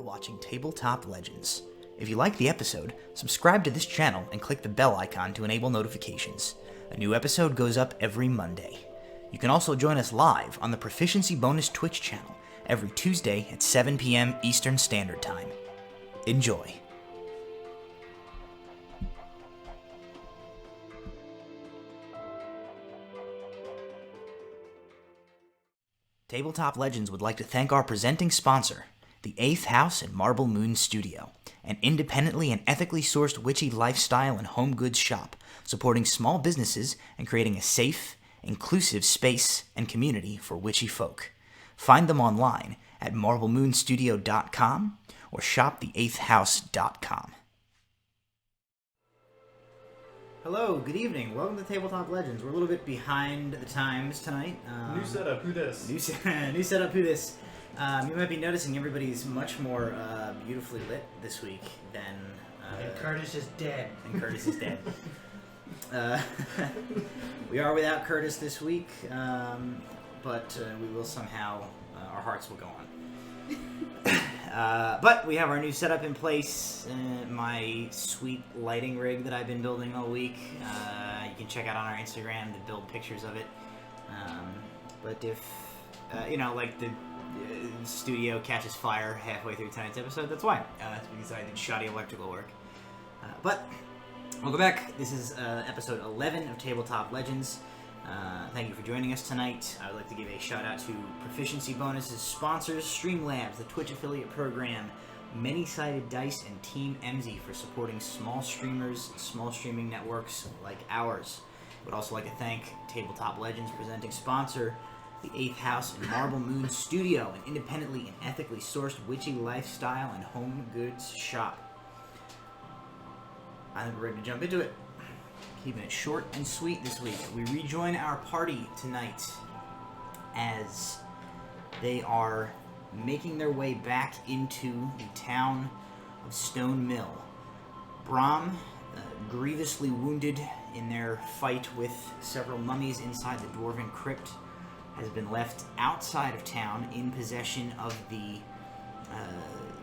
watching Tabletop Legends. If you like the episode, subscribe to this channel and click the bell icon to enable notifications. A new episode goes up every Monday. You can also join us live on the Proficiency Bonus Twitch channel every Tuesday at 7 p.m. Eastern Standard Time. Enjoy. Tabletop Legends would like to thank our presenting sponsor, the 8th House and Marble Moon Studio, an independently and ethically sourced witchy lifestyle and home goods shop, supporting small businesses and creating a safe, inclusive space and community for witchy folk. Find them online at marblemoonstudio.com or shopthe8thhouse.com. Hello, good evening. Welcome to Tabletop Legends. We're a little bit behind the times tonight. New setup, who this? New setup, who this? You might be noticing everybody's much more beautifully lit this week than... and Curtis is dead. We are without Curtis this week, but we will somehow... our hearts will go on. But we have our new setup in place, my sweet lighting rig that I've been building all week. You can check out on our Instagram to build pictures of it. But if, the studio catches fire halfway through tonight's episode, that's why. That's because I did shoddy electrical work. But welcome back. This is episode 11 of Tabletop Legends. Thank you for joining us tonight. I would like to give a shout out to Proficiency Bonuses sponsors, Streamlabs, the Twitch affiliate program, Many-Sided Dice, and Team MZ for supporting small streamers, small streaming networks like ours. I would also like to thank Tabletop Legends presenting sponsor, the 8th House and Marble Moon Studio, an independently and ethically sourced witchy lifestyle and home goods shop. I think we're ready to jump into it. Keeping it short and sweet this week. We rejoin our party tonight as they are making their way back into the town of Stone Mill. Brom, grievously wounded in their fight with several mummies inside the dwarven crypt, has been left outside of town in possession of the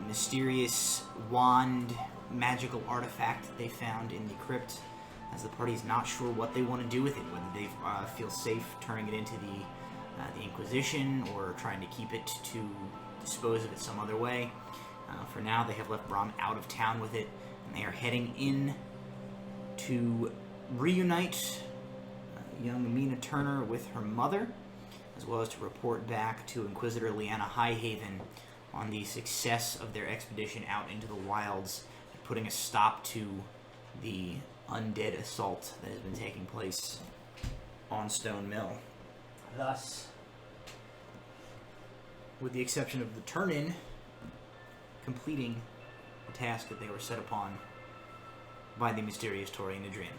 mysterious wand magical artifact that they found in the crypt, as the party's not sure what they want to do with it, whether they feel safe turning it into the Inquisition or trying to keep it to dispose of it some other way. For now, they have left Brom out of town with it, and they are heading in to reunite young Amina Turner with her mother, as well as to report back to Inquisitor Leanna Highhaven on the success of their expedition out into the wilds, putting a stop to the undead assault that has been taking place on Stone Mill. Thus, with the exception of the turn-in, completing the task that they were set upon by the mysterious Tori and Adrian.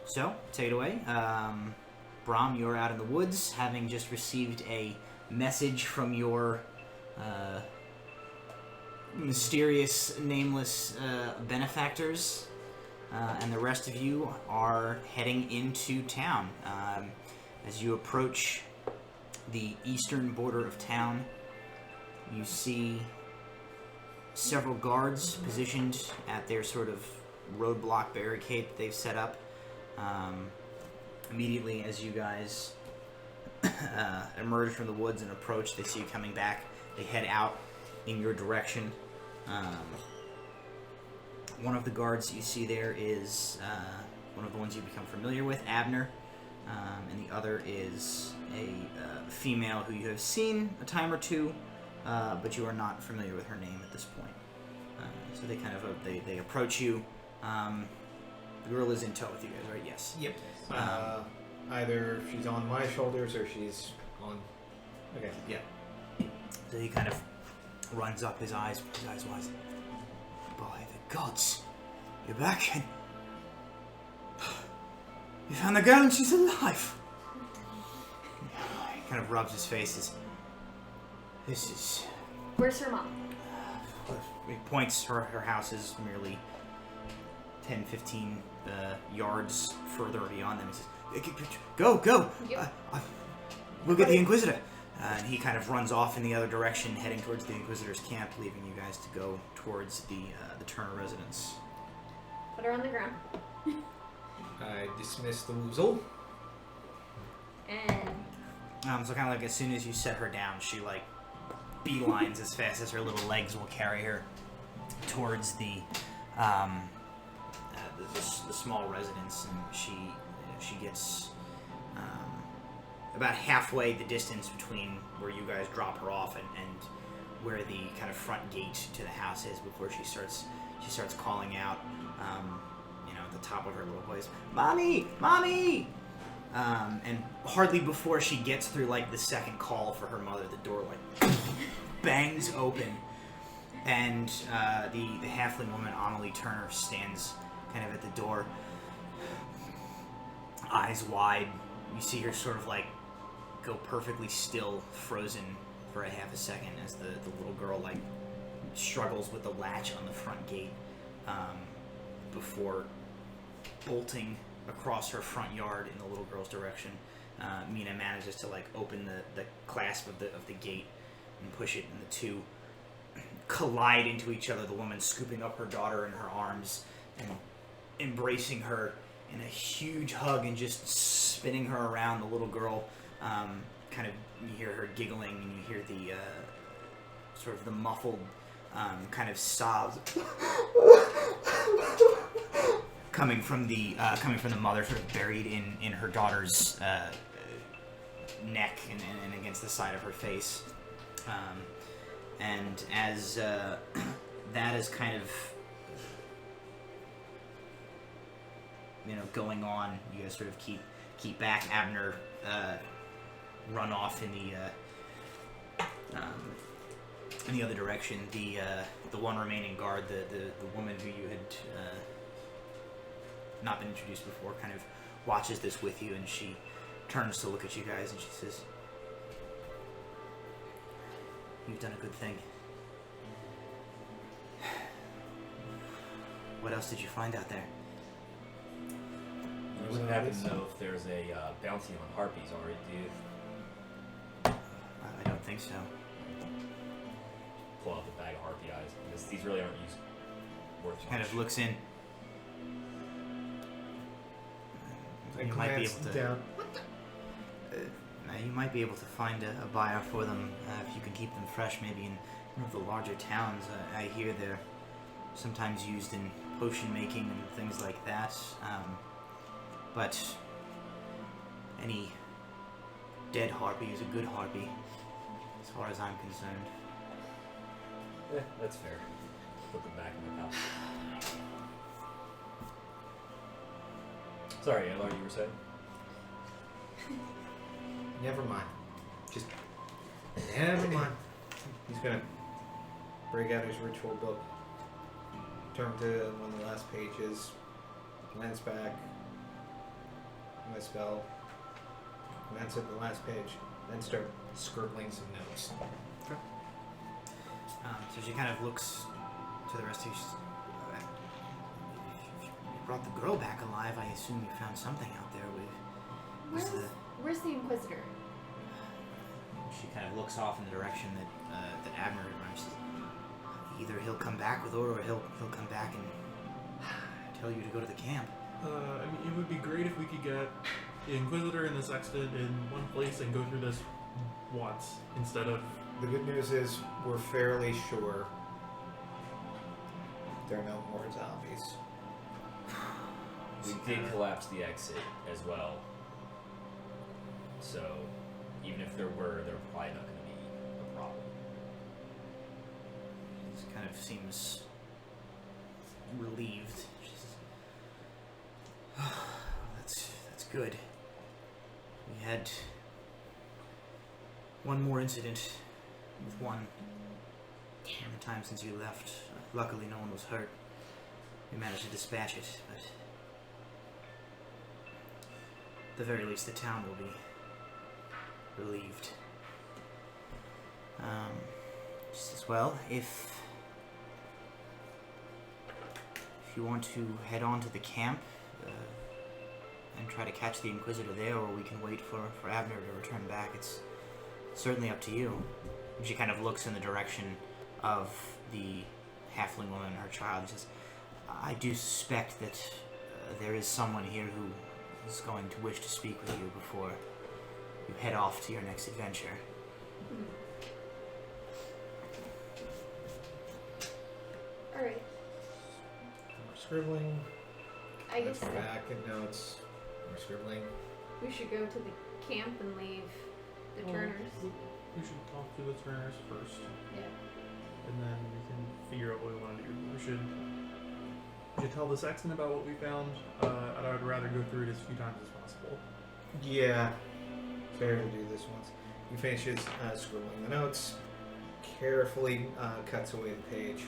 So, take it away. Brom, you're out in the woods, having just received a message from your mysterious, nameless benefactors, and the rest of you are heading into town. As you approach the eastern border of town, you see several guards positioned at their sort of roadblock barricade that they've set up. Immediately as you guys emerge from the woods and approach, they see you coming back. They head out in your direction. One of the guards you see there is one of the ones you become familiar with, Abner, and the other is a female who you have seen a time or two, but you are not familiar with her name at this point. So they kind of they approach you. The girl is in tow with you guys, right? Yes. Yep. Either she's on my shoulders or she's on... Okay. Yeah. So he kind of runs up, his eyes wide. By the gods, you're back, and you found the girl and she's alive. He kind of rubs his face. This is... Where's her mom? He points. Her house is merely 10, 15 yards further beyond them. He says, go! Yep. We'll get the Inquisitor. And he kind of runs off in the other direction, heading towards the Inquisitor's camp, leaving you guys to go towards the Turner residence. Put her on the ground. I dismiss the woozle. And So kind of like as soon as you set her down, she like beelines as fast as her little legs will carry her towards the small residence, and she gets about halfway the distance between where you guys drop her off and where the kind of front gate to the house is before she starts calling out, at the top of her little voice, "Mommy! Mommy!" And hardly before she gets through like the second call for her mother, the door like bangs open, and the halfling woman Amelie Turner stands kind of at the door, eyes wide. You see her sort of like go perfectly still, frozen for a half a second as the little girl like struggles with the latch on the front gate before bolting across her front yard in the little girl's direction. Mina manages to like open the clasp of the gate and push it, and the two collide into each other, the woman scooping up her daughter in her arms and embracing her in a huge hug and just spinning her around. The little girl kind of, you hear her giggling, and you hear the sort of the muffled kind of sobs coming from the mother, sort of buried in her daughter's neck and against the side of her face. And as that is kind of going on, you guys sort of keep back. Abner run off in the other direction. The one remaining guard, the woman who you had not been introduced before, kind of watches this with you, and she turns to look at you guys and she says, "You've done a good thing. What else did you find out there?" You wouldn't happen to know if there's a bounty on harpies already, do you? I don't think so. Pull out the bag of harpy eyes, because these really aren't worth much. Kind of looks in. I You might be glance able to. down. You might be able to find a buyer for them if you can keep them fresh. Maybe in one of the larger towns. I hear they're sometimes used in potion making and things like that. But any dead harpy is a good harpy, as far as I'm concerned. That's fair. Put them back in the pouch. Sorry, Elar, you were saying? Never mind. Just never mind. He's gonna break out his ritual book, turn to one of the last pages, glance back, my spell, glance at the last page, then start scribbling some notes. So she kind of looks to the rest of you. She says, "If you brought the girl back alive, I assume you found something out there. where's the Inquisitor? She kind of looks off in the direction that Abner runs. She says, "Either he'll come back with order, or he'll come back and tell you to go to the camp." It would be great if we could get the Inquisitor and the Sexton in one place and go through this once instead of... The good news is we're fairly sure there are no more zombies. We did collapse the exit as well. So, even if there were, they're probably not going to be a problem. She kind of seems relieved. She says, "Oh, that's good. We had one more incident with one in the time since you left. Luckily, no one was hurt. We managed to dispatch it, but at the very least, the town will be relieved." She says, "Well, if you want to head on to the camp and try to catch the Inquisitor there, or we can wait for Abner to return back, it's certainly up to you. And she kind of looks in the direction of the halfling woman and her child and says, I do suspect that there is someone here who is going to wish to speak with you before you head off to your next adventure. Alright. More scribbling. I guess Let's go back and notes. More scribbling. we should go to the camp and leave the Turners. We should talk to the Turners first, Yeah. and then we can figure out what we want to do. We should tell the sexton about what we found. And I would rather go through it as few times as possible. Yeah. Fair to do this once. He finishes scribbling the notes, carefully cuts away the page,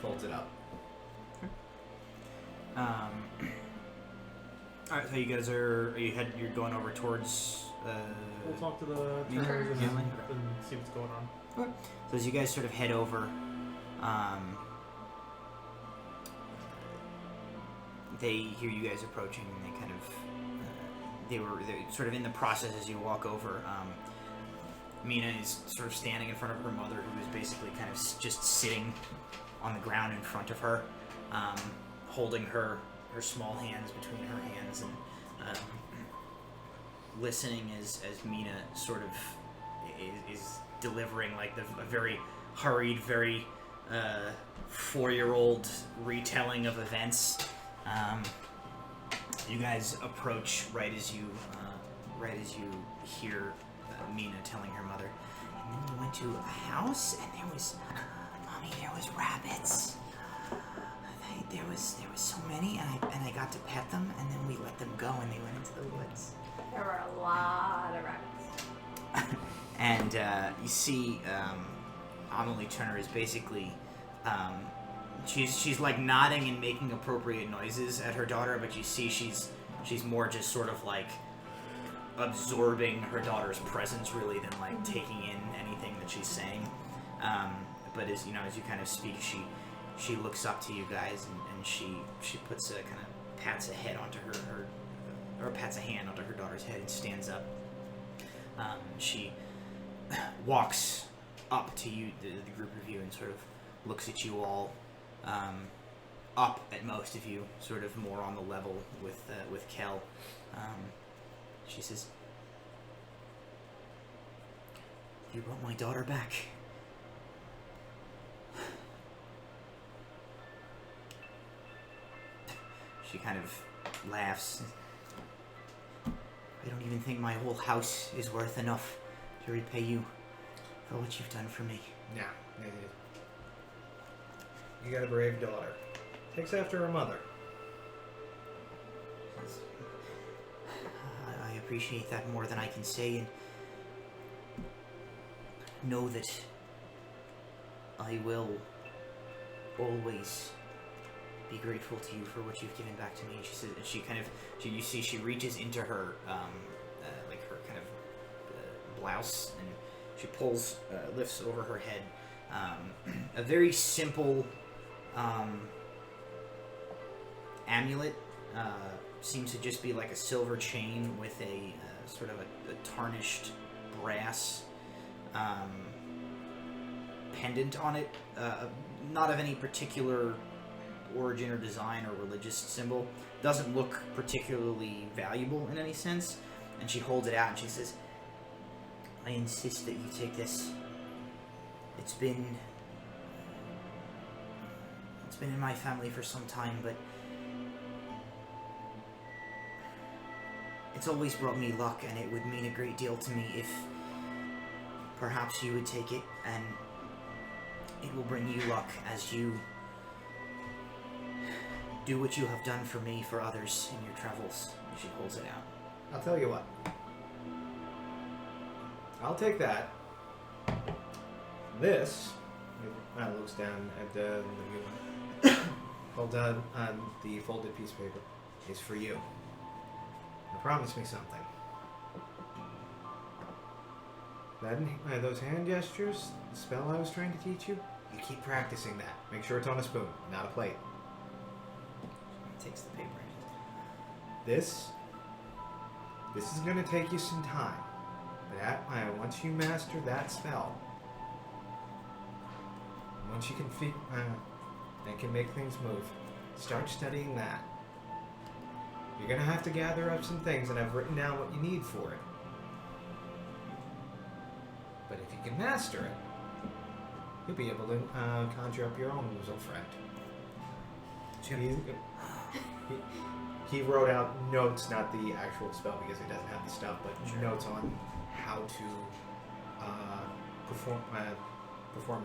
folds it up. Alright, so you guys you're going over towards We'll talk to the Yeah. Turners Yeah. and see what's going on. so as you guys sort of head over, they hear you guys approaching and they kind of they're sort of in the process as you walk over. Mina is sort of standing in front of her mother, who is basically kind of just sitting on the ground in front of her, holding her small hands between her hands and listening as Mina sort of is delivering like a very hurried, very 4-year-old retelling of events. You guys approach right as you hear Mina telling her mother, and then we went to a house and there was, Mommy, there was rabbits. There was so many, and I got to pet them, and then we let them go, and they went into the woods. There were a lot of rabbits. And you see, Amelie Turner is basically, she's like nodding and making appropriate noises at her daughter, but you see she's more just sort of like absorbing her daughter's presence really than like taking in anything that she's saying. But as you kind of speak, she looks up to you guys and she puts a kind of pats a head onto her or pats a hand onto her daughter's head and stands up. She walks up to you, the group of you, and sort of looks at you all, up at most of you, sort of more on the level with Kel. She says, "You brought my daughter back." She kind of laughs. I don't even think my whole house is worth enough to repay you for what you've done for me. Nah. You got a brave daughter. Takes after her mother. I appreciate that more than I can say, and know that I will always be grateful to you for what you've given back to me. She says, you see she reaches into her, like her kind of blouse, and she lifts over her head, a very simple, amulet, seems to just be like a silver chain with a sort of a tarnished brass, pendant on it, not of any particular origin or design or religious symbol. Doesn't look particularly valuable in any sense, and she holds it out and she says, I insist that you take this. It's been in my family for some time, but it's always brought me luck, and it would mean a great deal to me if perhaps you would take it, and it will bring you luck as you do what you have done for me, for others in your travels. And she holds it out. I'll tell you what. I'll take that. This, looks down at the new one. Hold on the folded piece of paper, is for you. Now promise me something. Those hand gestures, the spell I was trying to teach you, you keep practicing that. Make sure it's on a spoon, not a plate. Takes the paper. This is going to take you some time. But once you master that spell, once you can and can make things move, start studying that. You're gonna have to gather up some things, and I've written down what you need for it. But if you can master it, you'll be able to conjure up your own Woozle friend. He wrote out notes, not the actual spell because he doesn't have the stuff, but notes on how to perform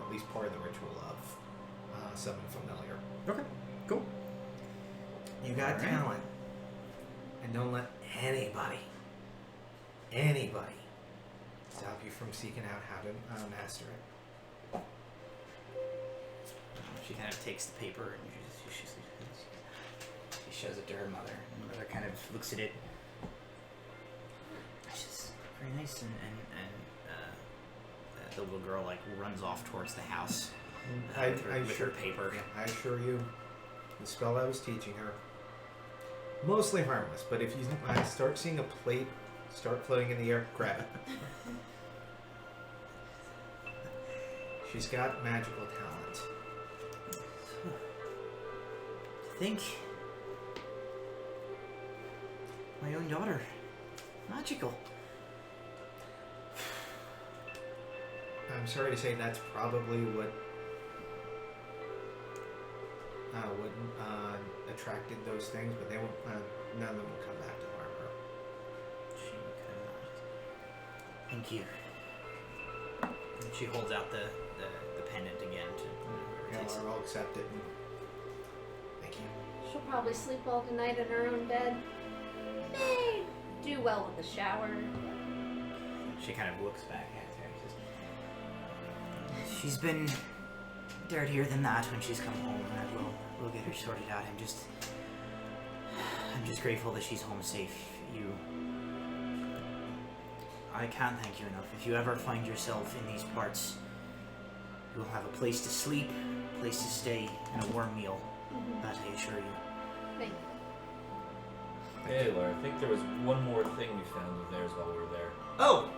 at least part of the ritual of summon familiar. Okay, cool. You got Alright. talent, and don't let anybody stop you from seeking out how to master it. She kind of takes the paper and she shows it to her mother. And the mother kind of looks at it. She's very nice, and the little girl like runs off towards the house with her paper. I assure you, the spell I was teaching her, mostly harmless. But if you start seeing a plate start floating in the air, grab it. She's got magical talent. I think my own daughter, magical. I'm sorry to say that's probably what attracted those things, but they won't. None of them will come back to harm her. She kind of nods. Thank you. And she holds out the pendant again to whoever takes it. I'll accept it. And thank you. She'll probably sleep all tonight in her own bed. May do well in the shower. She kind of looks back at her and says, she's been dirtier than that when she's come home, and we'll get her sorted out. I'm just grateful that she's home safe. I can't thank you enough. If you ever find yourself in these parts, you'll have a place to sleep, a place to stay, and a warm meal. That I assure you. Thank you. Hey, Laura, I think there was one more thing we found of theirs while we were there. Oh,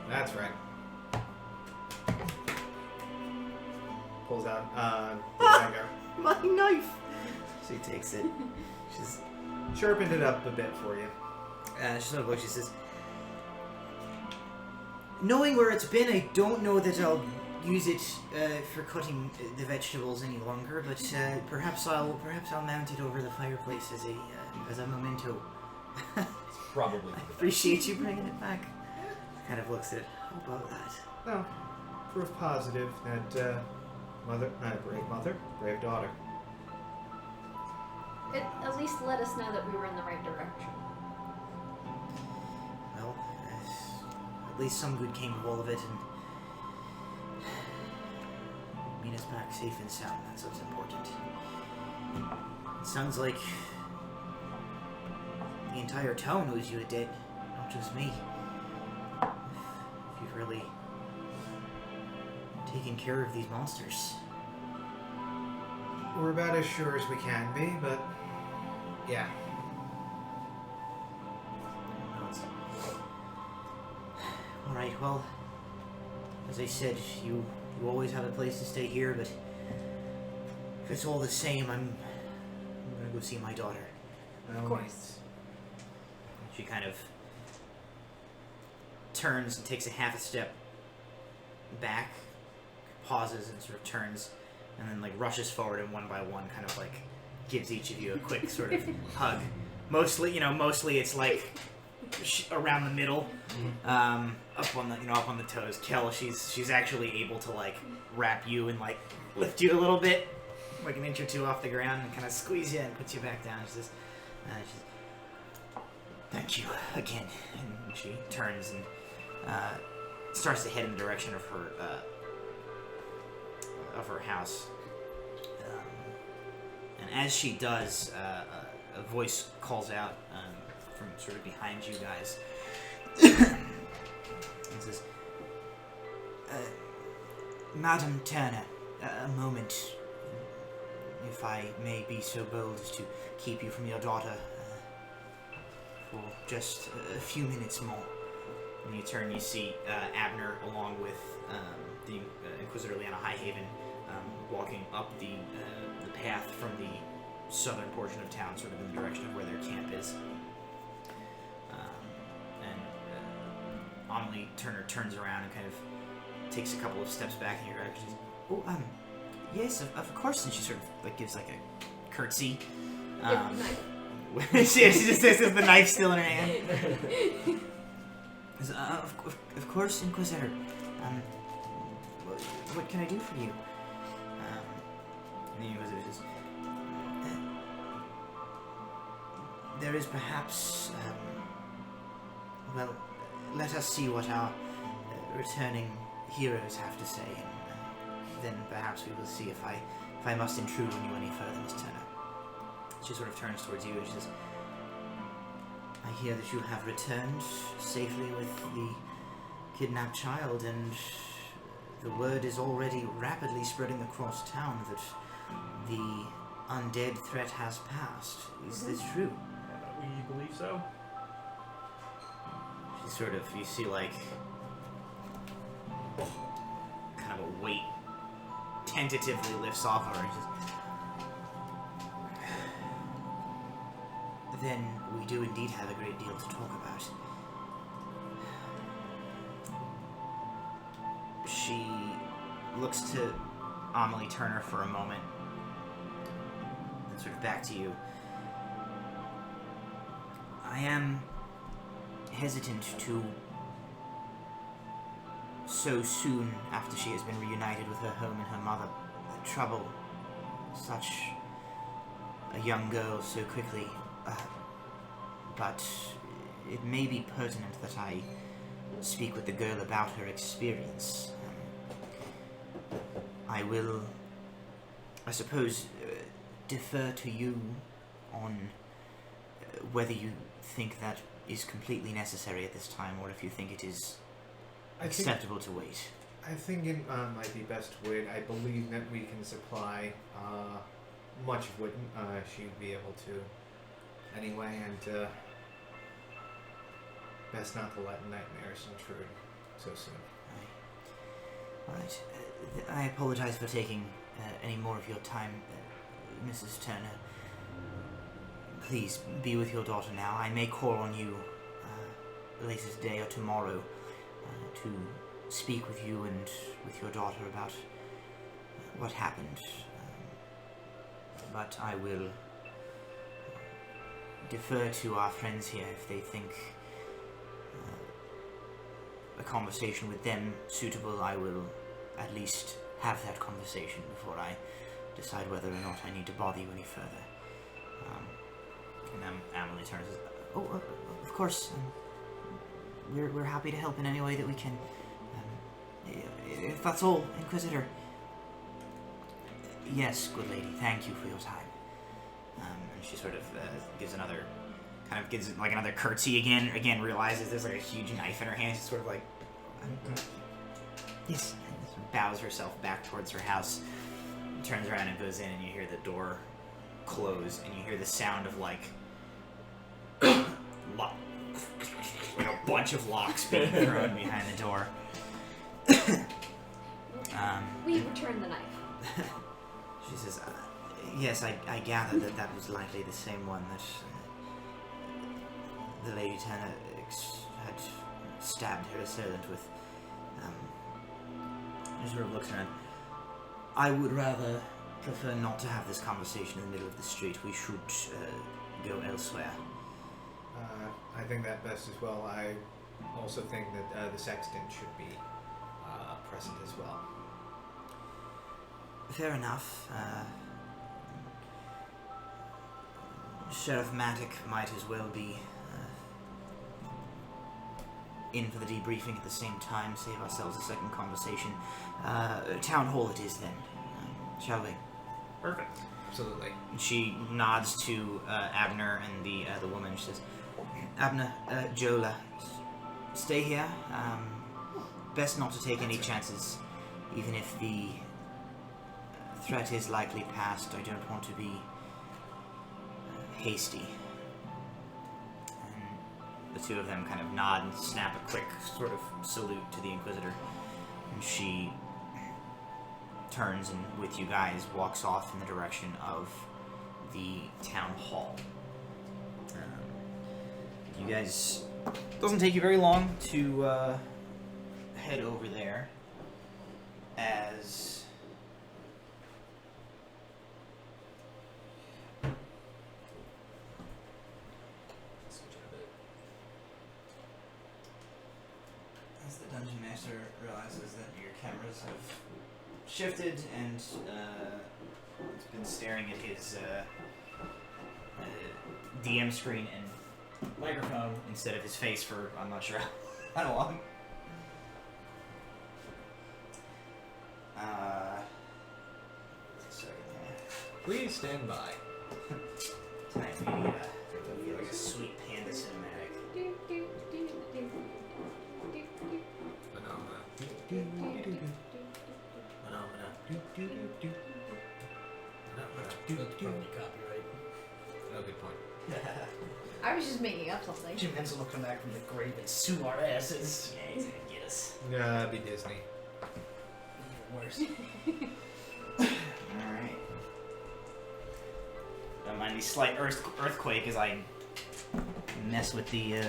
that's right. Pulls out the dagger. My knife! She takes it. She's Sharpened it up a bit for you. she sort of looks, she says, knowing where it's been, I don't know that I'll use it for cutting the vegetables any longer, but perhaps I'll mount it over the fireplace as a memento. It's probably I appreciate you bringing it back. Kind of looks at it. How about that? Well, proof positive that brave mother, brave daughter. It at least let us know that we were in the right direction. Well, at least some good came of all of it, and Mina's back safe and sound. That's what's important. It sounds like the entire town knows you are dead, not just me. If you've really taken care of these monsters. We're about as sure as we can be, but yeah. Alright, well, as I said, you always have a place to stay here, but if it's all the same, I'm gonna go see my daughter. Of course. She kind of turns and takes a half a step back, pauses and sort of turns, and then like rushes forward and one by one kind of like gives each of you a quick sort of hug. Mostly it's like around the middle, up on the toes. Kel, she's actually able to like wrap you and like lift you a little bit, like an inch or two off the ground, and kind of squeeze you and put you back down. She says, "Thank you again," and she turns and starts to head in the direction of her house. And as she does, a voice calls out from sort of behind you guys. It says, Madam Turner, a moment, if I may be so bold as to keep you from your daughter for just a few minutes more. When you turn, you see Abner along with the Inquisitor Liana Highhaven walking up the path from the southern portion of town, sort of in the direction of where their camp is. And Amelie Turner turns around and kind of takes a couple of steps back in your direction. She's, oh, yes, of course. And she sort of like gives like a curtsy. She just says the knife still in her hand. Of course, Inquisitor. What can I do for you? And the Inquisitor says, there is perhaps, well, let us see what our returning heroes have to say, and then perhaps we will see if I must intrude on you any further, Miss Turner. She sort of turns towards you and she says, I hear that you have returned safely with the kidnapped child, and the word is already rapidly spreading across town that the undead threat has passed. Is this true? We believe so. She sort of, you see like, kind of a weight tentatively lifts off of her and says, then we do indeed have a great deal to talk about. She looks to Amelie Turner for a moment, and sort of back to you. I am hesitant to, so soon after she has been reunited with her home and her mother, trouble such a young girl so quickly. But it may be pertinent that I speak with the girl about her experience. I will, I suppose, defer to you on whether you think that is completely necessary at this time, or if you think it is acceptable to wait. I think it might be best to wait. I believe that we can supply much of what she'd be able to anyway, and best not to let nightmares intrude so soon. Right. I apologize for taking any more of your time, Mrs. Turner. Please be with your daughter now. I may call on you later today or tomorrow to speak with you and with your daughter about what happened. But I will defer to our friends here if they think a conversation with them suitable. I will at least have that conversation before I decide whether or not I need to bother you any further. And then Amelie turns and says, oh, of course, we're happy to help in any way that we can. If that's all, Inquisitor. Yes, good lady, thank you for your time. And she sort of gives another curtsy again realizes there's like a huge knife in her hand. She's sort of like, yes, and sort of bows herself back towards her house, turns around and goes in, and you hear the door close, and you hear the sound of like a bunch of locks being thrown behind the door. We return the knife. She says, yes, I gather that was likely the same one that the Lady Turner had stabbed her assailant with. She sort of looks around. I would rather prefer not to have this conversation in the middle of the street. We should go elsewhere. I think that best as well. I also think that the sexton should be present as well. Fair enough. Sheriff Matic might as well be in for the debriefing at the same time, save ourselves a second conversation. Town hall it is then, shall we? Perfect. Absolutely. She nods to Abner and the woman. She says, Abner, Jola, stay here. Best not to take any chances, even if the threat is likely past. I don't want to be hasty. And two of them kind of nod and snap a quick sort of salute to the Inquisitor. And she turns and, with you guys, walks off in the direction of the town hall. You guys... It doesn't take you very long to head over there as... As the Dungeon Master realizes that your cameras have shifted and it's been staring at his DM screen and microphone instead of his face for I'm not sure how long. Sorry, Please stand by. tonight we need like a sweet panda cinematic. That's probably copyright. Oh, good point. I was just making up something. Jim Henson will come back from the grave and sue our asses. Yeah, he's gonna get us. Yeah, that'd be Disney. Even worse. Alright. Don't mind the slight earthquake as I mess with the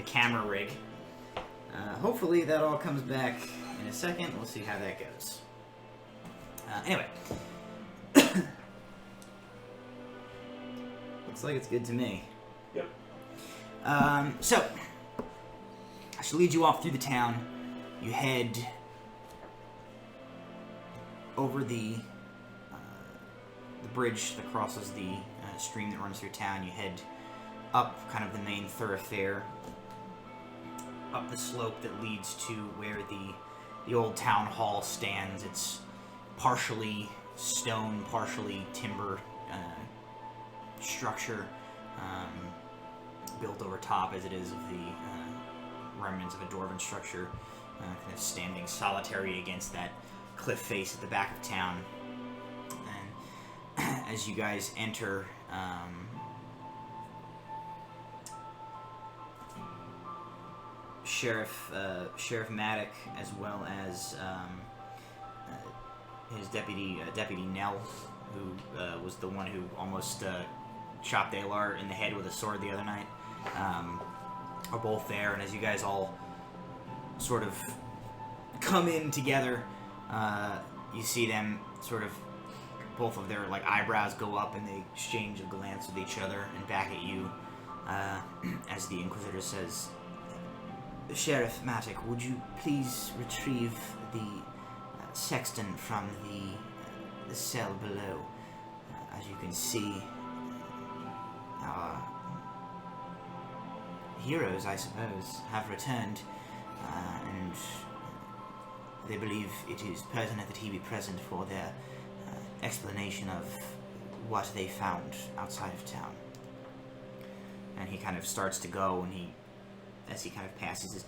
camera rig. Hopefully that all comes back in a second. We'll see how that goes. Anyway. Looks like it's good to me. Yep. So, I shall lead you off through the town. You head over the bridge that crosses the stream that runs through town. You head up kind of the main thoroughfare, up the slope that leads to where the old town hall stands. It's partially stone, partially timber structure, built over top as it is of the remnants of a dwarven structure, kind of standing solitary against that cliff face at the back of town. And as you guys enter, Sheriff Maddock, as well as his deputy Nell, who was the one who almost chopped Alar in the head with a sword the other night, are both there. And as you guys all sort of come in together, you see them sort of, both of their eyebrows go up and they exchange a glance with each other and back at you, as the Inquisitor says, "Sheriff Maddock, would you please retrieve the sexton from the cell below? As you can see, our heroes, I suppose, have returned, and they believe it is pertinent that he be present for their explanation of what they found outside of town." And he kind of starts to go, and as he kind of passes,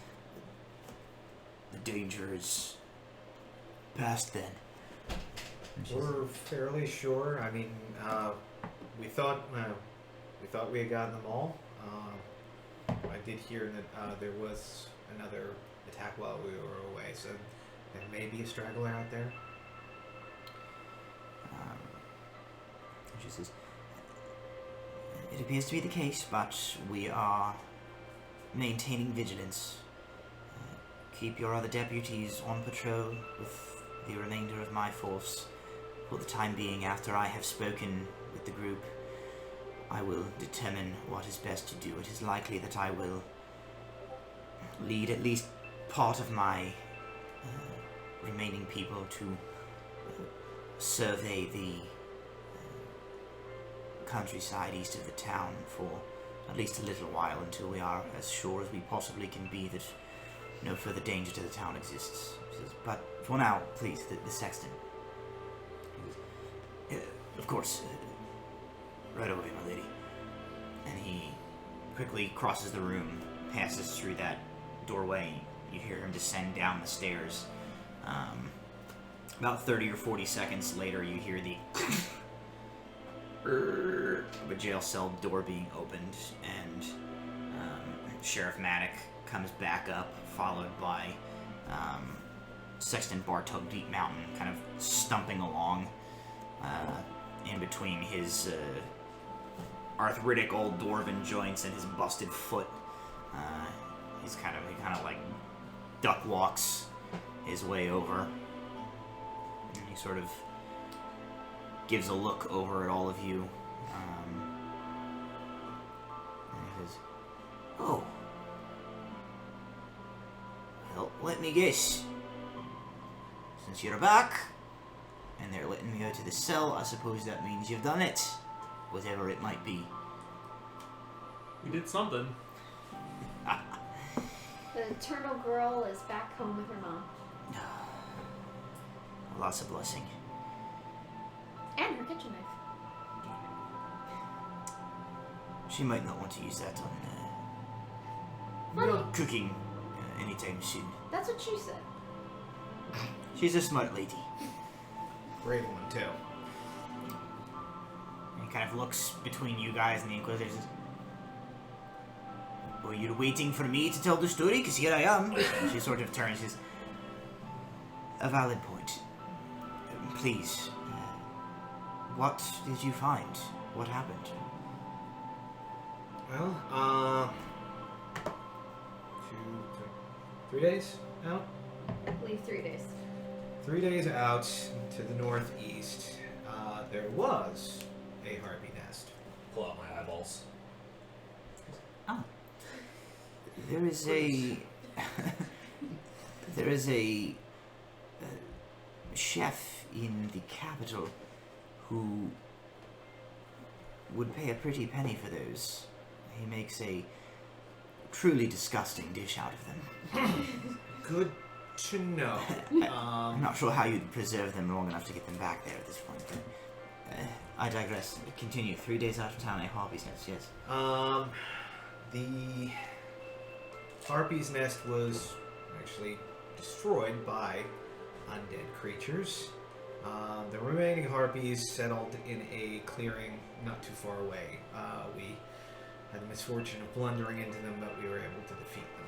the danger is past then. We're fairly sure. I mean, we thought we had gotten them all. I did hear that there was another attack while we were away, so there may be a straggler out there. She says, "It appears to be the case, but we are maintaining vigilance. Keep your other deputies on patrol with the remainder of my force. For the time being, after I have spoken with the group, I will determine what is best to do. It is likely that I will lead at least part of my remaining people to survey the countryside east of the town for at least a little while, until we are as sure as we possibly can be that no further danger to the town exists. But for now, please, the sexton." "Of course, right away, my lady." And he quickly crosses the room, passes through that doorway. You hear him descend down the stairs. About 30 or 40 seconds later, you hear the of a jail cell door being opened, and Sheriff Maddock comes back up, followed by Sexton Bartog Deep Mountain, kind of stumping along in between his arthritic old dwarven joints and his busted foot. He kind of like duck walks his way over, and he sort of gives a look over at all of you. And he says, "Oh, well, let me guess. Since you're back, and they're letting me out of the cell, I suppose that means you've done it. Whatever it might be." We did something. The turtle girl is back home with her mom. Lots of blessing. And her kitchen knife. She might not want to use that on Honey, cooking anytime soon. that's what she said. She's a smart lady. Brave one, too. And he kind of looks between you guys and the Inquisitors. Were you waiting for me to tell the story? Because here I am. And she sort of turns. She's a valid point. Please, what did you find? What happened? Well, 3 days out? I believe 3 days. 3 days out to the northeast, there was a harpy nest. Pull out my eyeballs. Ah. There is a... there is a chef in the capital who would pay a pretty penny for those. He makes a truly disgusting dish out of them. Good to know. I'm not sure how you'd preserve them long enough to get them back there at this point, but I digress. Continue. 3 days out of town, a harpy's nest, yes. The harpy's nest was actually destroyed by undead creatures. The remaining harpies settled in a clearing not too far away. We had the misfortune of blundering into them, but we were able to defeat them.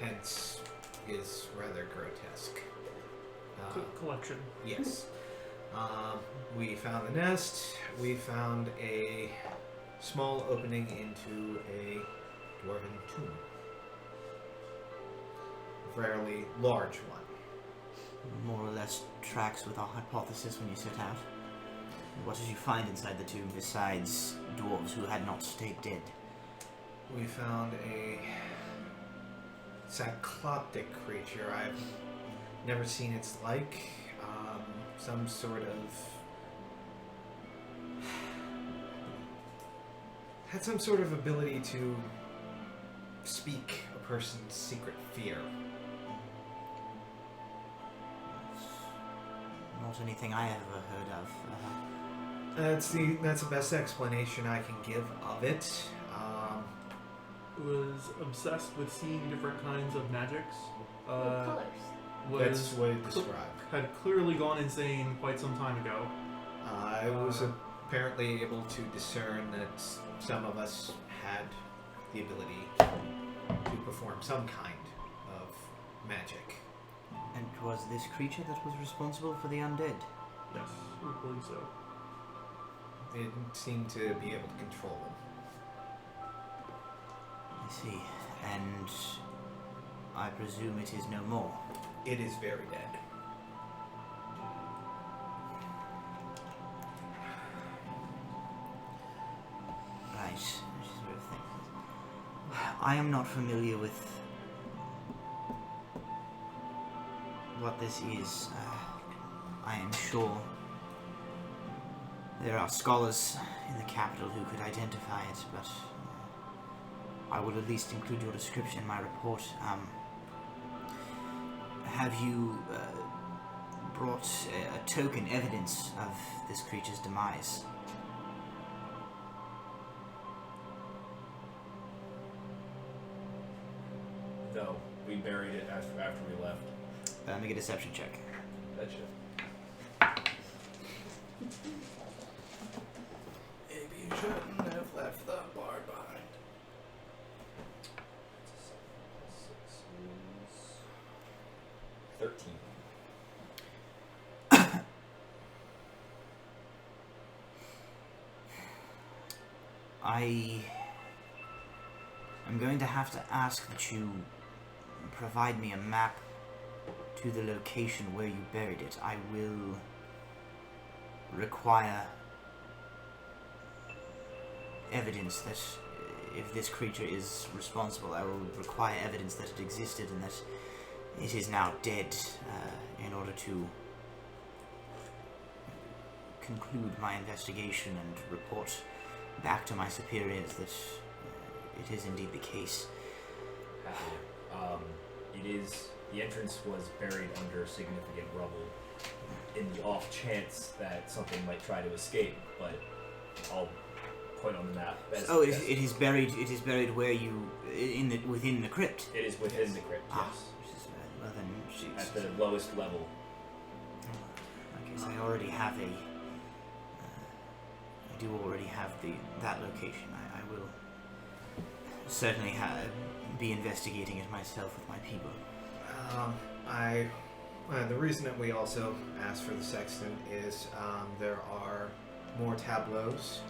Hence, is rather grotesque. Collection. Yes. We found the nest. We found a small opening into a dwarven tomb. A fairly large one. More or less tracks with our hypothesis when you set out. What did you find inside the tomb besides dwarves who had not stayed dead? We found a cycloptic creature. I've never seen its like. Some sort of... had some sort of ability to speak a person's secret fear. Not anything I ever heard of. That's the best explanation I can give of it. Was obsessed with seeing different kinds of magics. What colors? That's what it described. Had clearly gone insane quite some time ago. I was apparently able to discern that some of us had the ability to perform some kind of magic. And was this creature that was responsible for the undead? Yes, we believe so. It seemed to be able to control them. I see. And I presume it is no more. It is very dead. Right. Which is sort of thing. I am not familiar with what this is. I am sure there are scholars in the capital who could identify it, but I will at least include your description in my report. Have you brought a token evidence of this creature's demise? No, we buried it after we left. Make a deception check. That shit. Maybe you shouldn't have left the bar behind. 13. I am going to have to ask that you provide me a map to the location where you buried it. I will require evidence that if this creature is responsible, I will require evidence that it existed and that it is now dead in order to conclude my investigation and report back to my superiors that it is indeed the case. The entrance was buried under significant rubble in the off chance that something might try to escape, but I'll point on the map. It is buried. It is buried where you within the crypt. It is within the crypt. Ah, Yes, well then, she's, at the lowest level. I guess I already have I do already have that location. I will certainly be investigating it myself with my people. The reason that we also asked for the sexton is there are more tableaus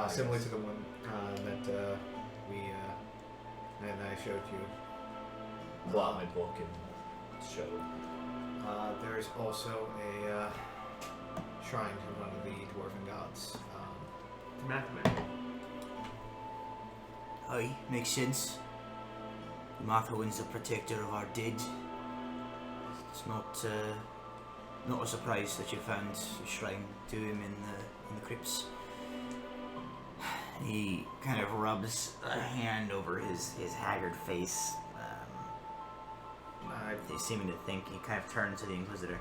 similar to the one that I showed you. Pull out my book and show. There's also a shrine to one of the dwarven gods. Mathman. Aye, makes sense. Marthawin's the protector of our dead. It's not a surprise that you found a shrine to him in the crypts. He kind of rubs a hand over his haggard face. Seeming to think, he kind of turns to the Inquisitor.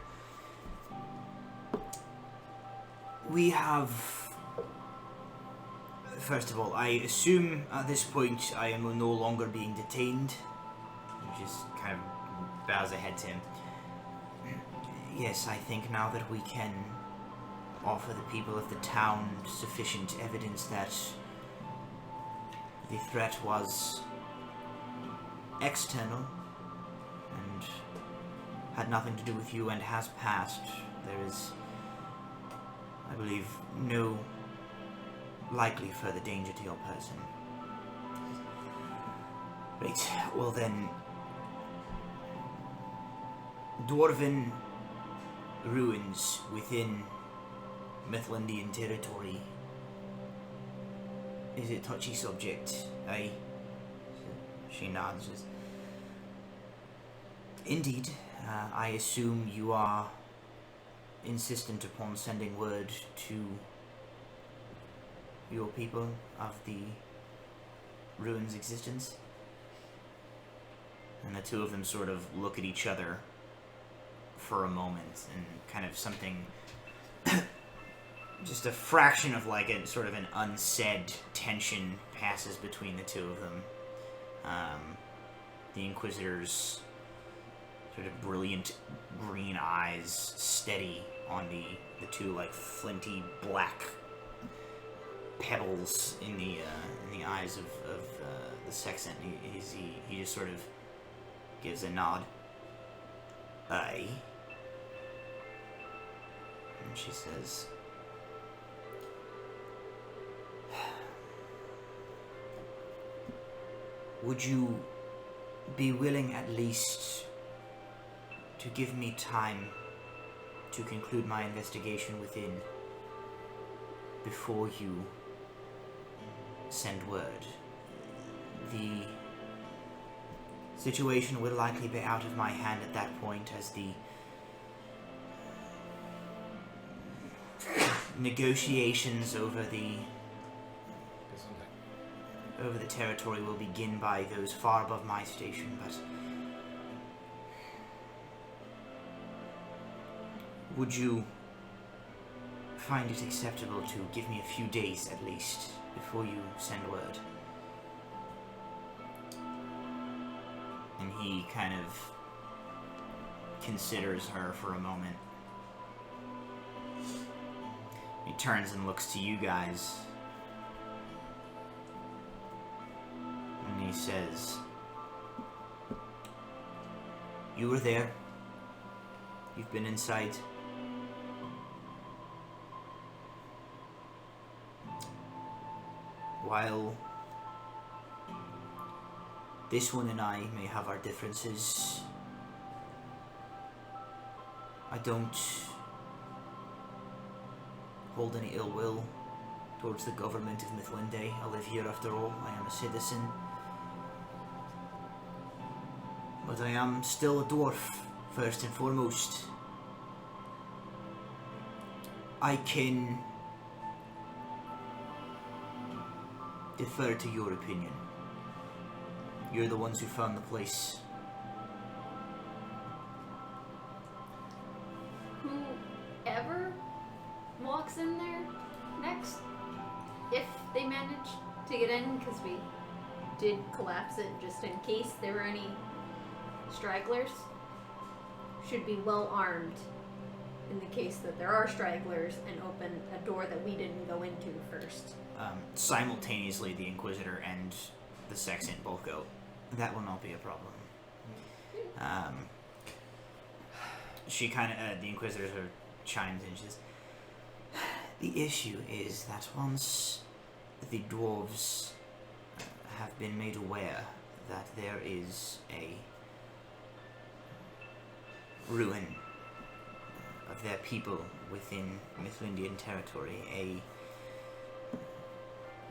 We have... First of all, I assume at this point I am no longer being detained. He just kind of bows ahead to him. Yes, I think now that we can offer the people of the town sufficient evidence that the threat was external and had nothing to do with you and has passed, there is, I believe, no likely further danger to your person. Right, well then, dwarven ruins within Mithlandian territory is a touchy subject, aye? She nods. Indeed, I assume you are insistent upon sending word to your people of the ruin's existence? And the two of them sort of look at each other for a moment, and kind of something, just a fraction of like a sort of an unsaid tension passes between the two of them. The Inquisitor's sort of brilliant green eyes steady on the two like flinty black pebbles in the eyes of the sexton. He just sort of gives a nod. Aye. And she says, would you be willing at least to give me time to conclude my investigation within before you send word? The situation will likely be out of my hand at that point, as the negotiations over the territory will begin by those far above my station, but would you find it acceptable to give me a few days at least before you send word? And he kind of considers her for a moment. He turns and looks to you guys. And he says, You were there. You've been inside. While this one and I may have our differences, I don't hold any ill will towards the government of Mithlinde. I live here after all. I am a citizen. But I am still a dwarf, first and foremost. I can defer to your opinion. You're the ones who found the place. Whoever walks in there next, if they manage to get in, because we did collapse it just in case there were any stragglers, should be well armed in the case that there are stragglers and open a door that we didn't go into first. Simultaneously, the Inquisitor and the Sexton both go, that will not be a problem. She kind of, the Inquisitor sort of chimes in. She says, the issue is that once the dwarves have been made aware that there is a ruin of their people within Mithlindian territory, a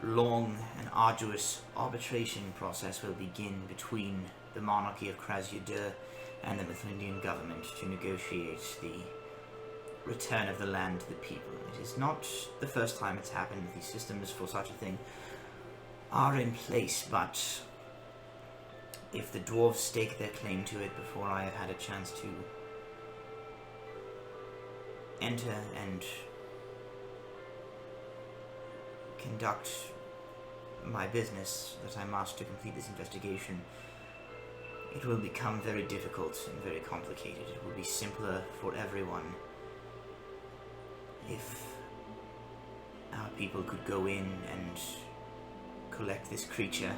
long and arduous arbitration process will begin between the monarchy of Krasyadur and the Mithlindian government to negotiate the return of the land to the people. It is not the first time it's happened. The systems for such a thing are in place, but if the dwarves stake their claim to it before I have had a chance to enter and conduct my business that I must to complete this investigation, it will become very difficult and very complicated. It will be simpler for everyone if our people could go in and collect this creature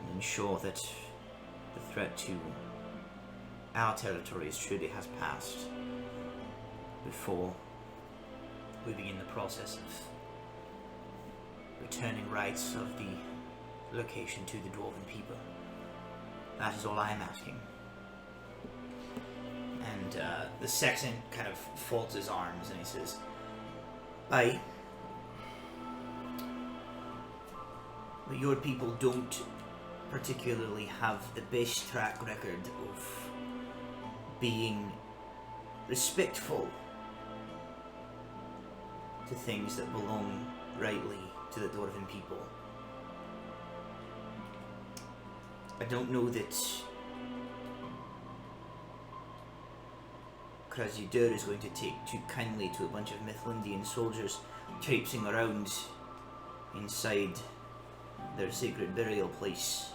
and ensure that the threat to our territories truly has passed before we begin the process of returning rights of the location to the dwarven people. That is all I am asking. And the Sexton kind of folds his arms and he says, but your people don't particularly have the best track record of being respectful to things that belong rightly to the dwarven people. I don't know that Krasyadur is going to take too kindly to a bunch of Mithlindian soldiers traipsing around inside their sacred burial place.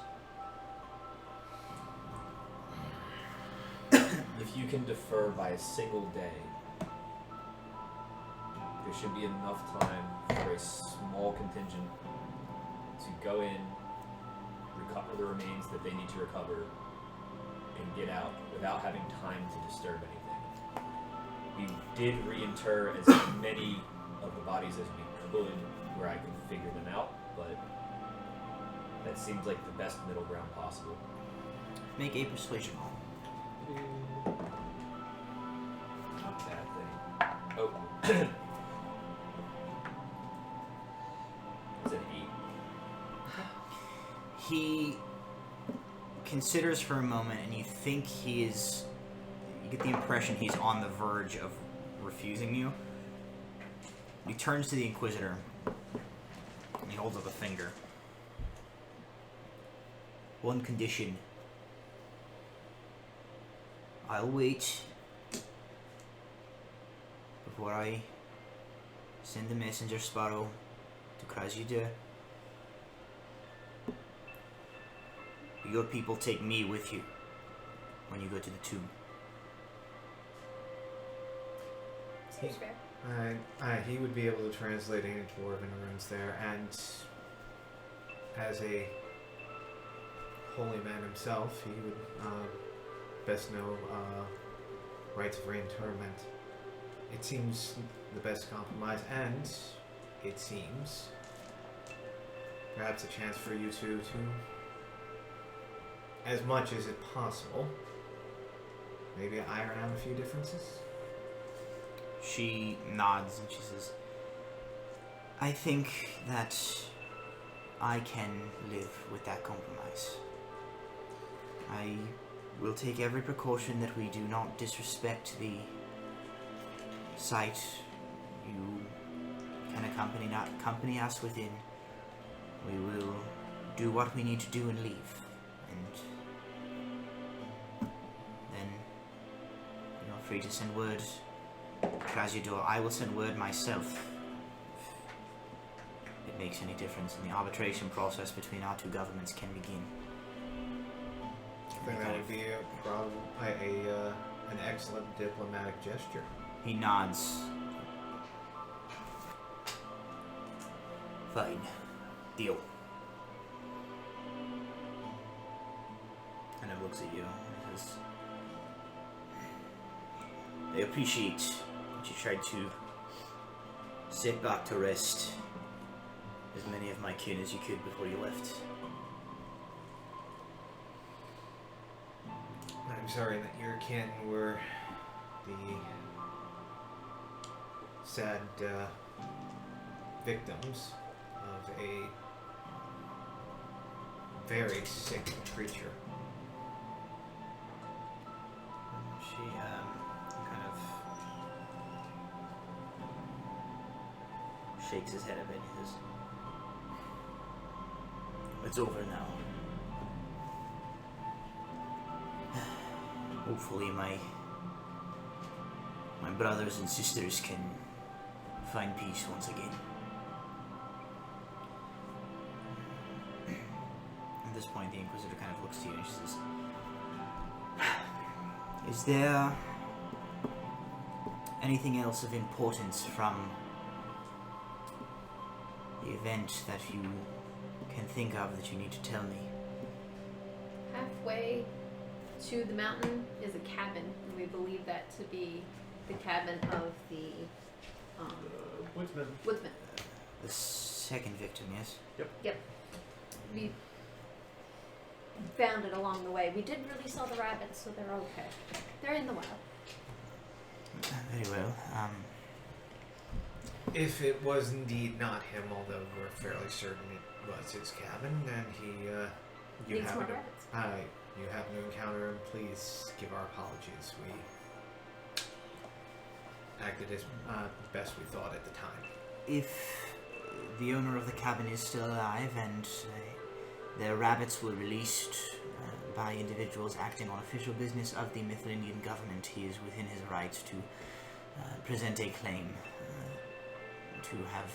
If you can defer by a single day, there should be enough time for a small contingent to go in, recover the remains that they need to recover, and get out without having time to disturb anything. We did reinter as many of the bodies as we could where I could figure them out, but that seems like the best middle ground possible. Make a persuasion roll. Not a bad thing. Oh. It's an 8. He considers for a moment, and you think he is... You get the impression he's on the verge of refusing you. He turns to the Inquisitor, and he holds up a finger. One condition. I'll wait before I send the messenger Sparrow to Krasyadur. Your people take me with you when you go to the tomb. Seems fair. He would be able to translate any dwarven runes there, and as a holy man himself, he would best know rites of reinterment. It seems the best compromise, and it seems perhaps a chance for you two to, as much as it possible, maybe iron out a few differences. She nods and she says, I think that I can live with that compromise. I will take every precaution that we do not disrespect the site. You can accompany us within. We will do what we need to do and leave. And then you're free to send word as you do. I will send word myself if it makes any difference, and the arbitration process between our two governments can begin. I think that would be an excellent diplomatic gesture. He nods. Fine. Deal. And it looks at you and says, I appreciate that you tried to sit back to rest as many of my kin as you could before you left. I'm sorry that your kin were the sad victims of a very sick creature. She kind of shakes his head a bit and says, it's over now. Hopefully my brothers and sisters can find peace once again. At this point, the Inquisitor kind of looks to you and she says, is there anything else of importance from the event that you can think of that you need to tell me? Halfway to the mountain is a cabin, and we believe that to be the cabin of the Woodsman. woodsman. The second victim, yes? Yep. We found it along the way. We did release all the rabbits, so they're okay. They're in the wild. Very well. If it was indeed not him, although we're fairly certain it was his cabin, then you Needs more happen to rabbits. you happen to encounter him, please give our apologies. We acted as best we thought at the time. If the owner of the cabin is still alive and their rabbits were released by individuals acting on official business of the Mythilindian government, he is within his rights to present a claim to have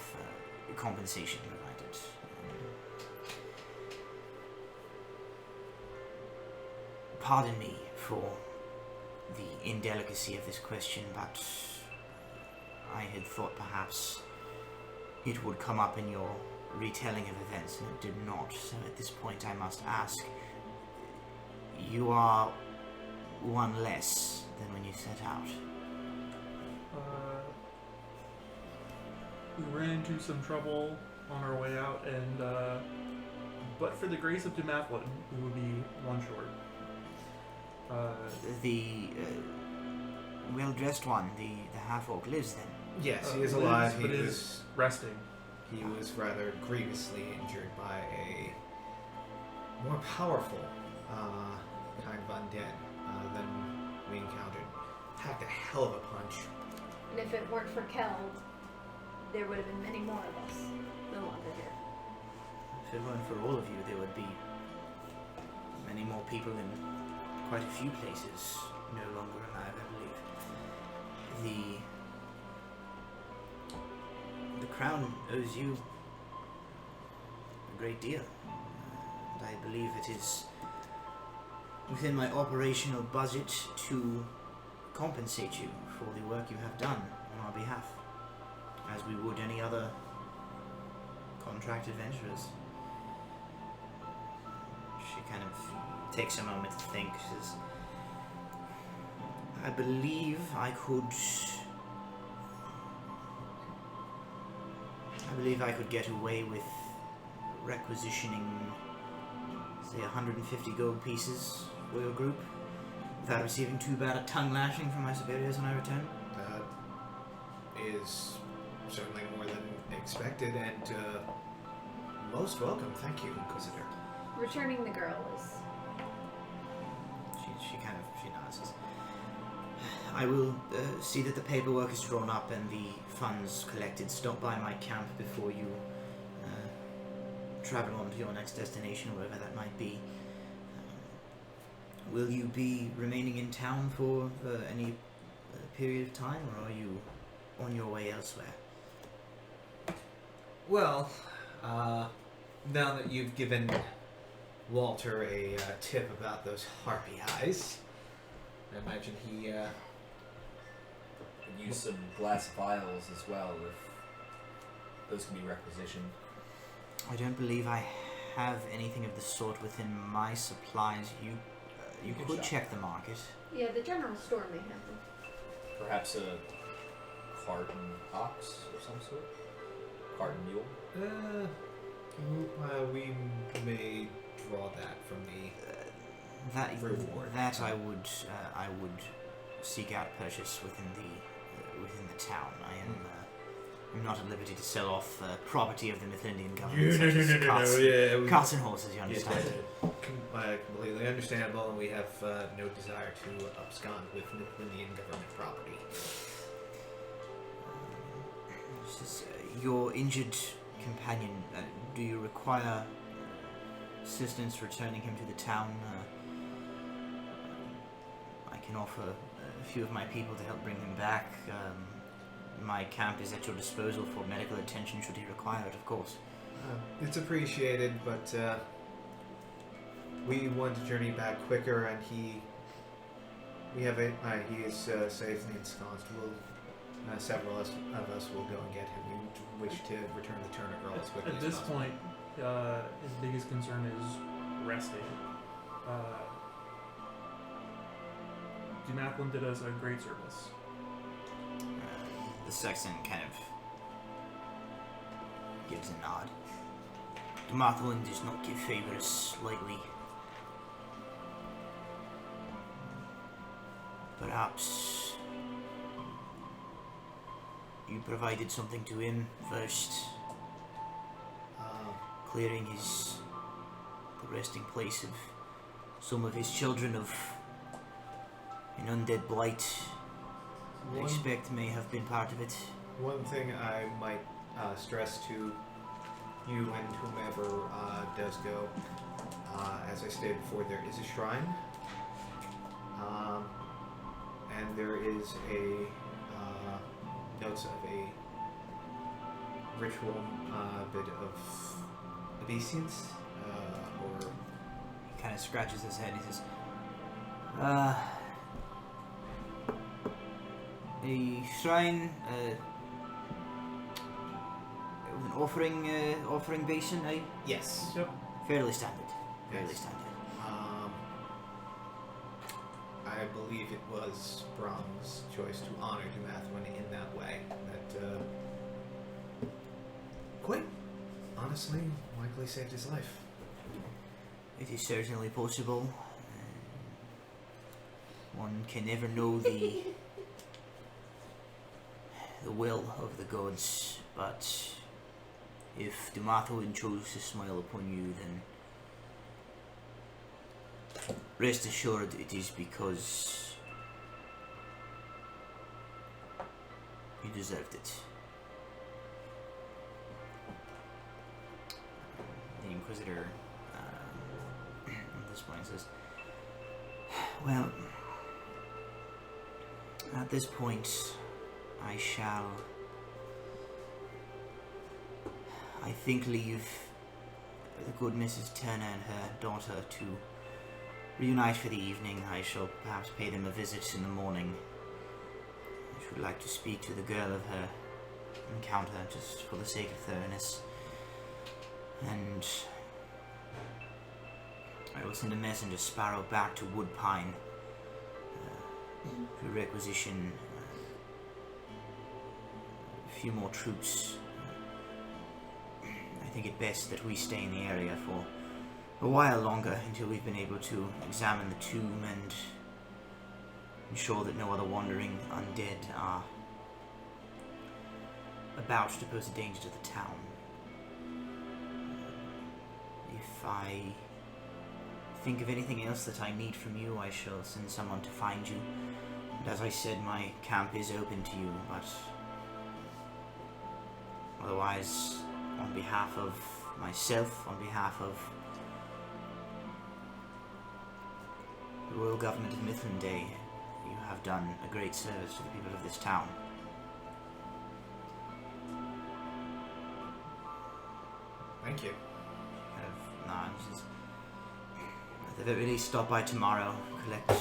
compensation provided. Pardon me for the indelicacy of this question, but I had thought perhaps it would come up in your retelling of events, and it did not. So at this point I must ask, you are one less than when you set out. We ran into some trouble on our way out, and but for the grace of Demathlin, we would be one short. The well-dressed one, the half-orc, lives then? Yes, he is lives, alive. but is resting. He was rather grievously injured by a more powerful kind of undead than we encountered. Packed a hell of a punch. And if it weren't for Kel, there would have been many more of us no longer here. If it weren't for all of you, there would be many more people in quite a few places no longer alive, I believe. The Crown owes you a great deal, and I believe it is within my operational budget to compensate you for the work you have done on our behalf, as we would any other contract adventurers. She kind of takes a moment to think. She says, I believe I could get away with requisitioning, say, 150 gold pieces for your group without receiving too bad a tongue lashing from my superiors when I return. That is certainly more than expected, and most welcome. Thank you, Inquisitor. Returning the girl is. She nods. I will see that the paperwork is drawn up and the funds collected. Stop by my camp before you travel on to your next destination, wherever that might be. Will you be remaining in town for any period of time, or are you on your way elsewhere? Well, now that you've given Walter a tip about those harpy eyes, I imagine he Could use some glass vials as well, if those can be requisitioned. I don't believe I have anything of the sort within my supplies. You can could shop. check the market. Yeah, the general store may have them. Perhaps a carton ox of some sort? Carton mule? we may draw that from the reward. That I would seek out purchase within the town. I'm not at liberty to sell off property of the Mifflindian government. such as carts and horses, you understand. Completely understandable, and we have no desire to abscond with Mifflindian government property. Your injured companion, do you require assistance returning him to the town? I can offer a few of my people to help bring him back. My camp is at your disposal for medical attention should he require it, of course. It's appreciated, but we want to journey back quicker, and he is safely ensconced. Several of us will go and get him. We wish to return the Turner girl as quickly At as this possible. point, his biggest concern is resting. Dumathlin did us a great service. The sexton kind of gives a nod. Dumathlin does not give favors lightly. Perhaps you provided something to him first, clearing the resting place of some of his children of an undead blight. I expect may have been part of it. One thing I might stress to you and whomever does go, as I stated before, there is a shrine, and there is a notes of a ritual bit of obeisance, or He kind of scratches his head and he says, a shrine, with an offering basin, eh? yes. Yep. Fairly standard. Fairly Yes. standard. I believe it was Brahm's choice to honor Dumathlin in that way. That quite honestly likely saved his life. It is certainly possible. One can never know the will of the gods, but if Dumathlin chose to smile upon you, then rest assured it is because you deserved it. The Inquisitor at this point says, well, at this point I shall, I think, leave the good Mrs. Turner and her daughter to reunite for the evening. I shall perhaps pay them a visit in the morning. I should like to speak to the girl of her encounter, just for the sake of thoroughness. And I will send a messenger Sparrow back to Woodpine to requisition a few more troops. I think it best that we stay in the area for a while longer until we've been able to examine the tomb and ensure that no other wandering undead are about to pose a danger to the town. If I think of anything else that I need from you, I shall send someone to find you. And as I said, my camp is open to you, but otherwise, on behalf of myself, on behalf of the royal government of Mithlin Day, you have done a great service to the people of this town. Thank you. Kind of nods. At the very least, stop by tomorrow, collect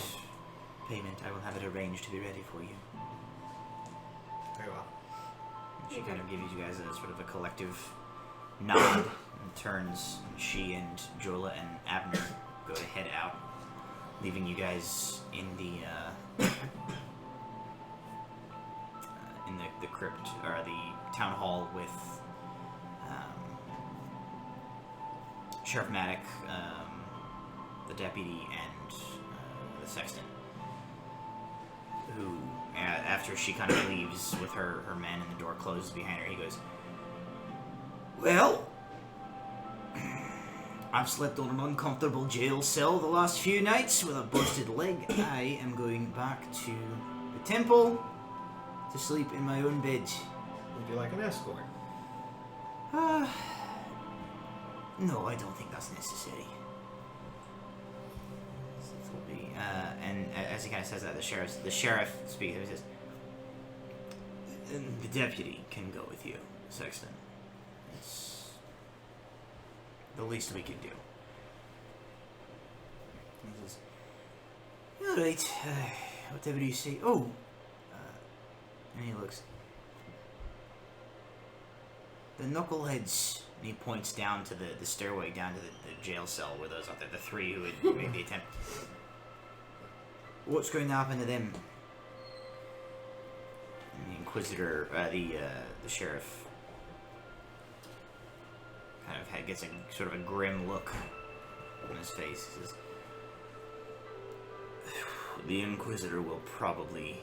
payment. I will have it arranged to be ready for you. Very well. She kind of gives you guys a sort of a collective nod and turns. And she and Jola and Abner go to head out, leaving you guys in the crypt or the town hall with Sheriff Maddock, the deputy, and the sexton, who, after she kind of leaves with her men and the door closes behind her, he goes, "Well, I've slept on an uncomfortable jail cell the last few nights with a busted leg. I am going back to the temple to sleep in my own bed." Would you like an escort? No, I don't think that's necessary. And as he kind of says that, the sheriff speaks. He says, "The deputy can go with you, Sexton. It's the least we can do." He says, "All right, whatever you say." Oh, and he looks. The knuckleheads. And he points down to the stairway down to the jail cell where those are the three who had made the attempt. What's going to happen to them? And the Inquisitor, the sheriff, kind of gets a sort of a grim look on his face. He says, "The Inquisitor will probably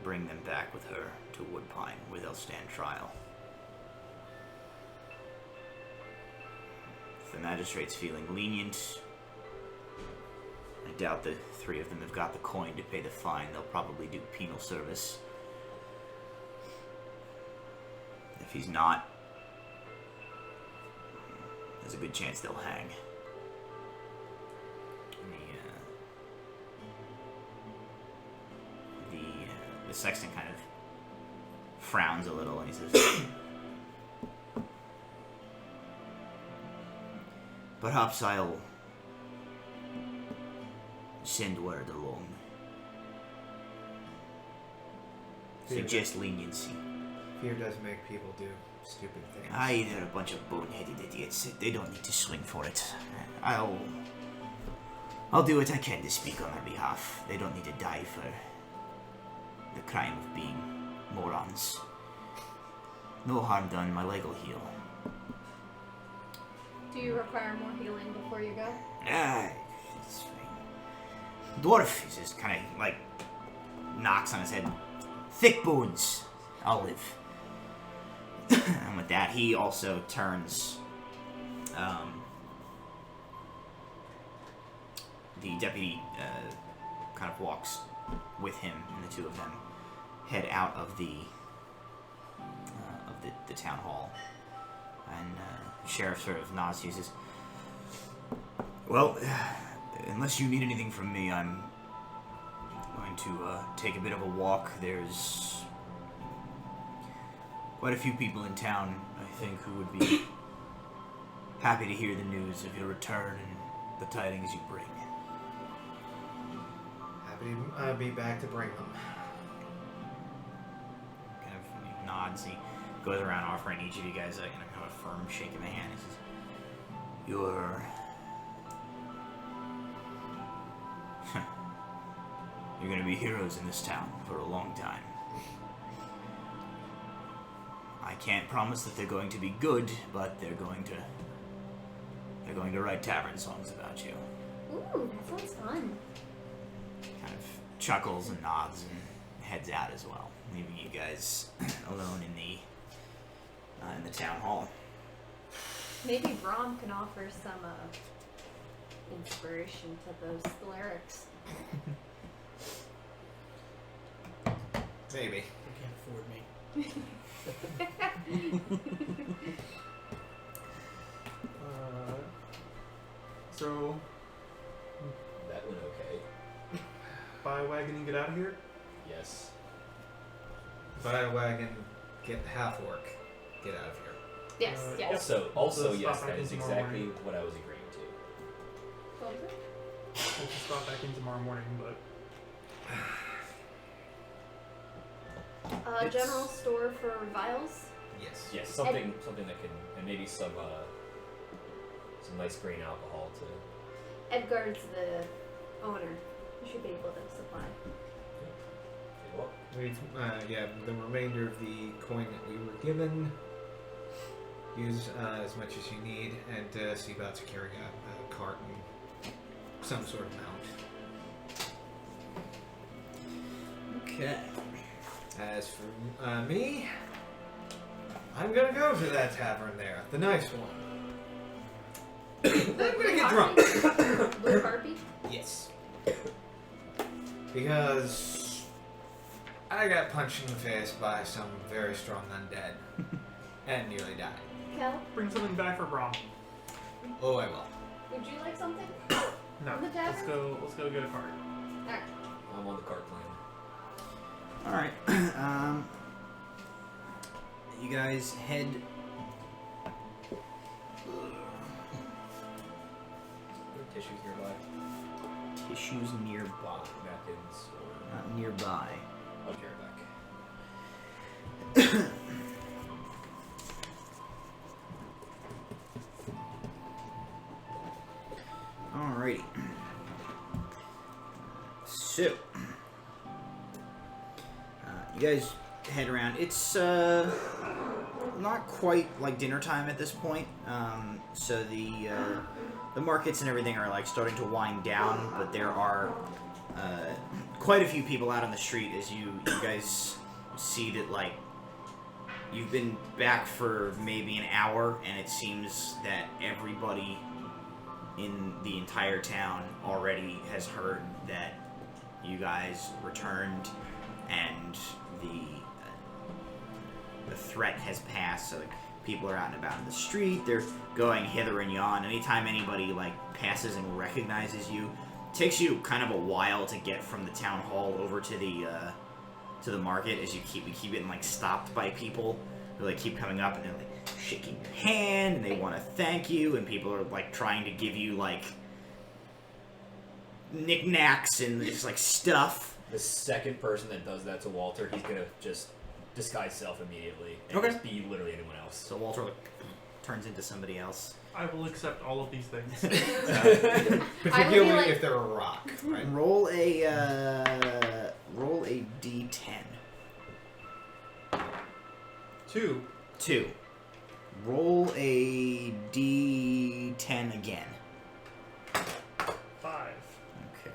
bring them back with her to Woodpine, where they'll stand trial. If the magistrate's feeling lenient, I doubt the three of them have got the coin to pay the fine. They'll probably do penal service. If he's not, there's a good chance they'll hang." And the sexton kind of frowns a little and he says, "Perhaps I'll send word along. Suggest leniency. Fear does make people do stupid things. Aye, they're a bunch of boneheaded idiots. They don't need to swing for it. I'll do what I can to speak on their behalf. They don't need to die for the crime of being morons. No harm done, my leg will heal." Do you require more healing before you go? It's fine. Dwarf, he just kind of like knocks on his head. "Thick bones, I'll live." And with that, he also turns. The deputy kind of walks with him, and the two of them head out of the town hall. And sheriff sort of nods to you and says, "Well, unless you need anything from me, I'm going to take a bit of a walk. There's quite a few people in town, I think, who would be happy to hear the news of your return and the tidings you bring." Happy to be back to bring them. Kind of nods. He goes around offering each of you guys a kind of firm shake of the hand. He says, You're going to be heroes in this town for a long time. I can't promise that they're going to be good, but they're going to write tavern songs about you. Ooh, that sounds fun. Kind of chuckles and nods and heads out as well, leaving you guys alone in the town hall. Maybe Brom can offer some inspiration to those lyrics. Maybe. You can't afford me. So, That went okay. buy a wagon and get out of here? Yes. Buy a wagon, get half orc, get out of here. Yes, yes. Also, Let's yes, stop that back is in tomorrow exactly morning. what I was agreeing to. What was it? We'll just stop back in tomorrow morning, but It's- General store for vials. Yes. Yes, something that can, and maybe some nice green alcohol to. Edgar's the owner. He should be able to supply. Well, Yeah, the remainder of the coin that we were given. Use as much as you need, and see about securing a cart and some sort of mount. Okay. As for me, I'm gonna go to that tavern there, the nice one. I'm gonna get drunk. Blue Harpy? Yes. Because I got punched in the face by some very strong undead and nearly died. Kel, bring something back for Brom. Oh, I will. would you like something? No, On the tavern? let's go get a cart. Alright. I'm on the cart plan. All right. You guys head. Tissues nearby. Tissues nearby. Napkins or. Not nearby. I'll carry it back. Alrighty. So, you guys head around. It's not quite like dinner time at this point. So the markets and everything are like starting to wind down, but there are quite a few people out on the street as you guys see that like you've been back for maybe an hour, and it seems that everybody in the entire town already has heard that you guys returned and the threat has passed. So like, people are out and about in the street, they're going hither and yon. Anytime anybody like passes and recognizes you, it takes you kind of a while to get from the town hall over to the market, as you keep getting like stopped by people who like keep coming up and they're like shaking your hand and they want to thank you, and people are like trying to give you like knickknacks and just like stuff. The second person that does that to Walter, he's gonna just disguise self immediately and Okay. just be literally anyone else. So Walter like turns into somebody else. I will accept all of these things. Particularly like- if they're a rock, right? Roll a d10. 2. 2. Roll a d10 again. 5. Okay.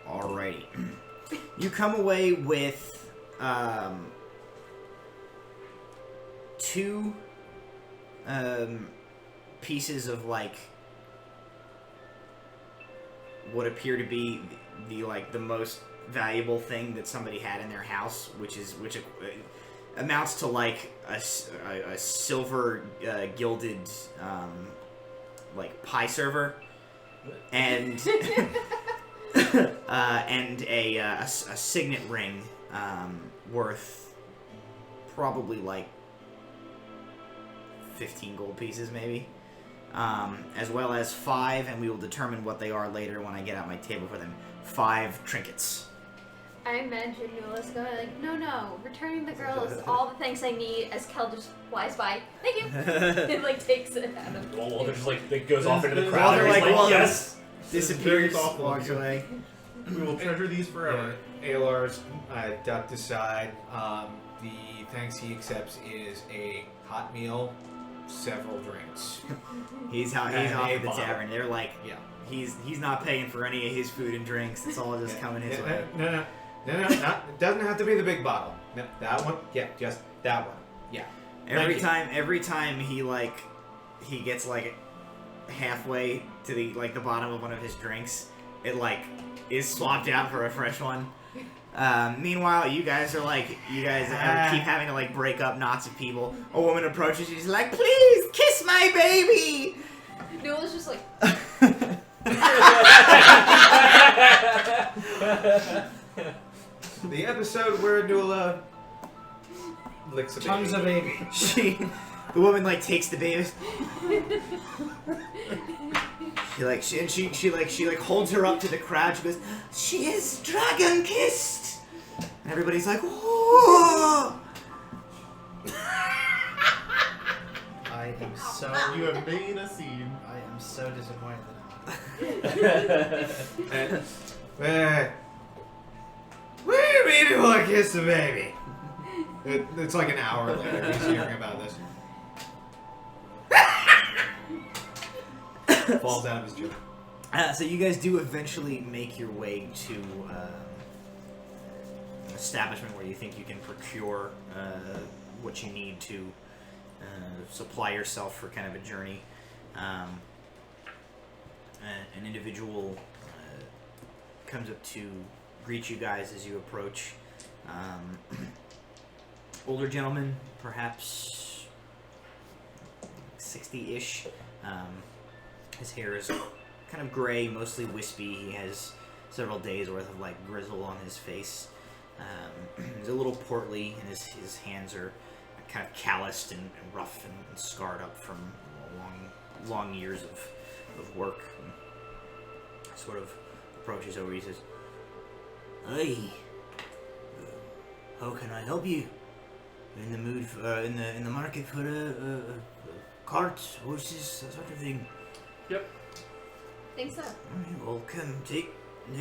Alrighty. You come away with 2 pieces of like what appear to be the like the most valuable thing that somebody had in their house, which amounts to like a silver gilded like pie server, and and a signet ring worth probably like 15 gold pieces maybe, as well as 5, and we will determine what they are later when I get out my table for them, 5 trinkets. I imagine Nuala's going like, no, returning the girl is all the things I need, as Kel just flies by. Thank you! And like takes it out of Well, Walter just like goes off into the crowd. Walter, and he's like, like, well, yes. disappears, thoughtful of walks you. away. We will treasure these forever. Alar's ducked aside. The thanks he accepts is a hot meal, several drinks. He's off And at a the bottle. tavern. They're like, Yeah. he's not paying for any of his food and drinks. It's all just coming his way. No, it doesn't have to be the big bottle. No, that one. Yeah, just that one. Yeah. Every time he gets like halfway to the bottom of one of his drinks, it is swapped out for a fresh one. Meanwhile, you guys keep having to break up knots of people. A woman approaches you, she's like, "Please kiss my baby." Noah's just like, The episode where Nula licks a Tongues of baby. baby. The woman takes the baby. She holds her up to the crowd. She goes, "She is dragon kissed," and everybody's like, "Whoa!" I am so. You have made a scene. I am so disappointed. Where baby will kiss the baby? It's like an hour later. He's hearing about this. Falls out of his chair. So you guys do eventually make your way to an establishment where you think you can procure what you need to supply yourself for kind of a journey. An individual comes up to greet you guys as you approach. Older gentleman, perhaps 60-ish. His hair is kind of gray, mostly wispy. He has several days worth of grizzle on his face. He's a little portly, and his hands are kind of calloused and rough and scarred up from long years of work. And sort of approaches over. He says, "Hey, how can I help you? In the mood for, in the market for a cart, horses, that sort of thing." Yep. think so. Alright, well, come take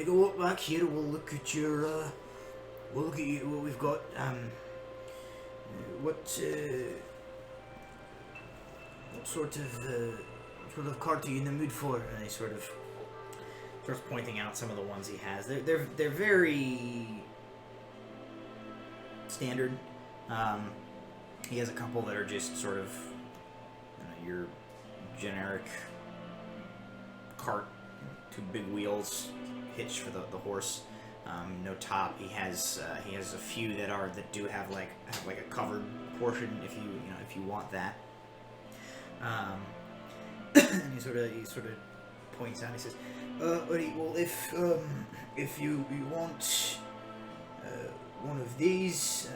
a walk back here. We'll look at what we've got. What sort of cart are you in the mood for? And he sort of starts pointing out some of the ones he has. They're very standard. He has a couple that are just sort of your generic cart, two big wheels, hitch for the horse. No top. He has a few that do have like a covered portion if you want that. And he sort of points out. He says, well, if you want one of these,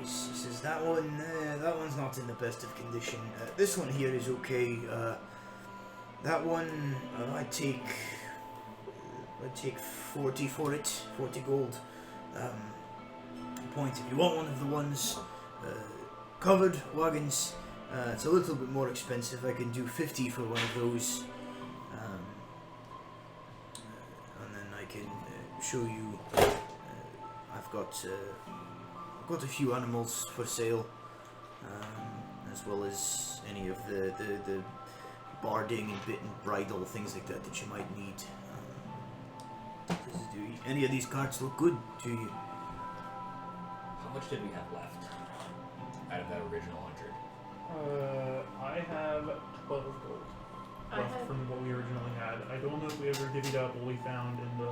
he says that one's not in the best of condition. This one here is okay. That one I take 40 for it, 40 gold points. If you want one of the ones covered wagons, it's a little bit more expensive. I can do 50 for one of those, and then I can show you. I've got a few animals for sale, as well as any of the barding and bit and bridle things like that you might need. Do any of these carts look good to you? How much did we have left out of that original 100? I have 12 gold left from what we originally had. I don't know if we ever divvied up what we found in the...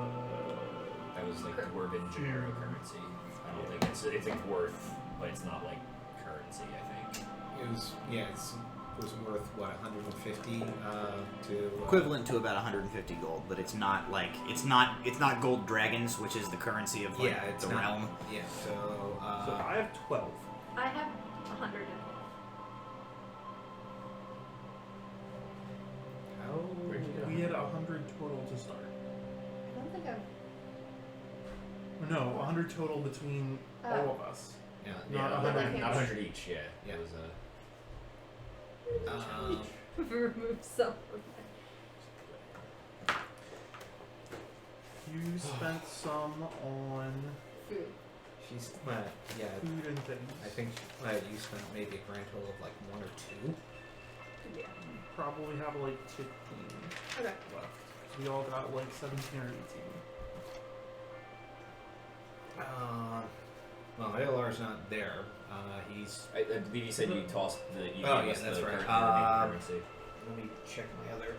That was like dwarven generic currency. I don't think it's like worth, but it's not like currency, I think. It was worth what, 150 to Equivalent to about 150 gold, but it's not gold dragons, which is the currency of it's the not, realm. Yeah, So I have 12. I have 100. Where'd you go? We had 100 total to start. I don't think I've. No, 100 total between all of us. yeah. Not Yeah, 100 not 100 each, yeah. Yeah. It was Remove some from spent some on Food. She's yeah. food and things. I think you spent maybe a grand total of like 1 or 2. Yeah. Probably have like 15 Okay. left. 'Cause we all got like 17 or 18. Well, ALR's not there. He's. I believe you said you tossed the. You Oh, gave yeah, us that's the right. currency. Let me check my other.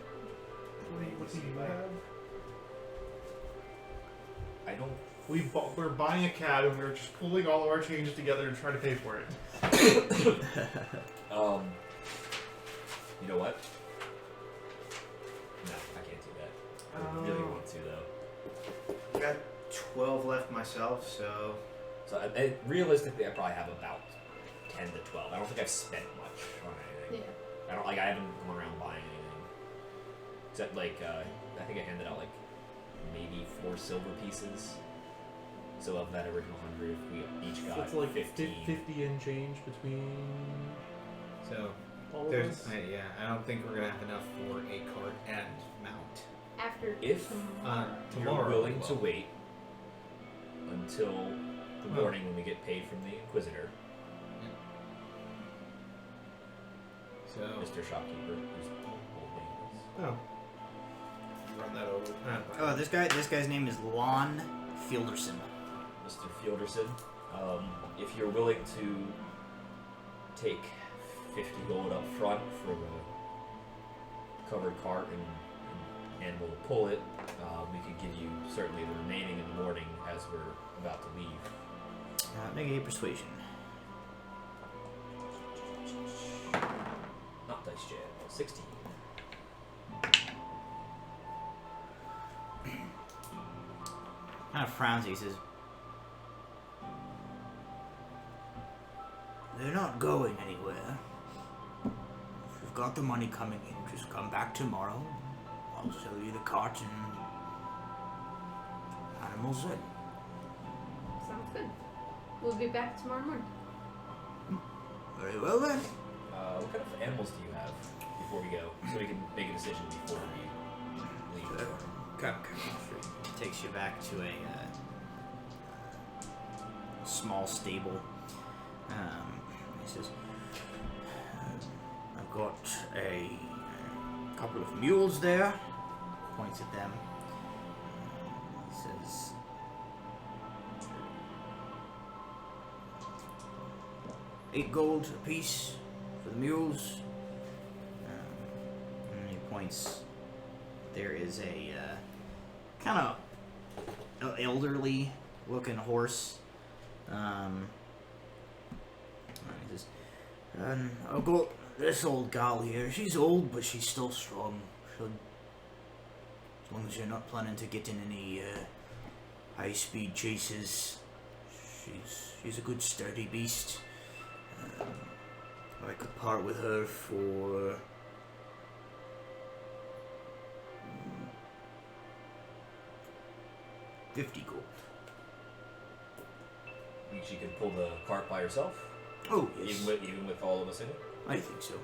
What do you have? I don't. We're buying a cab and we're just pulling all of our change together to try to pay for it. You know what? No, I can't do that. I really want to though. Got 12 left myself, so. So realistically, I probably have about 10 to 12. I don't think I've spent much on anything. Yeah. I haven't gone around buying anything. Except like I think I handed out like maybe 4 silver pieces. So of that original 100, we each got It's like 15. 50 and change between So. all of There's. us. Yeah, I don't think we're gonna have enough for a cart and mount. After If tomorrow. Tomorrow. you're willing we to will. wait until the morning when we get paid from the Inquisitor, So. Mr. Shopkeeper, whose old name is. Oh. Run that over. Oh, this guy's name is Lon Fielderson. Mr. Fielderson, if you're willing to take 50 gold up front for the covered cart and we'll pull it, we could give you certainly the remaining in the morning as we're about to leave. Make a persuasion. Not dice jam, 16. Kind of frowns. He says, "They're not going anywhere. If you've got the money coming in, just come back tomorrow. I'll sell you the cart and animals in." Sounds good. We'll be back tomorrow morning. Very well then. What kind of animals do you have before we go? So we can make a decision before we leave. Okay. Takes you back to a small stable. He says, "I've got a couple of mules there." Points at them. He says, "8 gold apiece for the mules." And he points. There is a kind of elderly looking horse. He says, "And I've got this old gal here. She's old, but she's still strong. As long as you're not planning to get in any high-speed chases, she's a good sturdy beast. I could part with her for 50 gold." She can pull the cart by herself, Oh, yes. even with all of us in it. I think so.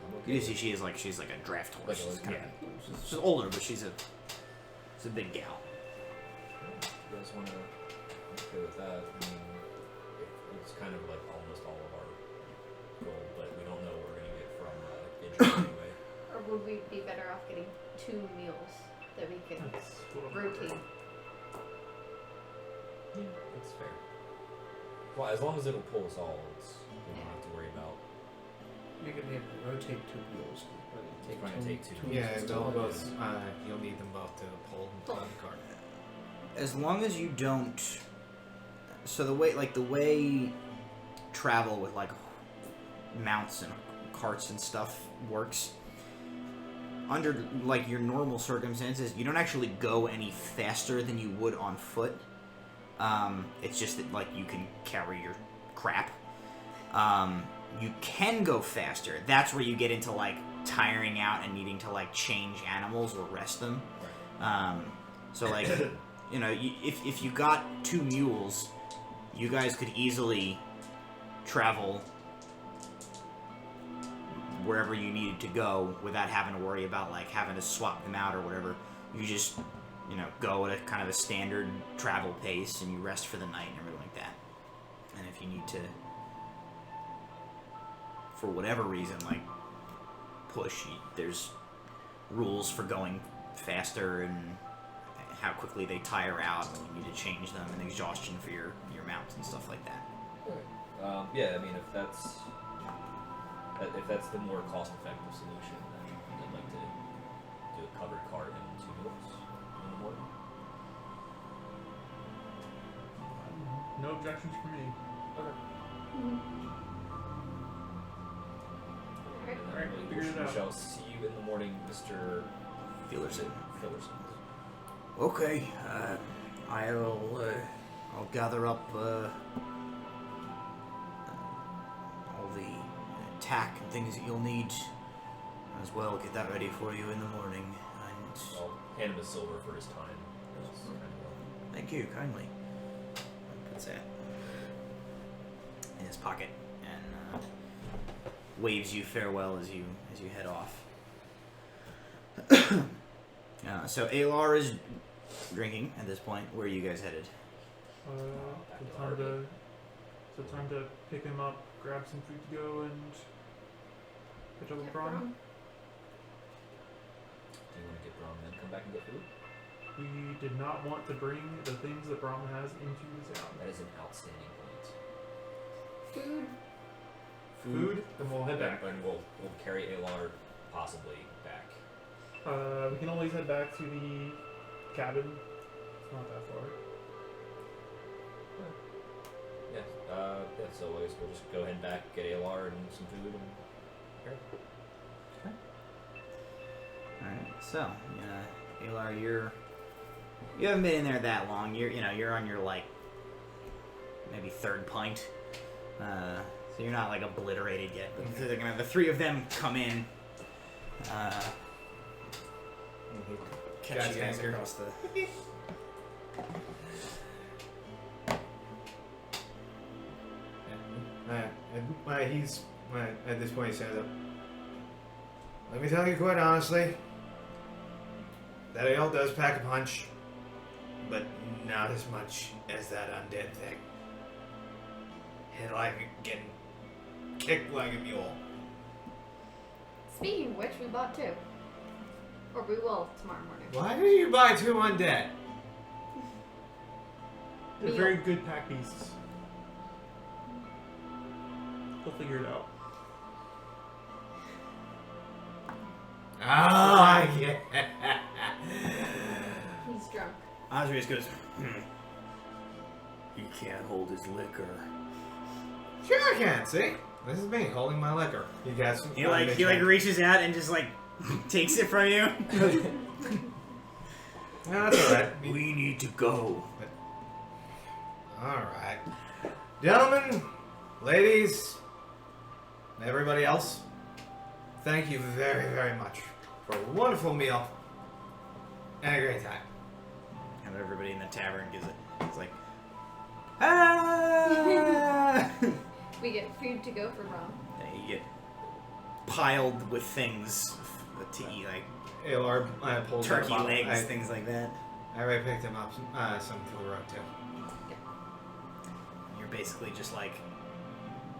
I'm okay. You see, she's like a draft horse. Like a- She's kind yeah. of, she's older, but she's a big gal. You guys want to? I'm okay with that. I mean, it's kind of like almost all of our gold, but we don't know what we're gonna get from interest anyway. Or would we be better off getting 2 meals that we can That's what I'm rotate? Yeah, that's fair. Well, as long as it'll pull us all, we don't have to worry about. You're gonna have to rotate 2 wheels. We're going to take 2. Yeah, wheels. they'll both. You'll need them both to pull the cart. As long as you don't. So the way travel with like mounts and carts and stuff works. Under like your normal circumstances, you don't actually go any faster than you would on foot. It's just that like you can carry your crap. You can go faster. That's where you get into like tiring out and needing to like change animals or rest them. So like, you know, if you got 2 mules, you guys could easily travel wherever you needed to go without having to worry about like having to swap them out or whatever. You just, go at a kind of a standard travel pace and you rest for the night and everything like that. And if you need to, for whatever reason, like push, there's rules for going faster and how quickly they tire out when you need to change them and exhaustion for your mounts and stuff like that. Yeah, I mean, if that's the more cost-effective solution, then I'd like to do a covered cart and 2 meals in the morning. No objections from me. Alright, figure it out. We shall see you in the morning, Mr. Fillerson. Fillerson. Okay, I'll gather up all the tack and things that you'll need as well. Get that ready for you in the morning. And I'll hand him a silver for his time. thank you kindly. Puts that in his pocket and waves you farewell as you head off. So Alar is drinking at this point. Where are you guys headed? Time to pick him up, grab some food to go, and catch up with Braun. Do you want to get Braun then come back and get food? We did not want to bring the things that Braun has into the town. That is an outstanding point. Food, and we'll head back. And we'll carry Alar possibly back. We can always head back to the cabin. It's not that far. So I guess we'll just go ahead back, get Alar and some food, and carry. Alright, so Alar, you haven't been in there that long. You're on your like maybe 3rd pint. So you're not like obliterated yet. But the 3 of them come in. Catch you guys across the. At this point, he stands up. Let me tell you quite honestly, that ale does pack a punch, but not as much as that undead thing. Hit like getting kicked like a mule. Speaking of which, we bought 2. Or we will tomorrow morning. Why did you buy 2 undead? They're very good pack beasts. We'll figure it out. Ah, yeah. He's drunk. Osrius goes, He can't hold his liquor. Sure I can, see? This is me holding my liquor. You guys... He reaches out and just like takes it from you. No, that's alright. We need to go. Alright. Gentlemen, ladies, everybody else, thank you very, very much for a wonderful meal and a great time. And everybody in the tavern gives it. It's like, ah! We get food to go for Braun. And you get piled with things to eat, like Alar pulls turkey up, legs, things like that. I already picked him up some for the road too. You're basically just like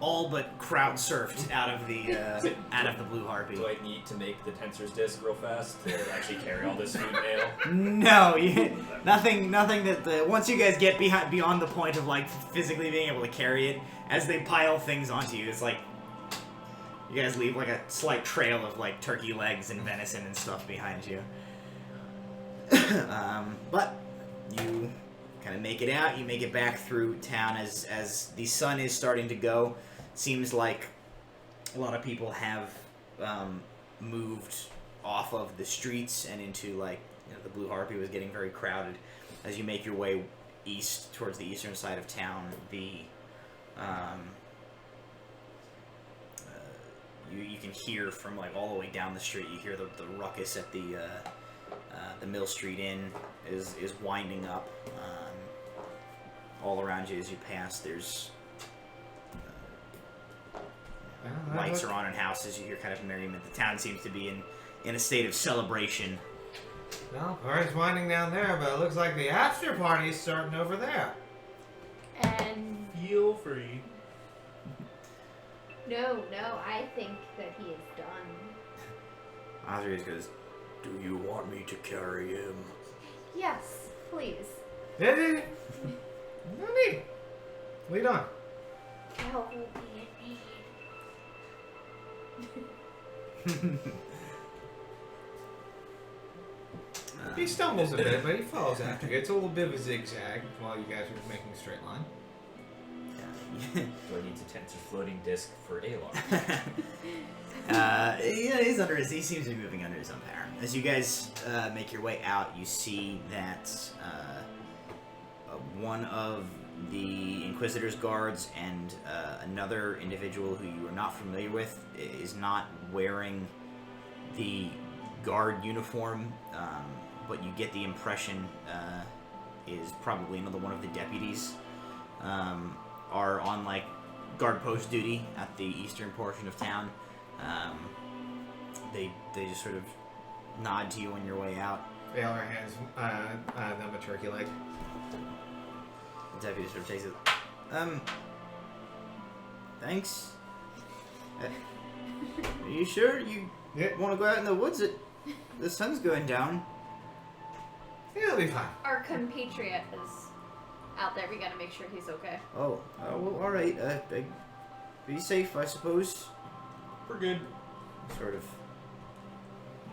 all but crowd surfed out of the Blue Harpy. Do I need to make the tensor's disc real fast to actually carry all this food and ale? No, nothing that once you guys get beyond the point of like physically being able to carry it, as they pile things onto you, it's like you guys leave like a slight trail of like turkey legs and venison and stuff behind you. But you kind of make it out. You make it back through town as the sun is starting to go. Seems like a lot of people have moved off of the streets and into like the Blue Harpy was getting very crowded. As you make your way east towards the eastern side of town, you can hear from like all the way down the street. You hear the ruckus at the Mill Street Inn is winding up. All around you as you pass, there's lights are on in houses. You hear kind of merriment. The town seems to be in a state of celebration. Well, party's winding down there, but it looks like the after party's starting over there. And Feel free. no, I think that he is done. Osrius goes, "Do you want me to carry him?" Yes, please. No need. Lead on. Help me. He stumbles a bit, but he follows after you. It's a little bit of a zigzag while you guys are making a straight line. Yeah. Do I need to tense a floating disc for Alar? Yeah, he's under his. He seems to be moving under his own power. As you guys make your way out, you see that one of the Inquisitor's guards and another individual who you are not familiar with is not wearing the guard uniform, but you get the impression is probably another one of the deputies are on like guard post duty at the eastern portion of town. They just sort of nod to you on your way out. Baylor hands them a turkey leg. The deputy sort of takes it. Thanks. Are you sure you want to go out in the woods? The sun's going down. It'll be fine. Our compatriot is out there. We gotta make sure he's okay. Oh, well, all right. Be safe, I suppose. We're good. Sort of.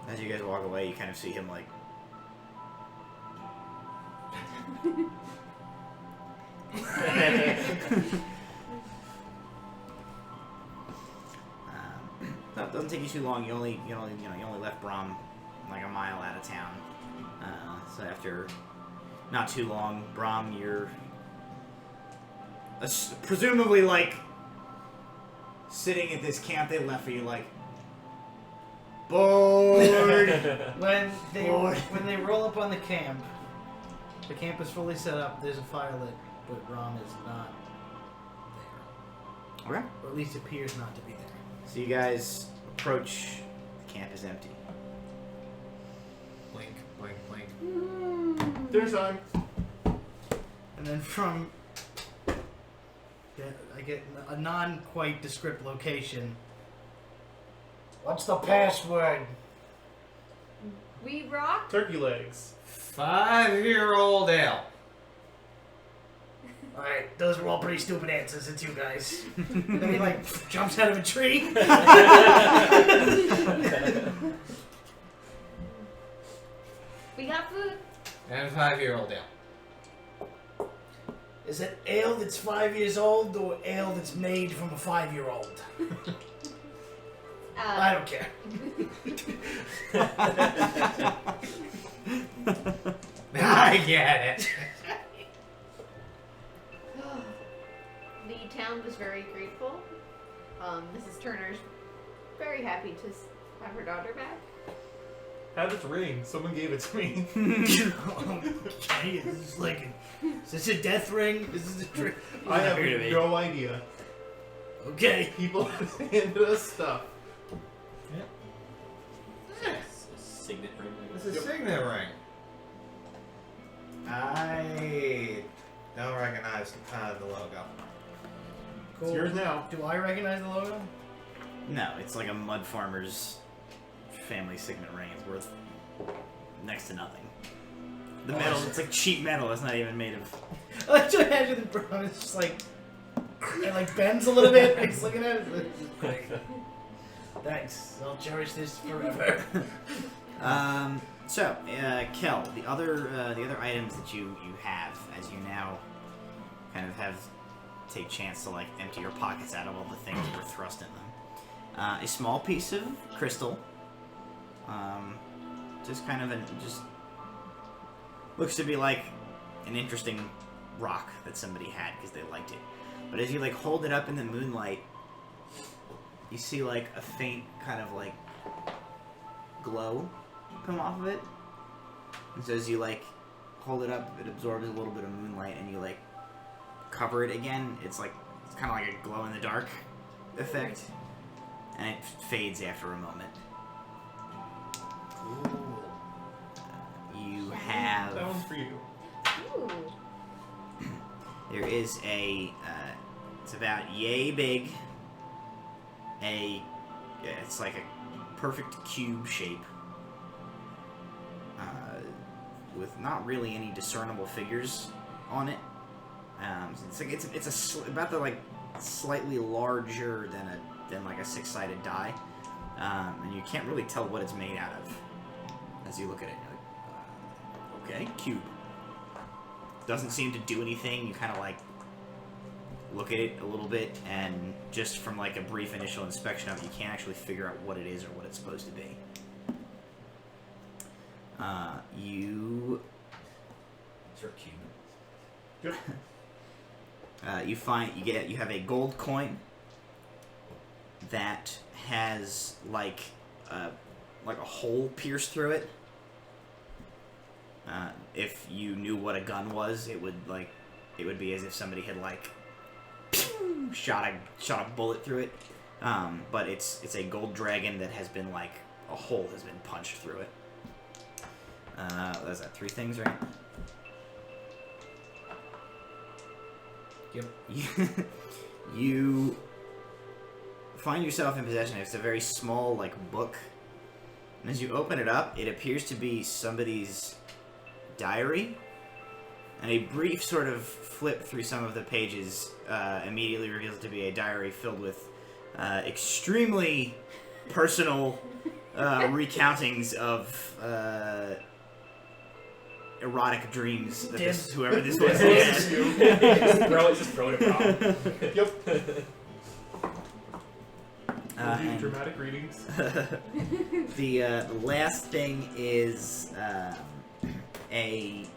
As you guys walk away, you kind of see him like. No, it doesn't take you too long. You only left Brom like a mile out of town. So after not too long, Brom, you're presumably like sitting at this camp they left for you, like bored. When they roll up on the camp is fully set up. There's a fire lit, but Rom is not there, Okay. or at least appears not to be there. So you guys approach. The camp is empty. Blink, blink, blink. There's time. And then I get a non-quite descript location. What's the password? We rock. Turkey legs. 5-year-old ale. Alright, those were all pretty stupid answers. It's you guys. Then he like jumps out of a tree. We got food. And 5-year-old ale. Is it ale that's 5 years old or ale that's made from a 5-year-old? I don't care. I get it. The town was very grateful. Mrs. Turner's very happy to have her daughter back. Had this ring. Someone gave it to me. Okay, is this a death ring? Is this a trick? I have Weird to me. no idea. Okay. People handed us stuff. It's a signet ring. It's a signet ring. I don't recognize the logo. It's yours now. Do I recognize the logo? No, it's like a mud farmer's family signet ring. It's worth next to nothing. The metal, it's like cheap metal. It's not even made of. I like to imagine the brown is just like it like bends a little bit. He's looking at it. Like, thanks. I'll cherish this forever. So, Kel, the other items that you have, as you now kind of have take chance to like empty your pockets out of all the things that were thrust in them. A small piece of crystal. Just kind of just looks to be like an interesting rock that somebody had because they liked it. But as you like hold it up in the moonlight, you see like a faint kind of like glow come off of it. And so as you like hold it up, it absorbs a little bit of moonlight, and you like cover it again. It's kind of like a glow in the dark effect. and it fades after a moment. Cool. You have... That one's for you. Ooh. There is a... it's about yay big. It's like a perfect cube shape. With not really any discernible figures on it. It's about the like slightly larger than like a 6-sided die, and you can't really tell what it's made out of as you look at it. You're like, okay, cube. Doesn't seem to do anything. You kind of like look at it a little bit, and just from like a brief initial inspection of it, you can't actually figure out what it is or what it's supposed to be. It's your cube. Yep. You have a gold coin that has like a hole pierced through it. If you knew what a gun was, it would be as if somebody had like shot a bullet through it. But it's a gold dragon that has been like a hole has been punched through it. What is that? 3 things, right? Yep. You find yourself in possession of it's a very small like book, and as you open it up, it appears to be somebody's diary. And a brief sort of flip through some of the pages immediately reveals it to be a diary filled with extremely personal recountings of erotic dreams that whoever this was had. Just throw it around. Yep. We'll do And dramatic readings. the last thing is it's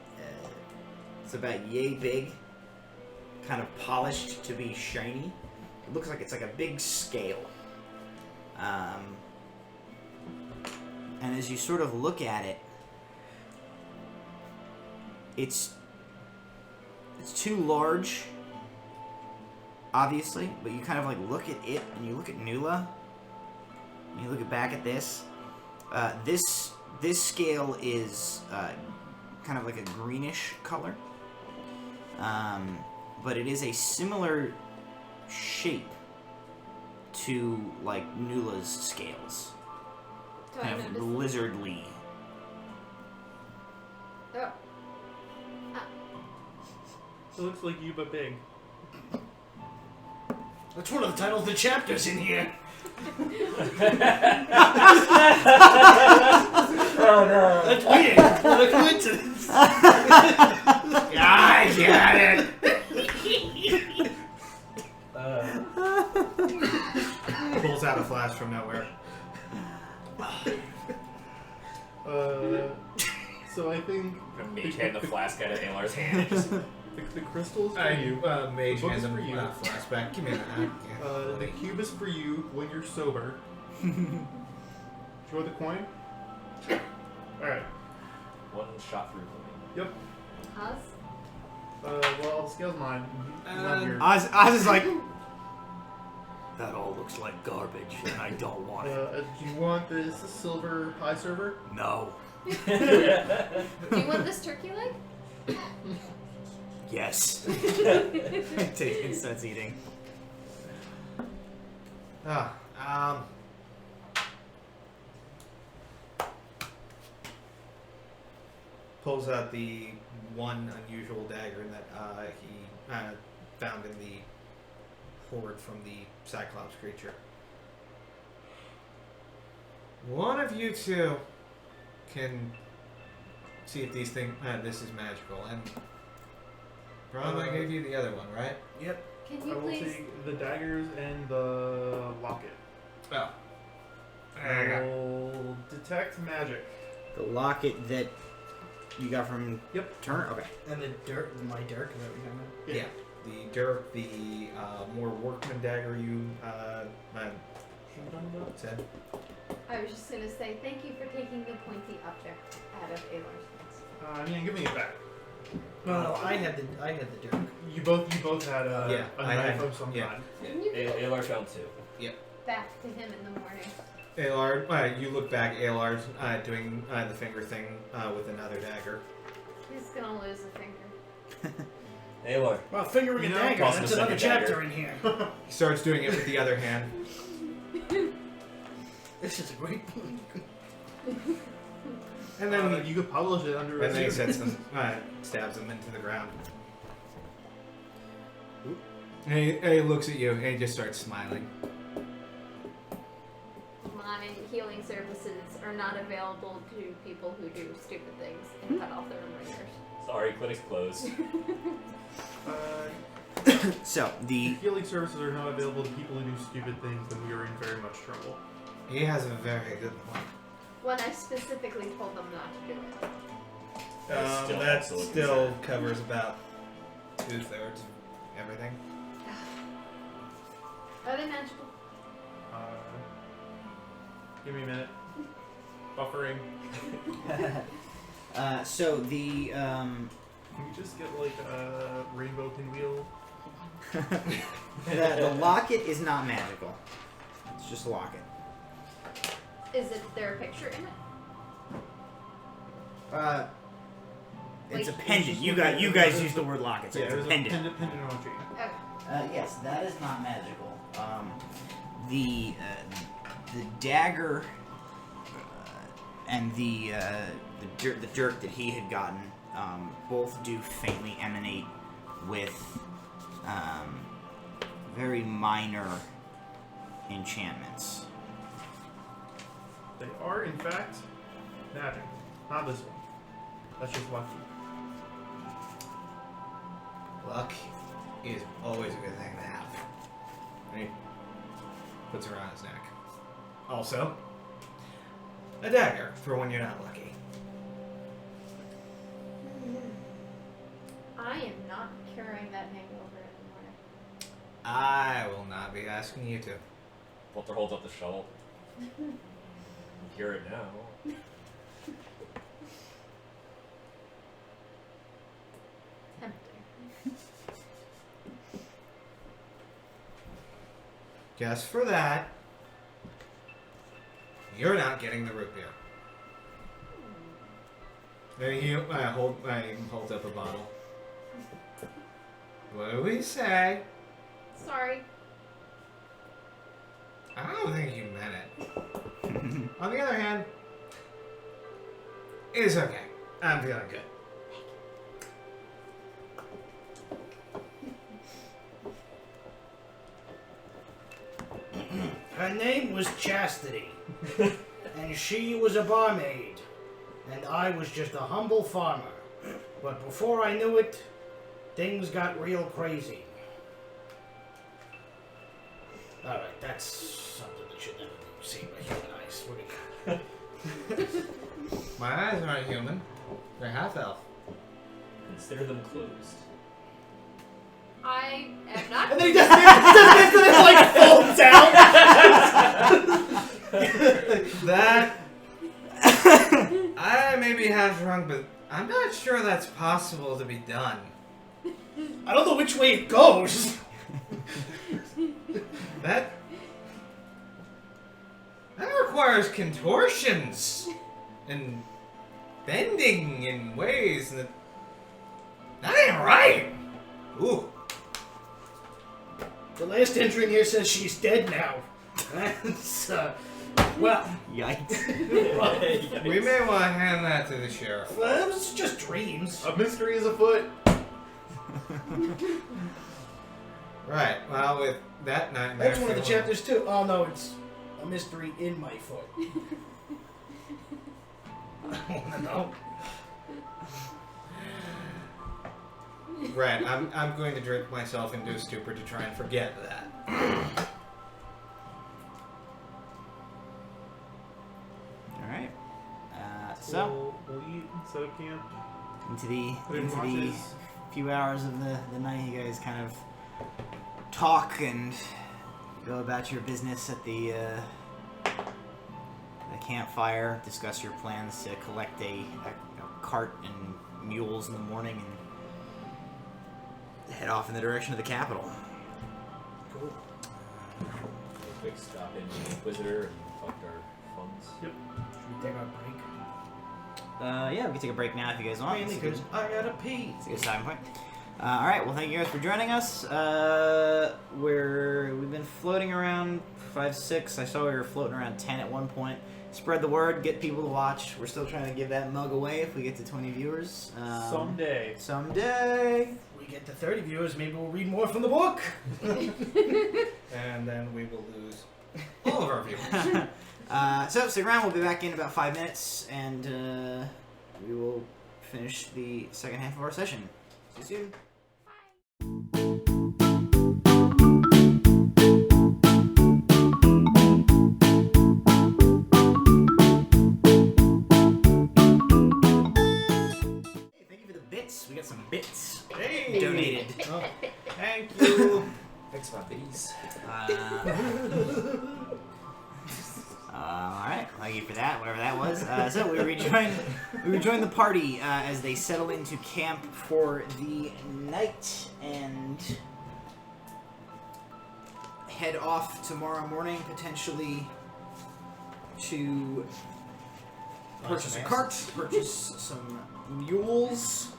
about yay big, kind of polished to be shiny. It looks like it's like a big scale. And as you sort of look at it, it's too large, obviously, but you kind of like look at it and you look at Nula and you look back at this. This scale is kind of like a greenish color, but it is a similar shape to like Nula's scales, Do I kind of notice? lizardly. Oh. It looks like you, but big. That's one of the titles of the chapters in here. Oh no. That's weird. What a coincidence. I got it. Pulls out a flash from nowhere. So I think Mage hand the flask out of Alar's hand. And just, the crystals for you. Mage book hands is him for you. flashback. Give me that. The cube is for you when you're sober. Do you want the coin? Alright. one shot through for me. Yep. Us? Well, the scale's mine. He's not here. Oz is like, that all looks like garbage, and I don't want it. Do you want this silver pie server? No. Do you want this turkey leg? Yes. Taking starts eating. Pulls out the one unusual dagger that he found in the hoard from the Cyclops creature. One of you two can see if these things. This is magical, and Ron, I gave you the other one, right? Yep. Can I you will please? take the daggers and the locket. Oh. I will detect magic. The locket that you got from Turner? Okay. And the dirk, my dirk, is that what you're talking Yeah. The dirk, the more workman dagger you said. I was just gonna say thank you for taking the pointy object out of Alar's hands. I mean, give me it back. about? No, I had the dirk. You both had a I knife had- of some yeah. kind. Didn't you? Alar fell too. back to him in the morning. Aelard, you look back. Aelard doing the finger thing with another dagger. He's gonna lose a finger. Aelor. Well, fingering a dagger, toss him that's a another second chapter dagger. in here. He starts doing it with the other hand. This is a great And then you could publish it under. and then he sets them, stabs them into the ground. And he looks at you and he just starts smiling. My healing services are not available to people who do stupid things and cut off their ringers. Sorry, clinic's closed. So the If healing services are not available to people who do stupid things, then we are in very much trouble. He has a very good point. When I specifically told them not to do it. Still That also looks still sad. covers about 2/3 of everything. Are they magical? Give me a minute. Buffering. so the Can we just get like a rainbow pinwheel? the locket is not magical. It's just a locket. Is there a picture in it? It's a Like- pendant. You guys use the word locket, so Yeah, it's a there's pendant. pendant on a chain. Okay. Yes, that is not magical. The dagger and the dirt that he had gotten both do faintly emanate with very minor enchantments. They are, in fact, magic. Not this one. That's just lucky. Luck is always a good thing to have. And he puts it around his neck. Also, a dagger for when you're not lucky. I am not carrying that hangover in the morning. I will not be asking you to. Walter holds up the shovel. You hear it now. Tempting. Just for that, you're not getting the root beer. Then he holds up a bottle. What do we say? Sorry. I don't think you meant it. On the other hand, it's okay. I'm feeling good. Her name was Chastity, and she was a barmaid, and I was just a humble farmer. But before I knew it, things got real crazy. Alright, that's something that should never be seen by human eyes. We're gonna... My eyes aren't human. They're half-elf. Consider them closed. I am not. And then he does this and it like folds down. That... I may be half drunk, but I'm not sure that's possible to be done. I don't know which way it goes. That requires contortions and bending in ways that ain't right. Ooh. The last entry in here says she's dead now. That's, well, Yikes. We may want to hand that to the sheriff. well, it was just dreams. A mystery is afoot. Right. Well, with that nightmare. That's one of the feeling- chapters too. Oh no, it's a mystery in my foot. I wanna know. Right. I'm going to drink myself into a stupor to try and forget that. All right. So We'll eat, set up camp. into the Put in watches. few hours of the night, you guys kind of talk and go about your business at the campfire. Discuss your plans to collect a cart and mules in the morning and head off in the direction of the capital. Cool. quick stop in the Inquisitor and collect our funds. Should we take our break? Yeah, we can take a break now if you guys want. Mainly It's a good- because I gotta pee. It's a good starting point. All right. Well, thank you guys for joining us. We've been floating around 5, 6. I saw we were floating around 10 at one point. Spread the word. Get people to watch. We're still trying to give that mug away if we get to 20 viewers. Someday. Someday. We get to 30 viewers, maybe we'll read more from the book. And then we will lose all of our viewers. So stick around. We'll be back in about 5 minutes, and we will finish the second half of our session. See you soon. We got some bits Hey! donated. Oh, thank you. Thanks, my biddies. Alright, thank you for that, whatever that was. So we rejoin the party as they settle into camp for the night and head off tomorrow morning, potentially to purchase a cart, purchase some mules,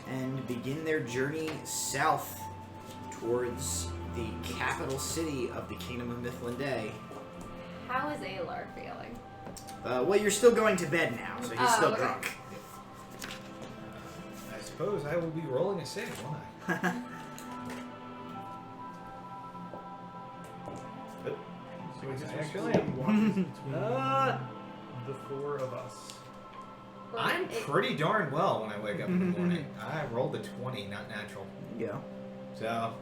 and begin their journey south towards the capital city of the Kingdom of Mifflin. How is Alar feeling? Well, you're still going to bed now, so he's still okay. drunk. I suppose I will be rolling a save, won't I? So I guess I we're actually still am. watches between the four of us. Well, I'm it- pretty darn well when I wake up in the morning. I rolled a 20, not natural. Yeah. So,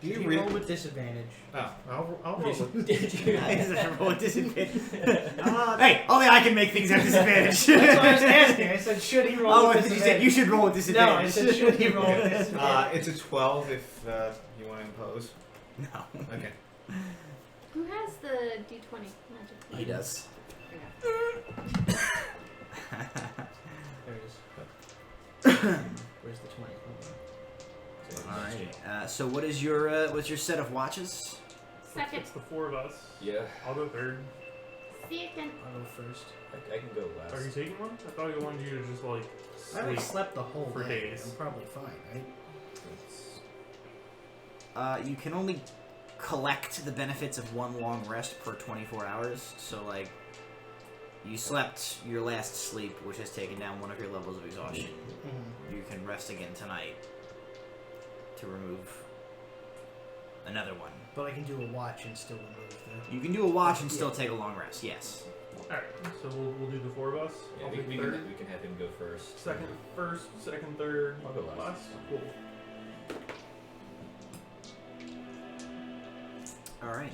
do You you roll really? with disadvantage. Oh, I'll roll with. Did you? I just roll a disadvantage. Hey, only I can make things have disadvantage. That's what I was asking. I said, should he roll Oh, with I thought you said you should roll with No, I disadvantage. said, should he roll with disadvantage? It's a 12 if you want to impose. No. Okay. Who has the D20 magic? He does. Okay. There it is. Where's the 20? Alright. So what is your what's your set of watches? Second. It's the four of us. Yeah, I'll go third. Second. I'll go first. I can go last. Are you taking one? I thought you wanted you to just like I haven't sleep. slept the whole for day. days. I'm probably fine, right? You can only collect the benefits of one long rest per 24 hours. So like, you slept your last sleep, which has taken down one of your levels of exhaustion. Mm-hmm. You can rest again tonight to remove another one. But I can do a watch and still remove the... You can do a watch and still take a long rest. Yes. Alright, so we'll do the four of us. Yeah, I'll we take can third. have him go first. Second, first, second, third. I'll go last. Cool. All right.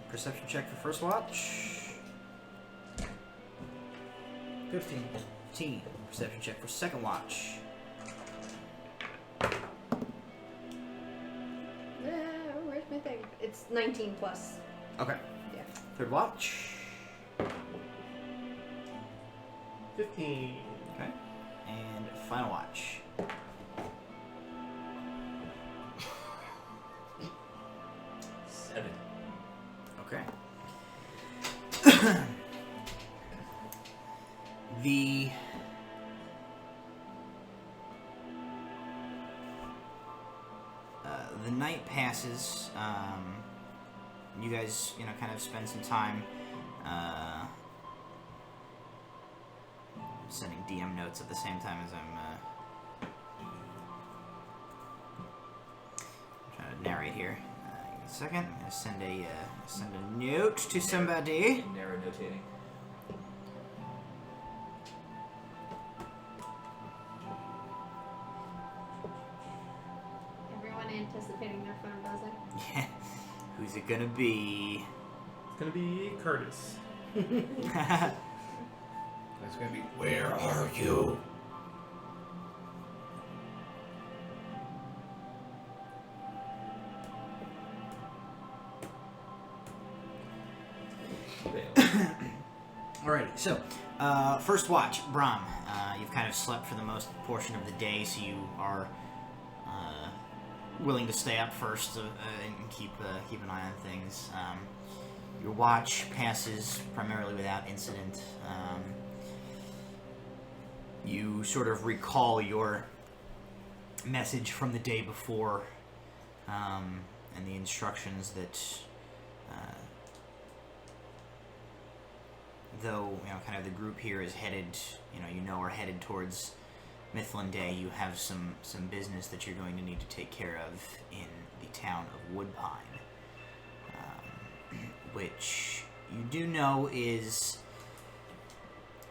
Perception check for first watch. 15. 15. Perception check for second watch. Where's my thing? It's 19 plus. Okay. Yeah. Third watch. 15. Okay. And final watch. Seven. Okay. the night passes. You guys, kind of spend some time sending DM notes at the same time as I'm trying to narrate here. Give me a second. I'm gonna send a note to somebody. Narrow notating. Everyone anticipating their phone buzzing. Yeah. Who's it gonna be? It's gonna be Curtis. It's gonna be. Where are you? Alrighty, so first watch, Brahm. You've kind of slept for the most portion of the day, so you are willing to stay up first and keep an eye on things. Your watch passes primarily without incident. You sort of recall your message from the day before, and the instructions that, though kind of the group here is headed, are headed towards Mifflin Day, you have some business that you're going to need to take care of in the town of Woodpine, which you do know is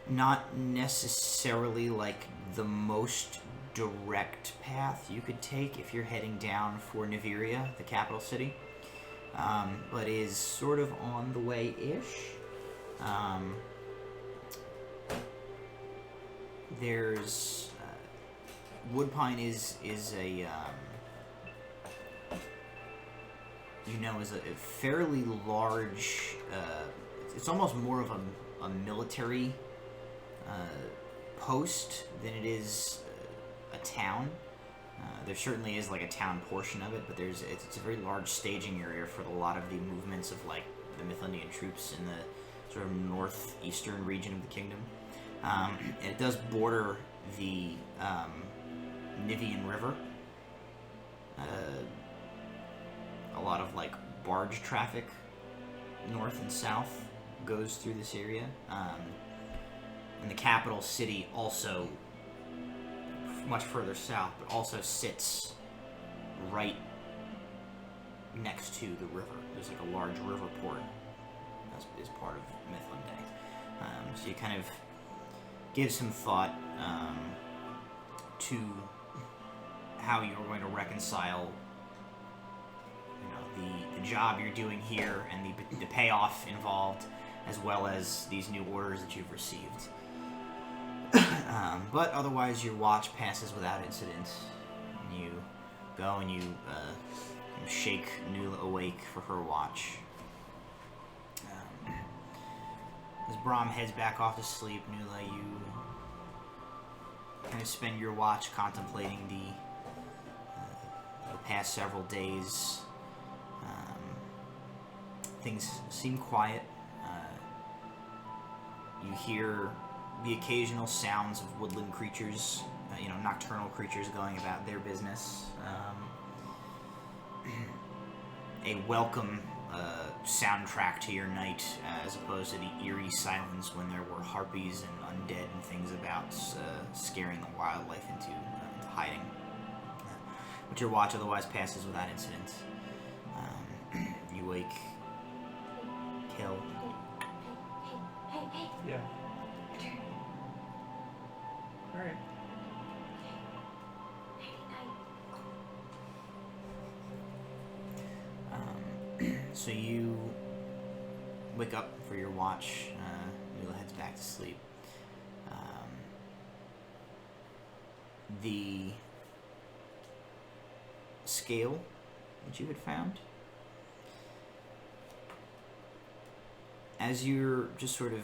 not necessarily like the most direct path you could take if you're heading down for Niveria, the capital city, but is sort of on the way-ish. There's Woodpine is a is a fairly large. It's almost more of a military post than it is a town. There certainly is like a town portion of it, but it's a very large staging area for a lot of the movements of like the Mifflindian troops in the sort of northeastern region of the kingdom. And it does border the Nivian River. A lot of like barge traffic north and south goes through this area. And the capital city also much further south, but also sits right next to the river. There's like a large river port as part of Mifflin Day. So you kind of give some thought to how you're going to reconcile the job you're doing here and the payoff involved, as well as these new orders that you've received. But otherwise, your watch passes without incident. You go and you shake Nula awake for her watch. As Brahm heads back off to sleep, Nula, you kind of spend your watch contemplating the past several days. Things seem quiet. You hear the occasional sounds of woodland creatures, nocturnal creatures going about their business. A welcome soundtrack to your night, as opposed to the eerie silence when there were harpies and undead and things about scaring the wildlife into hiding. But your watch otherwise passes without incident. You wake. Kill. Hey. Yeah. Alright. So you wake up for your watch. Nula heads back to sleep. The scale that you had found, as you're just sort of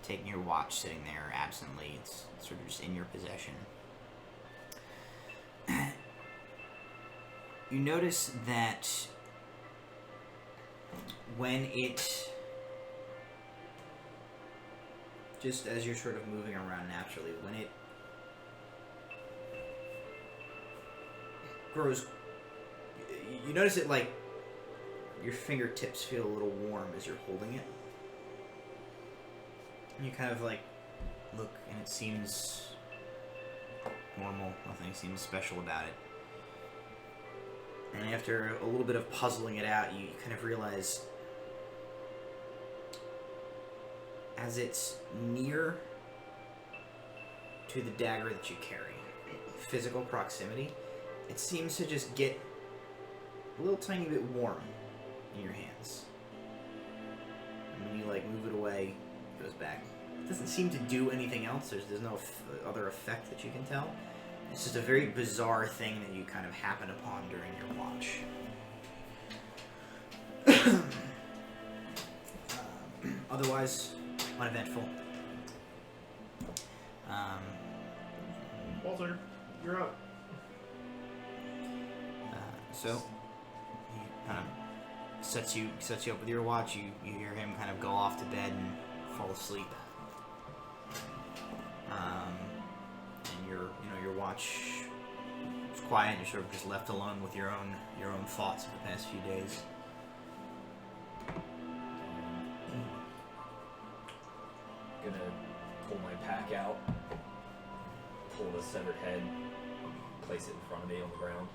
taking your watch, sitting there absently, it's sort of just in your possession. You notice that when it, just as you're sort of moving around naturally, when it grows, you notice it like your fingertips feel a little warm as you're holding it. And you kind of like look, and it seems normal. Nothing seems special about it. And after a little bit of puzzling it out, you kind of realize, as it's near to the dagger that you carry, physical proximity, it seems to just get a little tiny bit warm in your hands. And when you like move it away, it goes back. It doesn't seem to do anything else. There's no other effect that you can tell. It's just a very bizarre thing that you kind of happen upon during your watch. Otherwise, uneventful. Walter, you're up. So he kind of sets you up with your watch. You hear him kind of go off to bed and fall asleep. And your watch is quiet. You're sort of just left alone with your own thoughts of the past few days. Gonna pull my pack out, pull the severed head, place it in front of me on the ground.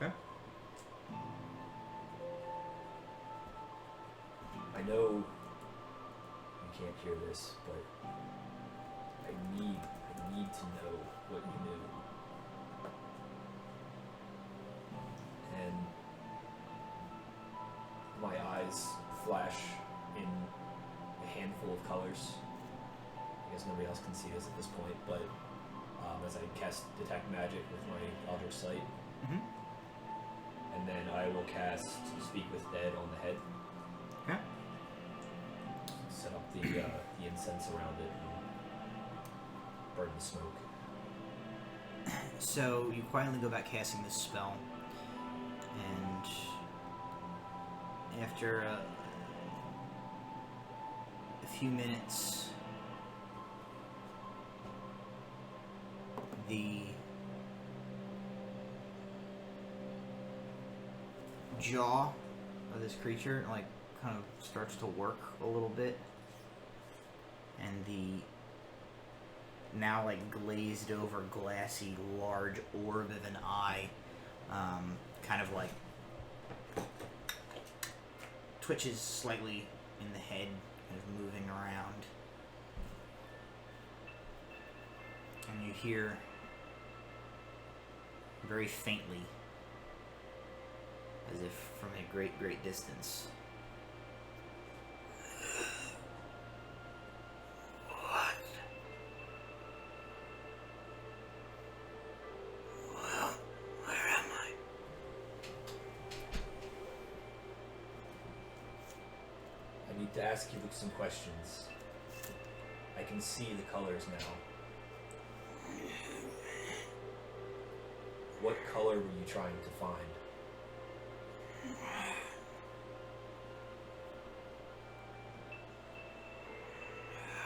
Okay. I know you can't hear this, but I need to know what you knew. And my eyes flash in a handful of colors. I guess nobody else can see this at this point, but as I cast Detect Magic with my Eldritch Sight, Mm-hmm. and then I will cast Speak with Dead on the head. Okay. Set up the incense around it and burn the smoke. So you quietly go back casting this spell, and after a few minutes, the jaw of this creature kind of starts to work a little bit, and the now glazed over, glassy, large orb of an eye kind of twitches slightly in the head, kind of moving around. And you hear very faintly, as if from a great, great distance, To ask you some questions. I can see the colors now. What color were you trying to find?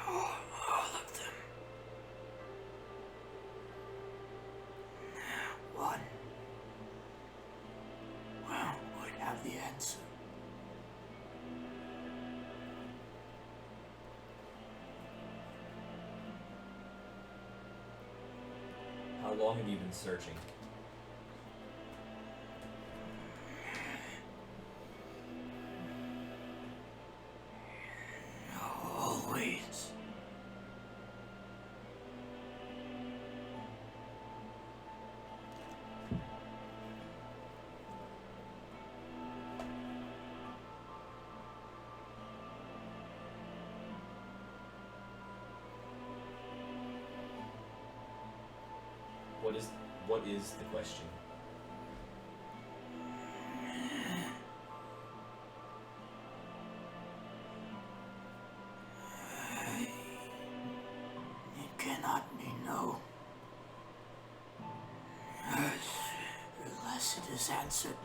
all of them. One would have the answer. How long have you been searching? Always. What is the question? It cannot be no. Unless it is answered.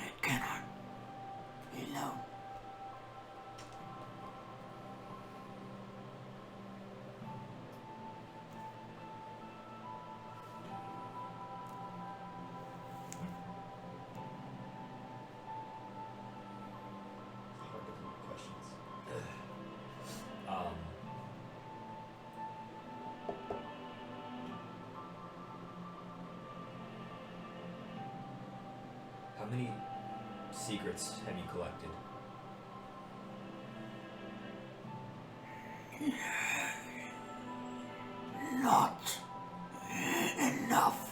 It cannot be no. Hard to think of questions. How many secrets have you collected? Not enough.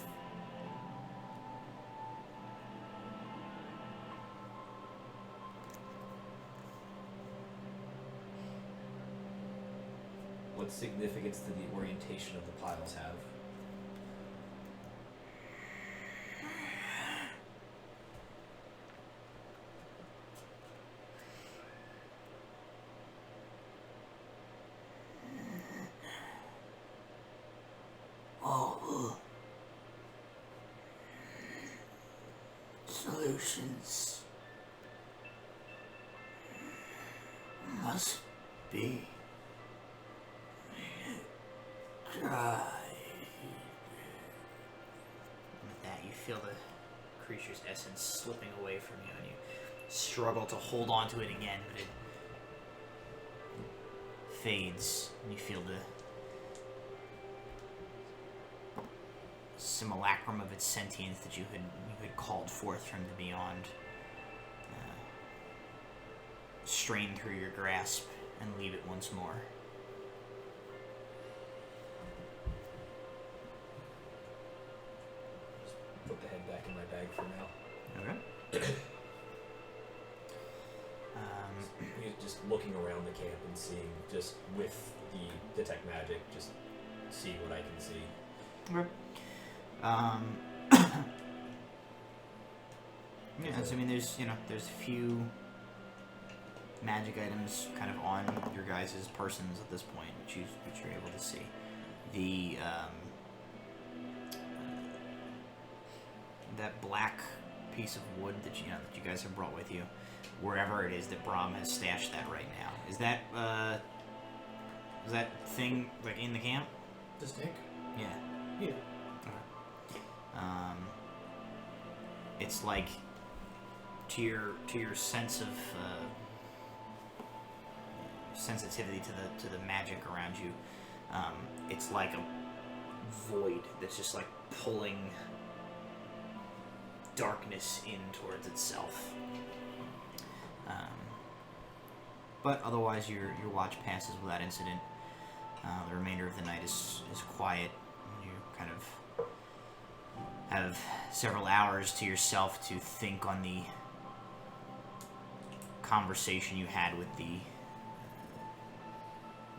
What significance did the orientation of the piles have? All solutions must be tried. With that, you feel the creature's essence slipping away from you, and you struggle to hold on to it again, but it fades, and you feel the simulacrum of its sentience that you had called forth from the beyond strain through your grasp and leave it once more. Put the head back in my bag for now. Okay. Just looking around the camp and seeing, just with the detect magic, just see what I can see. Okay. Yeah, so I mean, there's a few magic items kind of on your guys' persons at this point, which you're able to see. The that black piece of wood that you guys have brought with you, wherever it is that Brahm has stashed that right now, is that thing like in the camp? The stick? Yeah. Yeah. It's like to your sense of sensitivity to the magic around you. It's like a void that's just like pulling darkness in towards itself. But otherwise, your watch passes without incident. The remainder of the night is quiet. You kind of have several hours to yourself to think on the conversation you had with the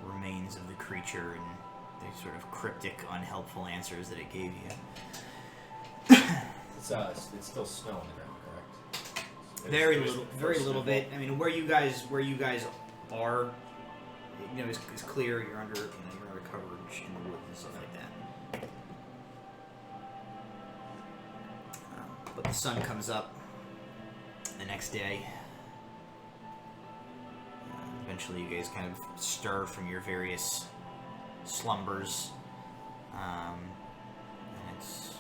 remains of the creature and the sort of cryptic, unhelpful answers that it gave you. It's still snow on the ground, correct? Very little bit. I mean, where you guys are, is clear. You're under coverage in the woods and stuff like that. But the sun comes up the next day. Eventually, you guys kind of stir from your various slumbers, and it's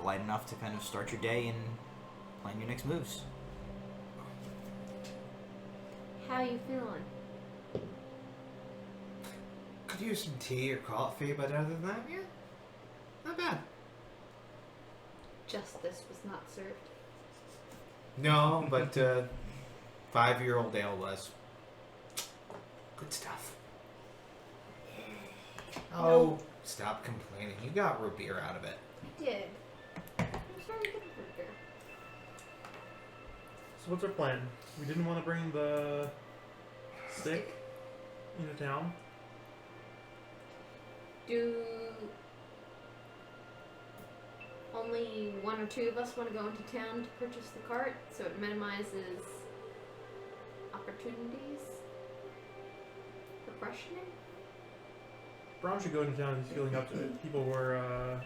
light enough to kind of start your day and plan your next moves. How you feeling? Could use some tea or coffee, but other than that, yeah, not bad. Justice was not served. No, but 5-year-old ale was. Good stuff. Oh, stop complaining. You got root beer out of it. I did. It was very good burger. So what's our plan? We didn't want to bring the stick into town. Do only one or two of us want to go into town to purchase the cart so it minimizes opportunities for questioning? Braun should go into town if he's feeling up to it. People were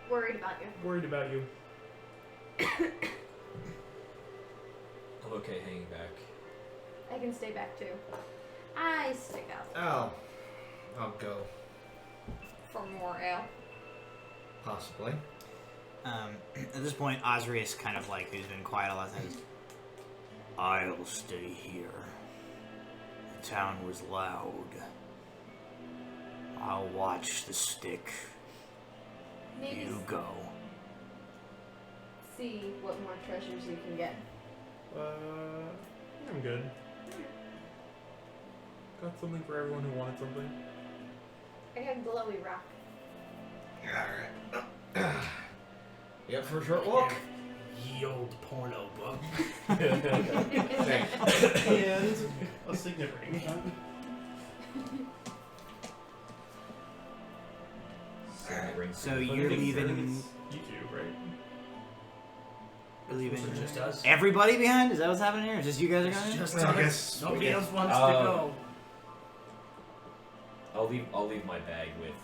Worried about you. worried about you. I'm okay hanging back. I can stay back too. I stick out Oh, I'll go. for more ale. Possibly. At this point, Osrius kind of like, who's been quiet a lot, says, "I'll stay here. The town was loud. I'll watch the stick. Maybe You go." see what more treasures you can get. I'm good. Got something for everyone who wanted something. I got glowy rock. Alright. You up for a short walk? Ye old porno book. Thanks. Yeah, it's a signet ring. So you're leaving. You two, right? You're leaving. So just us? Everybody behind? Is that what's happening here? Is just you guys are It's going? just Well, I us. guess Nobody we- else wants to go. I'll leave my bag with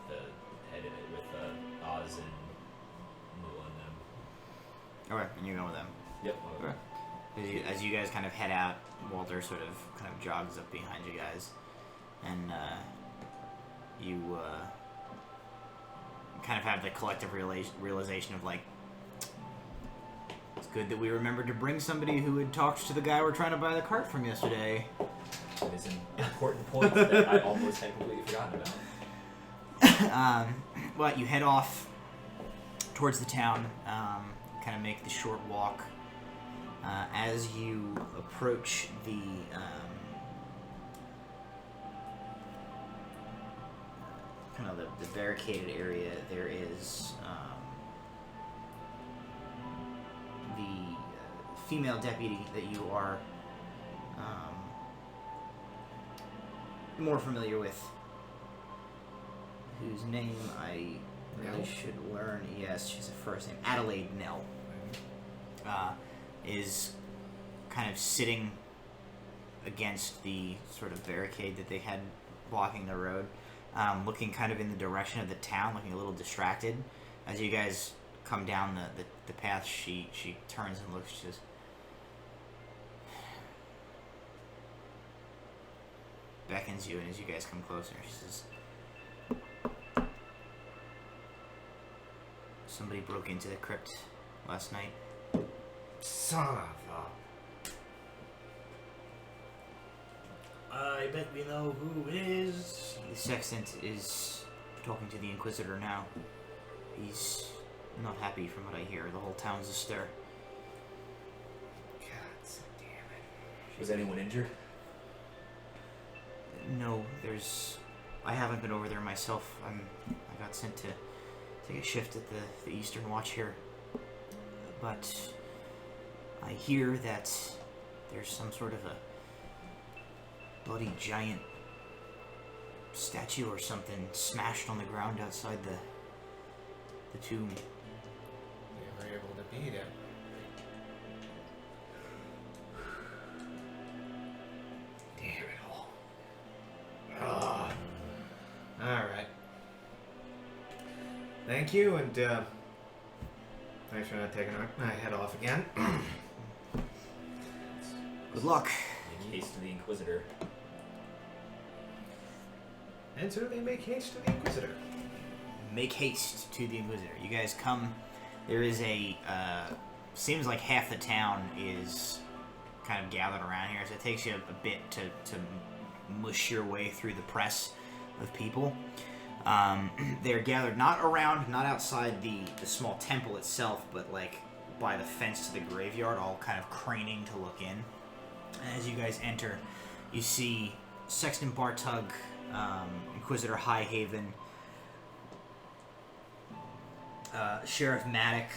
the head in it with Oz and Mula and them. Okay, and you're going with them. Yep. Okay. As you guys kind of head out, Walter sort of kind of jogs up behind you guys, and you kind of have the collective realization of like, it's good that we remembered to bring somebody who had talked to the guy we're trying to buy the cart from yesterday. That is an important point that I almost had completely forgotten about. Well, you head off towards the town, kind of make the short walk. As you approach the kind of the barricaded area, there is the female deputy that you are more familiar with, whose name I really should learn. Yes, she's a first name. Adelaide Nell. Is kind of sitting against the sort of barricade that they had blocking the road, looking kind of in the direction of the town, looking a little distracted. As you guys come down the path, she turns and looks. She says, beckons you, and as you guys come closer, she says, somebody broke into the crypt last night. Son of a... I bet we know who it is. The sextant is talking to the Inquisitor now. He's not happy from what I hear. The whole town's astir. God damn it. Was anyone injured? No, I haven't been over there myself. I got sent to take a shift at the Eastern Watch here. But I hear that there's some sort of a bloody giant statue or something smashed on the ground outside the tomb. We were able to beat him. Damn it all. Oh. Alright. Thank you, and thanks for not taking my head off again. Good luck. Make haste to the Inquisitor. And so they make haste to the Inquisitor. Make haste to the Inquisitor. You guys come. There is seems like half the town is kind of gathered around here, so it takes you a bit to mush your way through the press of people. They're gathered not outside the small temple itself, but like by the fence to the graveyard, all kind of craning to look in. And as you guys enter, you see Sexton Bartug, Inquisitor Highhaven, Sheriff Maddock,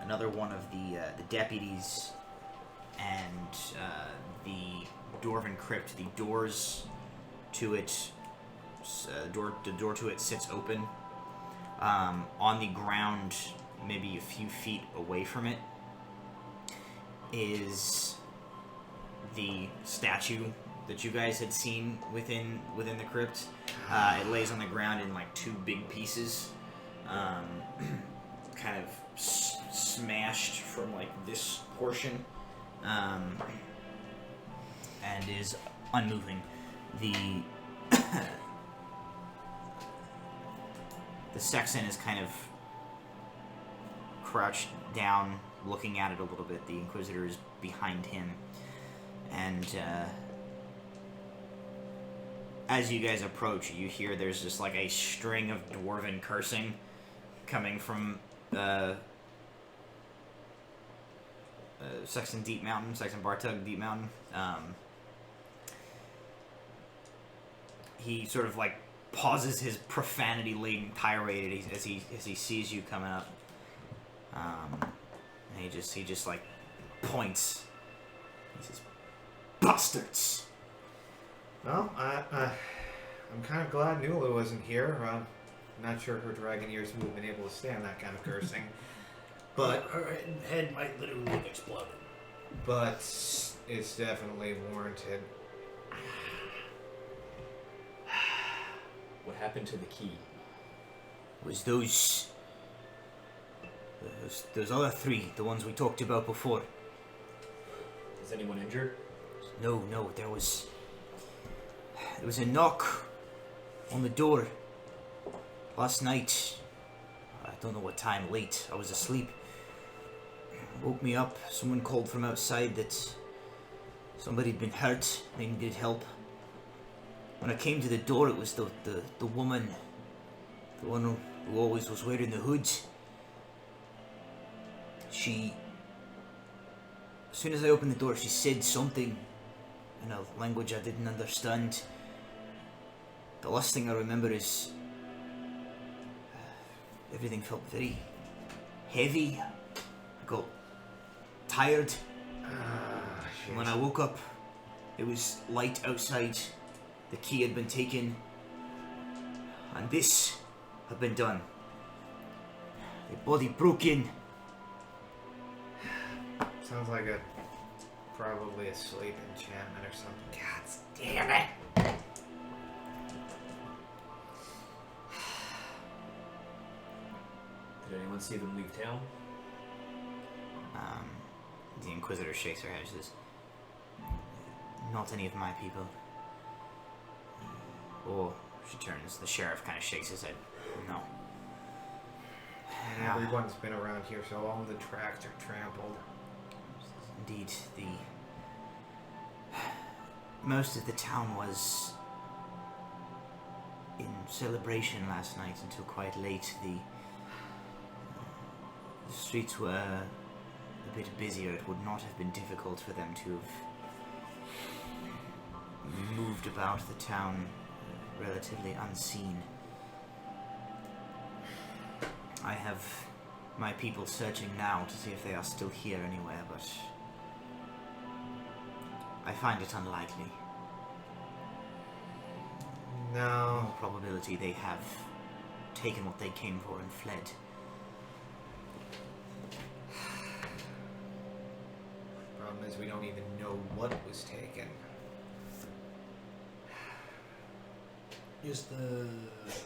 another one of the deputies, and the Dwarven Crypt. The doors to it, the door to it sits open. On the ground, maybe a few feet away from it, is the statue that you guys had seen within the crypt. It lays on the ground in like two big pieces, kind of smashed from like this portion, and is unmoving. The sexton is kind of crouched down, looking at it a little bit. The Inquisitor is behind him, and as you guys approach, you hear there's just like a string of dwarven cursing coming from Sexton Bartug Deep Mountain. He sort of like pauses his profanity-laden tirade as he sees you coming up. And he just like points. He says, "Bastards!" Well, I'm kind of glad Nula wasn't here. I'm not sure her dragon ears would have been able to stand that kind of cursing. But her head might literally have exploded. But it's definitely warranted. What happened to the key? was those other three, the ones we talked about before. Is anyone injured? No, there was a knock on the door last night. I don't know what time, late. I was asleep. Woke me up. Someone called from outside that somebody had been hurt. They needed help. When I came to the door, it was the woman, the one who always was wearing the hood. As soon as I opened the door, she said something in a language I didn't understand. The last thing I remember is everything felt very heavy. I got tired. And when I woke up, it was light outside. The key had been taken, and this had been done. The body broken. Sounds like probably a sleep enchantment or something. God damn it! Did anyone see them leave town? The Inquisitor shakes her head. She says, "Not any of my people." Or she turns. The sheriff kind of shakes his head. No. Everyone's been around here, so all the tracks are trampled. Indeed, most of the town was in celebration last night until quite late. The streets were a bit busier. It would not have been difficult for them to have moved about the town relatively unseen. I have my people searching now to see if they are still here anywhere, but I find it unlikely. No. In all probability they have taken what they came for and fled. Problem is we don't even know what was taken. Is the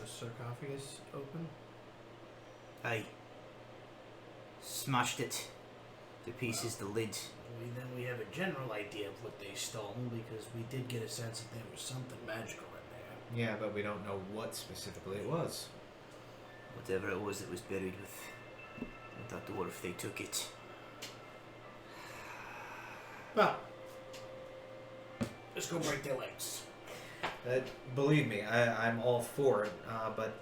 sarcophagus open? I smashed it to pieces, the lid. Then we have a general idea of what they stole, because we did get a sense that there was something magical in there. Yeah, but we don't know what specifically it was. Whatever it was buried with that dwarf, they took it. Well, let's go break their legs. Believe me, I'm all for it, but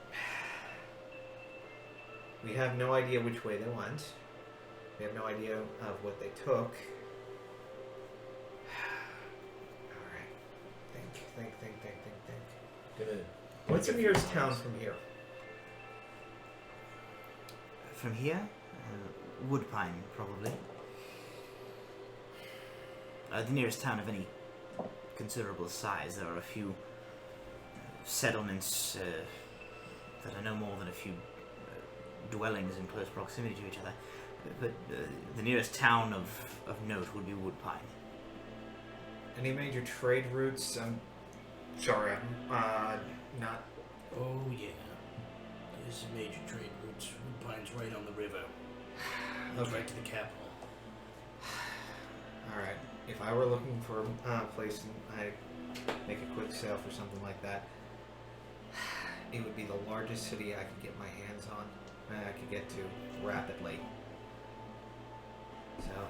we have no idea which way they went. We have no idea of what they took. Alright. Think. What's the nearest town from here? From here? Woodpine, probably. The nearest town of any considerable size. There are a few settlements that are no more than a few dwellings in close proximity to each other. But the nearest town of note would be Woodpine. Any major trade routes? I'm sorry, I'm not. Oh, yeah. There's major trade routes. Woodpine's right on the river. Goes right to the capital. Alright, if I were looking for a place and I make a quick sale for something like that, it would be the largest city I could get my hands on, and I could get to rapidly. So,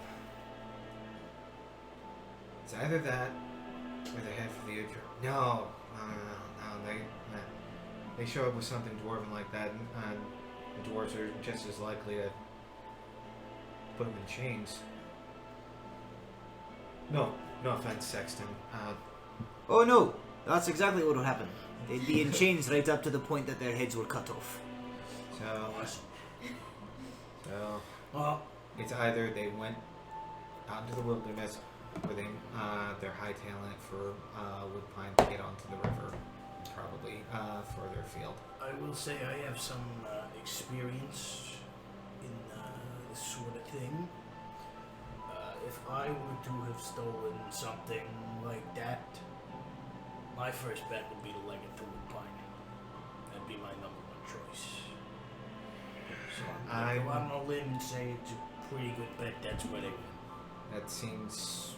it's either that, or they head for the Udra. No, they show up with something dwarven like that, and the dwarves are just as likely to put them in chains. No offense, Sexton. Oh no! That's exactly what would happen. They'd be in chains right up to the point that their heads were cut off. So Well, it's either they went out into the wilderness, or they're hightailing it for Woodpine to get onto the river, probably further afield. I will say I have some experience in this sort of thing. If I were to have stolen something like that, my first bet would be to leg it to Woodpine. That'd be my number one choice. So I'm I'm- gonna go out on a limb and say it's a pretty good bet that's where they went. That seems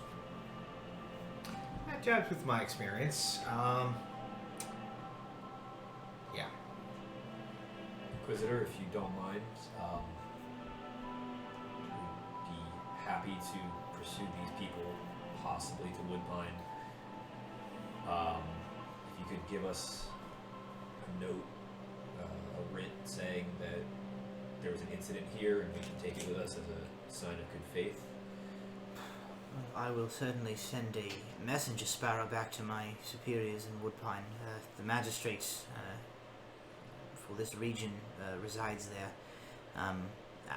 that jives with my experience. Yeah. Inquisitor, if you don't mind, we'd be happy to pursue these people, possibly to Woodpine. If you could give us a note, a writ saying that there was an incident here and we can take it with us as a sign of good faith. I will certainly send a messenger sparrow back to my superiors in Woodpine. The magistrate for this region resides there.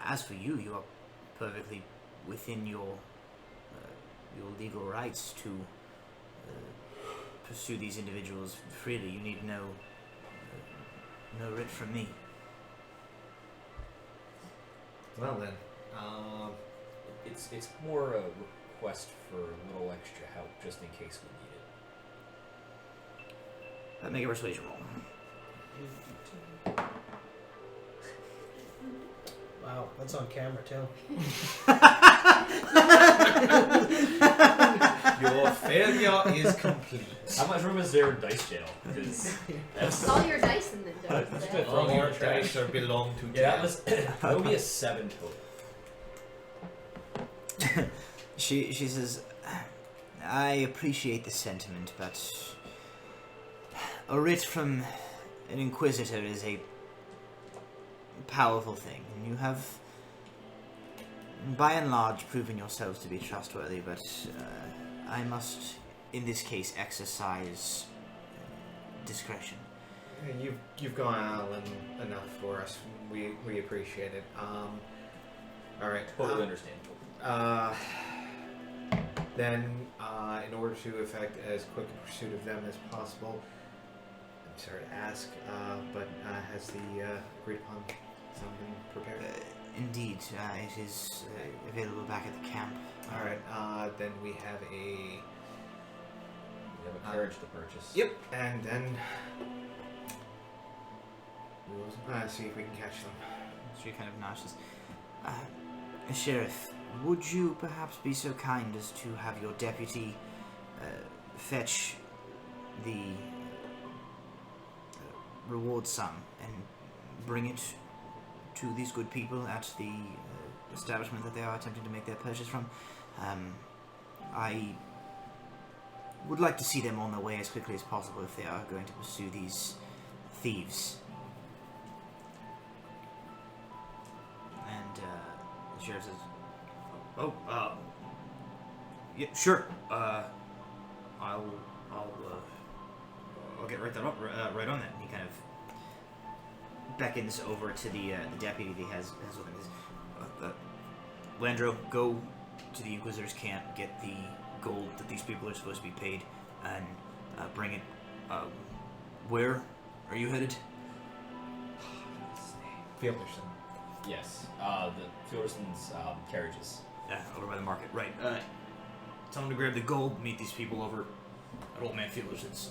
As for you, you are perfectly within your legal rights to pursue these individuals freely. You need no writ from me. Well then, It's more a request for a little extra help just in case we need it. Make a persuasion roll. Wow, that's on camera too. your failure is complete. How much room is there in dice jail? Because It's all your dice in the That's dice. good. All your dice are belong to yeah, that Tab. was that would be a 7 total. She says, I appreciate the sentiment, but a writ from an inquisitor is a powerful thing, and you have, by and large, proven yourselves to be trustworthy, but I must, in this case, exercise discretion. You've gone out enough for us. We appreciate it. All right. Totally understandable. Then, in order to effect as quick a pursuit of them as possible, I'm sorry to ask, but has the agreed upon sum been prepared? Indeed, it is available back at the camp. All right. Then we have a. We have a carriage to purchase. Yep. And then we will see if we can catch them. She kind of notches. Sheriff, would you perhaps be so kind as to have your deputy fetch the reward sum and bring it to these good people at the establishment that they are attempting to make their purchase from? I would like to see them on their way as quickly as possible if they are going to pursue these thieves. And the sheriff says, yeah, sure. I'll get right on that. And he kind of beckons over to the deputy that he has with him. He says, Landro, go to the Inquisitor's camp, get the gold that these people are supposed to be paid, and bring it. Where are you headed? Fielderson. Yes. The Fielderson's carriages. Over by the market. Right. Tell him to grab the gold, meet these people over at Old Man Fielderson's.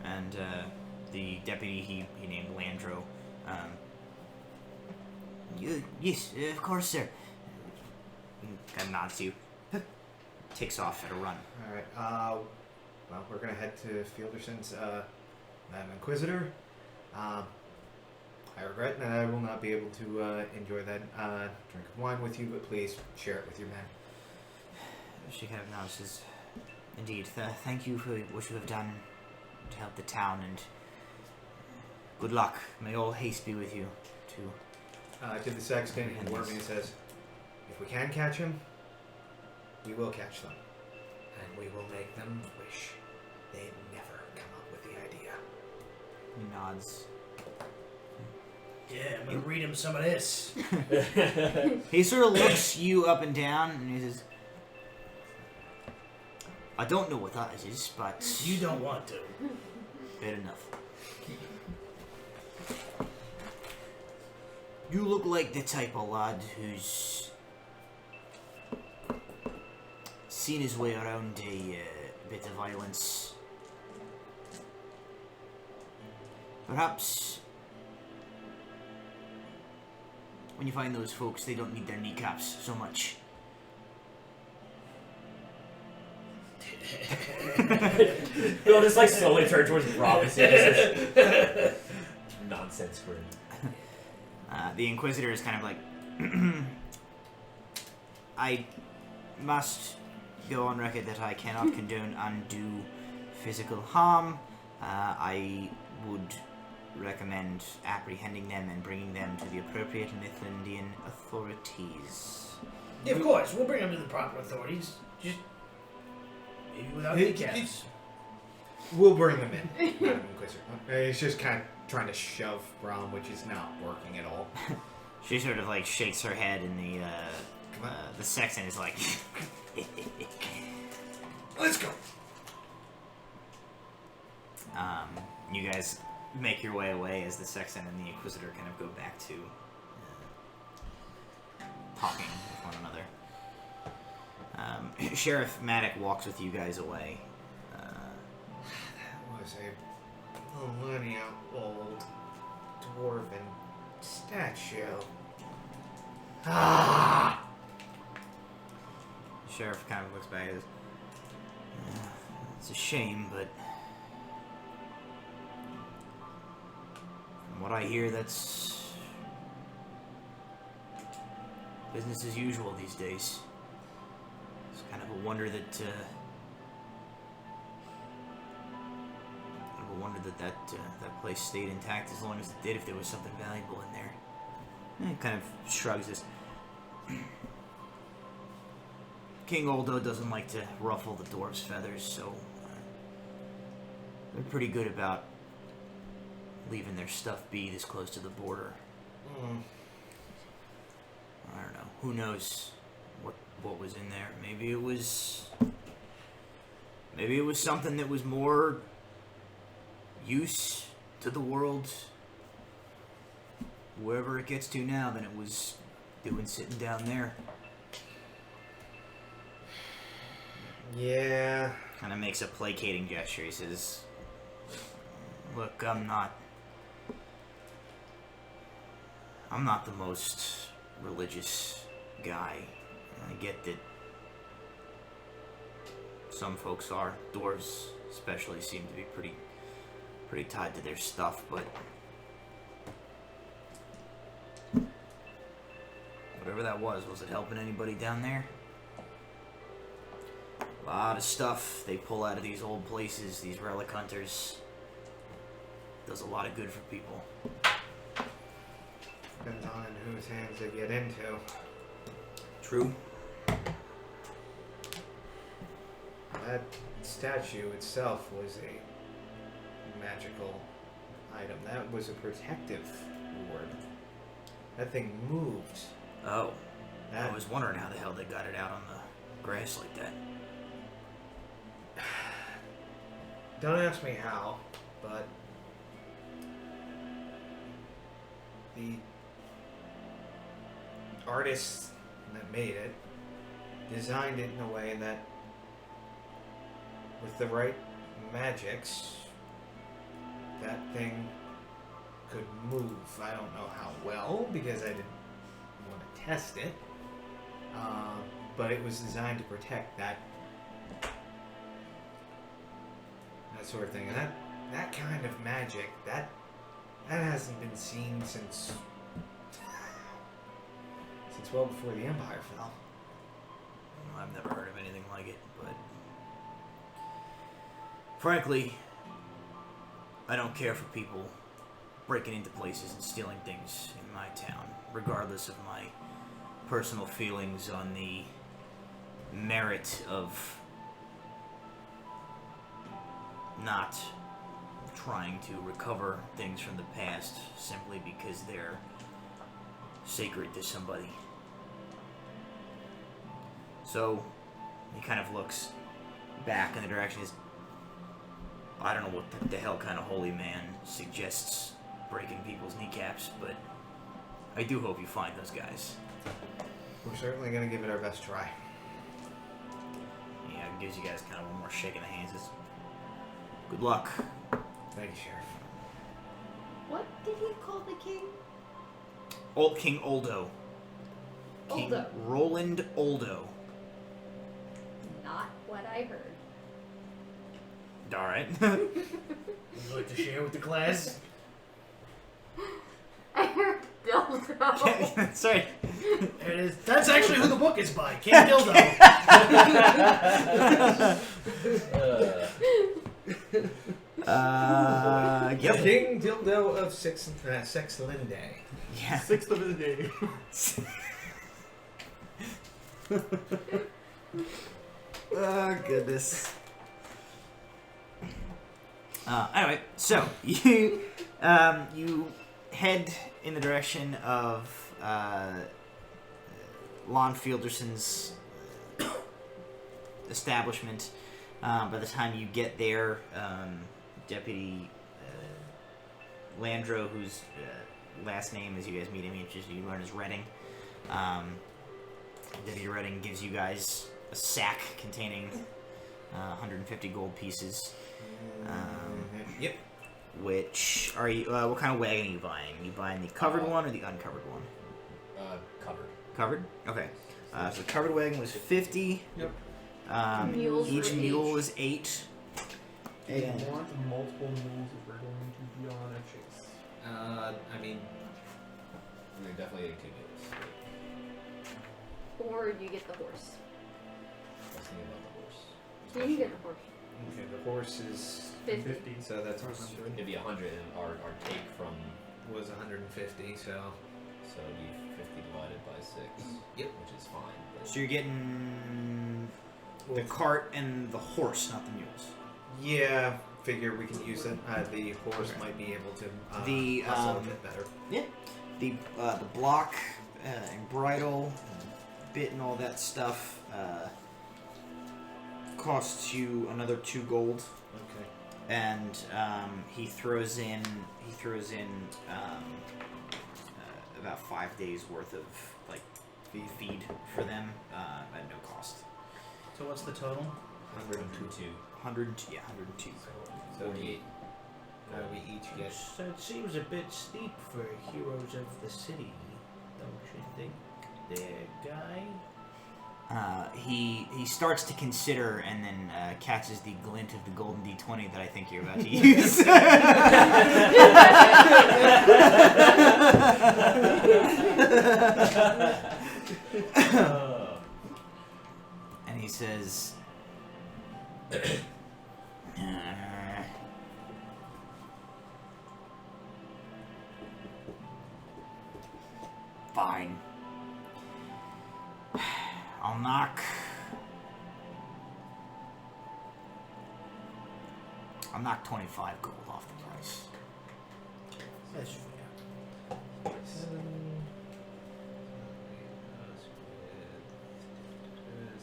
And the deputy he named Landro. Yes, of course, sir. Kind of nods to you. Takes off at a run. All right. Well, we're gonna head to Fielderson's. Madam Inquisitor. I regret that I will not be able to enjoy that drink of wine with you, but please share it with your men. She kind of nods. Says, indeed. Thank you for what you have done to help the town, and good luck. May all haste be with you. To the sexton, and Wormy says, if we can catch him, we will catch them. And we will make them wish they'd never come up with the idea. He nods. Yeah, I'm gonna read him some of this. He sort of looks you up and down, and he says, I don't know what that is, but... You don't want to. Fair enough. You look like the type of lad who's seen his way around a bit of violence. Perhaps when you find those folks, they don't need their kneecaps so much. Bill just like slowly turned towards Robinson. Nonsense grin. The Inquisitor is kind of like, I must go on record that I cannot condone undue physical harm. I would recommend apprehending them and bringing them to the appropriate Mithlindian authorities. Yeah, of course, we'll bring them to the proper authorities. Just maybe without kneecaps. We'll bring them in, Madam Inquisitor. He's just kind of trying to shove Brom, which is not working at all. She sort of like shakes her head, and the sexton is like, Let's go. You guys make your way away as the sexton and the Inquisitor kind of go back to talking with one another. Sheriff Maddock walks with you guys away. That was a millennia-old dwarven statue. Ah! Sheriff kind of looks back and says, it's a shame, but from what I hear, that's business as usual these days. It's kind of a wonder that that place stayed intact as long as it did, if there was something valuable in there. And he kind of shrugs this. King Oldo doesn't like to ruffle the dwarves' feathers, so they're pretty good about leaving their stuff be this close to the border. I don't know. Who knows what was in there? Maybe it was something that was more use to the world, wherever it gets to now, than it was doing sitting down there. Yeah. Kind of makes a placating gesture. He says, look, I'm not the most religious guy. I get that some folks are. Dwarves especially seem to be pretty tied to their stuff, but whatever that was it helping anybody down there? A lot of stuff they pull out of these old places, these relic hunters. Does a lot of good for people. Depends on in whose hands they get into. True. That statue itself was a magical item. That was a protective ward. That thing moved. Oh. That I was wondering how the hell they got it out on the grass like that. Don't ask me how, but the artist that made it designed it in a way that with the right magics, that thing could move. I don't know how well, because I didn't want to test it, but it was designed to protect that sort of thing. And that kind of magic, that hasn't been seen since well before the Empire fell. I've never heard of anything like it, but frankly, I don't care for people breaking into places and stealing things in my town, regardless of my personal feelings on the merit of not trying to recover things from the past simply because they're sacred to somebody. So he kind of looks back in the direction. I don't know what the hell kind of holy man suggests breaking people's kneecaps, but I do hope you find those guys. We're certainly going to give it our best try. Yeah, it gives you guys kind of one more shake in the hands. Good luck. Thank you, Sheriff. What did he call the king? King Oldo. King Oldo. Roland Oldo. Not what I heard. All right. Would you like to share with the class? I heard dildo. Sorry. There it is. That's actually who the book is by. King Dildo. Yep. King Dildo of Sex Linde. Yeah. 6th of the day. Oh goodness. Anyway, so you you head in the direction of Lon Fielderson's establishment. By the time you get there, Deputy Landro, whose last name, as you guys meet him, you learn is Redding. Deputy Redding gives you guys a sack containing 150 gold pieces. Yep. Which are you? What kind of wagon are you buying? Are you buying the covered one or the uncovered one? Covered. Covered. Okay. So the covered wagon was 50. Yep. Mules Each were mule each. is 8. Do you And want multiple mules if we're going to be on a chase? I mean, We're definitely getting 2 mules. Or you get the horse. I was thinking about the horse. You can get the horse. okay, the horse is 50. so that's 100. It'd be 100, and our take from was 150. So so it'd be 50 divided by 6. Yep. Which is fine. But so you're getting the cart and the horse, not the mules. yeah, figure we can use it. The horse might be able to The, hustle a bit better. The block and bridle, and bit, and all that stuff costs you another 2 gold. Okay. And he throws in about 5 days worth of like feed for them at no cost. So what's the total? 102. 102. Yeah, 102. So 48. we each get. So it seems a bit steep for heroes of the city, don't you think? There, guy. He starts to consider and then catches the glint of the golden D20 that I think you're about to use. And he says, fine. I'll knock 25 gold off the price. That's fair.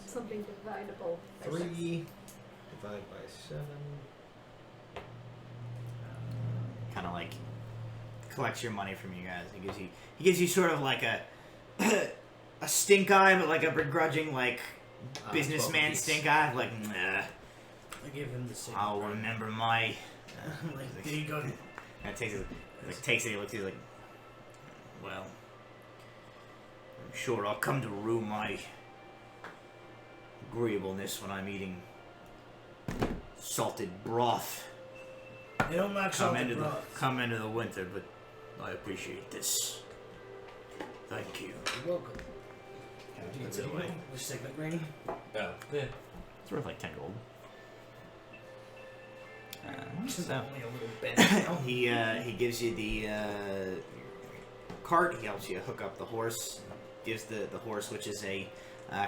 Something dividable. by 3 6. divided by 7. Kind of like collects your money from you guys. He gives you sort of like a a stink eye, but like a begrudging like businessman 12 stink eye. Like, nah, I give him the same. I'll remember my. Like, there you go. And takes it. Like takes it. He looks at you like, well, I'm sure I'll come to rue my agreeableness when I'm eating salted broth. They don't like Come salted into broth. the winter, but I appreciate this. Thank you. You're welcome. Puts it away. The signet ring. Oh. Yeah. It's worth like 10 gold. This is So only a little bit now. he gives you the cart. He helps you hook up the horse. Gives the horse, which is a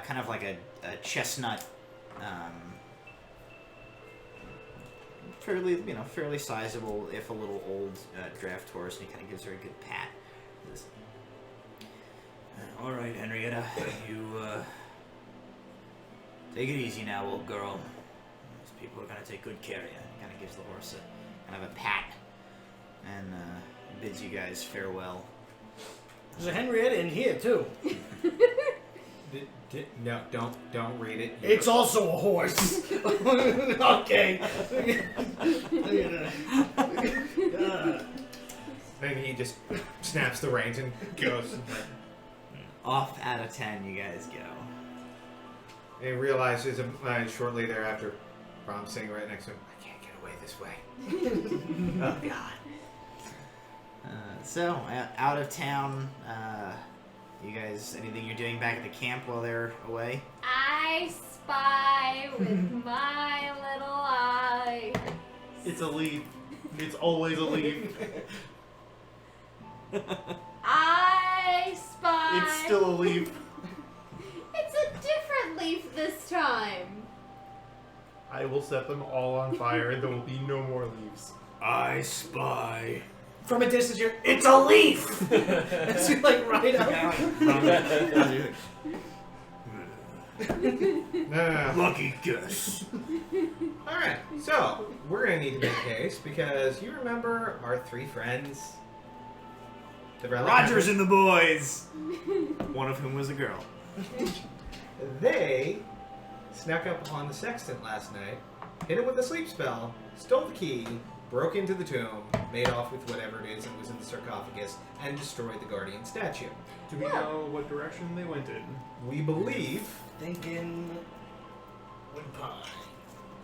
kind of like a chestnut, fairly sizable, if a little old draft horse. And he kind of gives her a good pat. He says, all right, Henrietta, you take it easy now, old girl. These people are gonna take good care of you. He kind of gives the horse a kind of a pat and bids you guys farewell. There's a Henrietta in here too. No, don't read it. It's also a horse. Okay. And he just snaps the reins and goes. Off out of 10, you guys go. And he realizes shortly thereafter, Brahms sitting right next to him, I can't get away this way. Oh God. So out of town, you guys, anything you're doing back at the camp while they're away? I spy with my little eye. It's a leaf. It's always a leaf. I spy. It's still a leaf. It's a different leaf this time. I will set them all on fire and there will be no more leaves. I spy. From a distance, it's a leaf! As you like right up. No. Lucky guess. Alright, so we're gonna need to make haste because you remember our three friends? The Rogers and the boys. One of whom was a girl. They snuck up upon the sextant last night, hit him with a sleep spell, stole the key, broke into the tomb, made off with whatever it is that was in the sarcophagus, and destroyed the guardian statue. Do we know what direction they went in? We believe Thinking woodpine.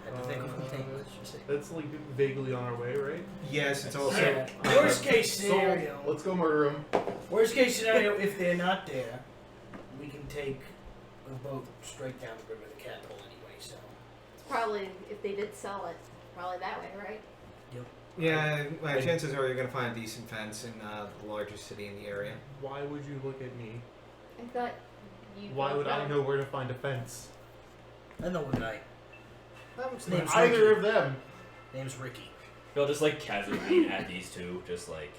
Had to think of one thing. Let's just say. That's like vaguely on our way, right? yes, it's also Yeah. Worst case So, scenario. let's go murder them. Worst case scenario, if they're not there, we can take a boat straight down the river to the capital anyway. So. It's probably, if they did sell it, probably that way, right? yeah. Chances are you're gonna find a decent fence in the largest city in the area. Why would you look at me? I thought you. Why would I both know where to find a fence? I know one guy. Name's Either Ricky. of them. Name's Ricky. They'll just like casually being at these two, just like.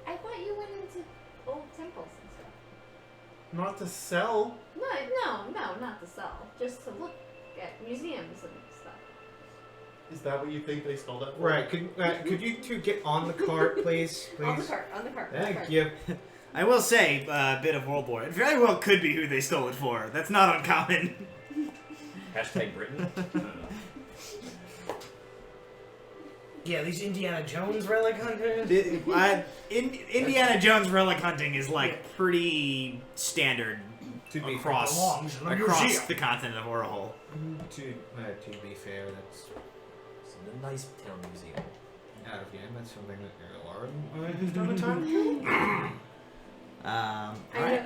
I thought you went into old temples and stuff. Not to sell. No, not to sell. Just to look at museums and stuff. Is that what you think they stole that for? Right? Could you two get on the cart, please? On the Please. cart. Thank you. I will say, a bit of World War. It very well could be who they stole it for. That's not uncommon. Hashtag Britain. I don't know. Yeah, these Indiana Jones relic hunters. Indiana Jones relic hunting is like pretty standard To be across belongs in a museum. the continent of Orahol. To be fair, that's It's in the nice town museum. out of game. That's something that Lauren has done a time ago. Alright.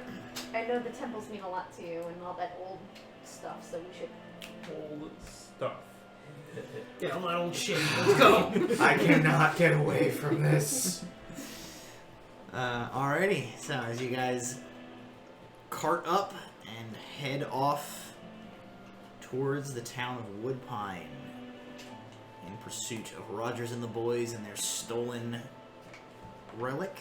I know the temples mean a lot to you and all that old stuff, so we should. Old stuff. Yeah, all that old shit. Let's go. I cannot get away from this. Alrighty. So as you guys cart up and head off towards the town of Woodpine in pursuit of Rogers and the boys and their stolen relic,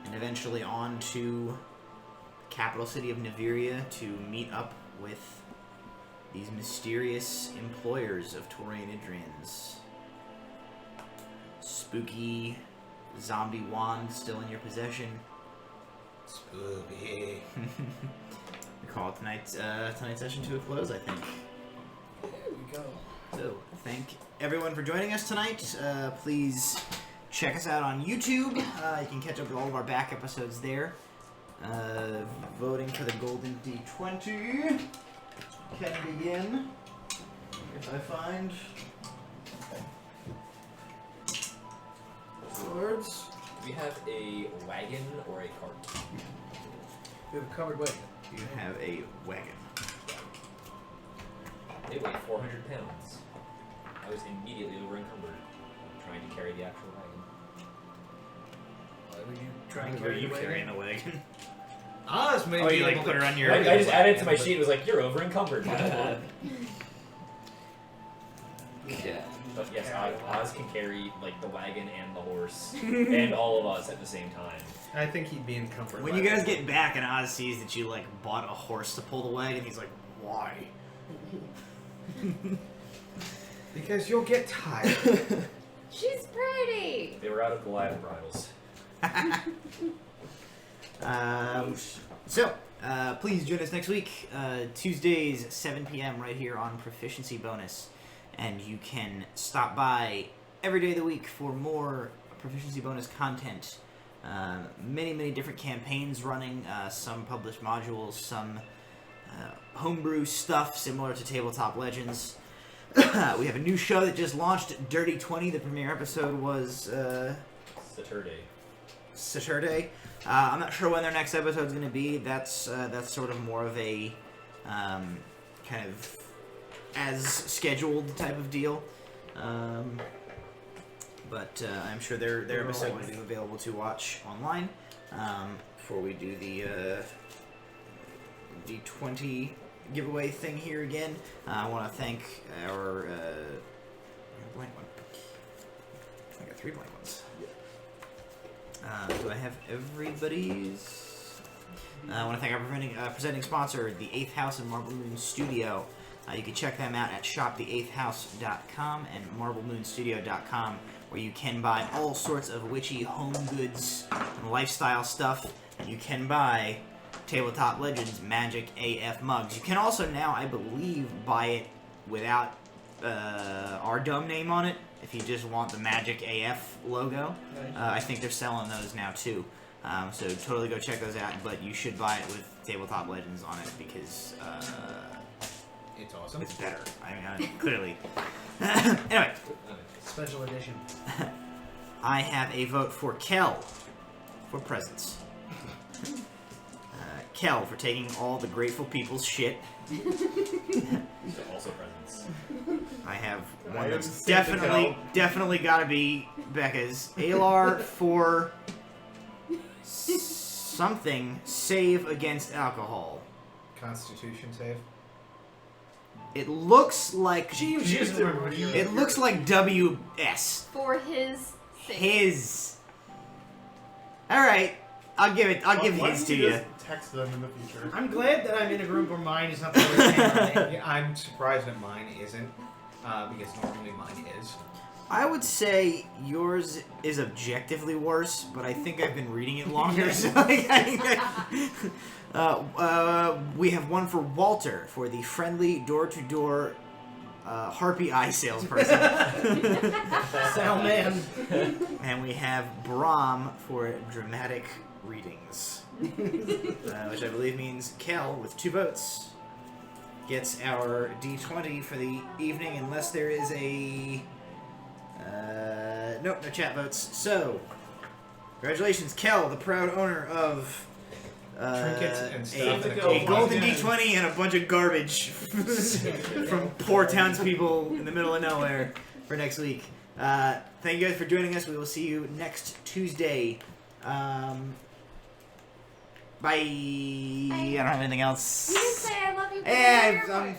and eventually on to the capital city of Naviria to meet up with these mysterious employers of Torian Idrians. Spooky zombie wand still in your possession. Spooky. We call tonight's session to a close, I think. There we go. So, thank everyone for joining us tonight. Please check us out on YouTube. You can catch up with all of our back episodes there. Voting for the Golden D20 can begin if I find words. Do we have a wagon or a cart? We have a covered wagon. You have a wagon. They weigh 400 pounds. I was immediately over encumbered trying to carry the actual wagon. Why would you try and Were carry you the wagon? carrying the wagon? Oz may Oh, be you like able put to her on your. I just added it to my sheet. It was like, you're over encumbered. Yeah. But yes, Oz can carry like the wagon and the horse and all of us at the same time. I think he'd be encumbered. When by you guys that. get back and Oz sees that you like bought a horse to pull the wagon, he's like, "Why?" Because you'll get tired. She's pretty! They were out of Goliath bridles. So, please join us next week, Tuesdays, 7 p.m. right here on Proficiency Bonus. And you can stop by every day of the week for more proficiency bonus content. Many different campaigns running. Some published modules, some homebrew stuff similar to Tabletop Legends. We have a new show that just launched, Dirty 20. The premiere episode was Saturday. I'm not sure when their next episode is going to be. That's sort of more of a kind of as scheduled type of deal. But I'm sure their episode will be available to watch online before we do the D20 giveaway thing here again. I want to thank our blank one. I got 3 blank ones. Do I have everybody's? I want to thank our presenting sponsor, the 8th House and Marble Moon Studio. You can check them out at shopthe8thhouse.com and marblemoonstudio.com, where you can buy all sorts of witchy home goods and lifestyle stuff. And you can buy Tabletop Legends Magic AF mugs. You can also now, I believe, buy it without our dumb name on it, if you just want the Magic AF logo. I think they're selling those now too. So totally go check those out, but you should buy it with Tabletop Legends on it because It's awesome. it's better. I mean, clearly. Anyway, Special edition. I have a vote for Kel for presents. Kel for taking all the grateful people's shit. These are also presents. I have I one am that's Santa definitely got to be Becca's. Alar for something save against alcohol. Constitution save. It looks like She doesn't remember what you it looks like WS. For his sake. His. All right, I'll give Why his don't to you you. just text them in the future. I'm glad that I'm in a group where mine is not the worst handwriting. Yeah, I'm surprised that mine isn't, because normally mine is. I would say yours is objectively worse, but I think I've been reading it longer. So we have one for Walter for the friendly door-to-door harpy eye salesperson, Salman. and we have Brahm for dramatic readings, which I believe means Kel with 2 votes gets our D20 for the evening, unless there is a. Nope, no chat votes. So, congratulations, Kel, the proud owner of Trinkets and stuff. a golden D20 and a bunch of garbage from poor townspeople in the middle of nowhere for next week. Thank you guys for joining us. We will see you next Tuesday. Bye. I don't have anything else. You didn't say I love you. Yeah, I'm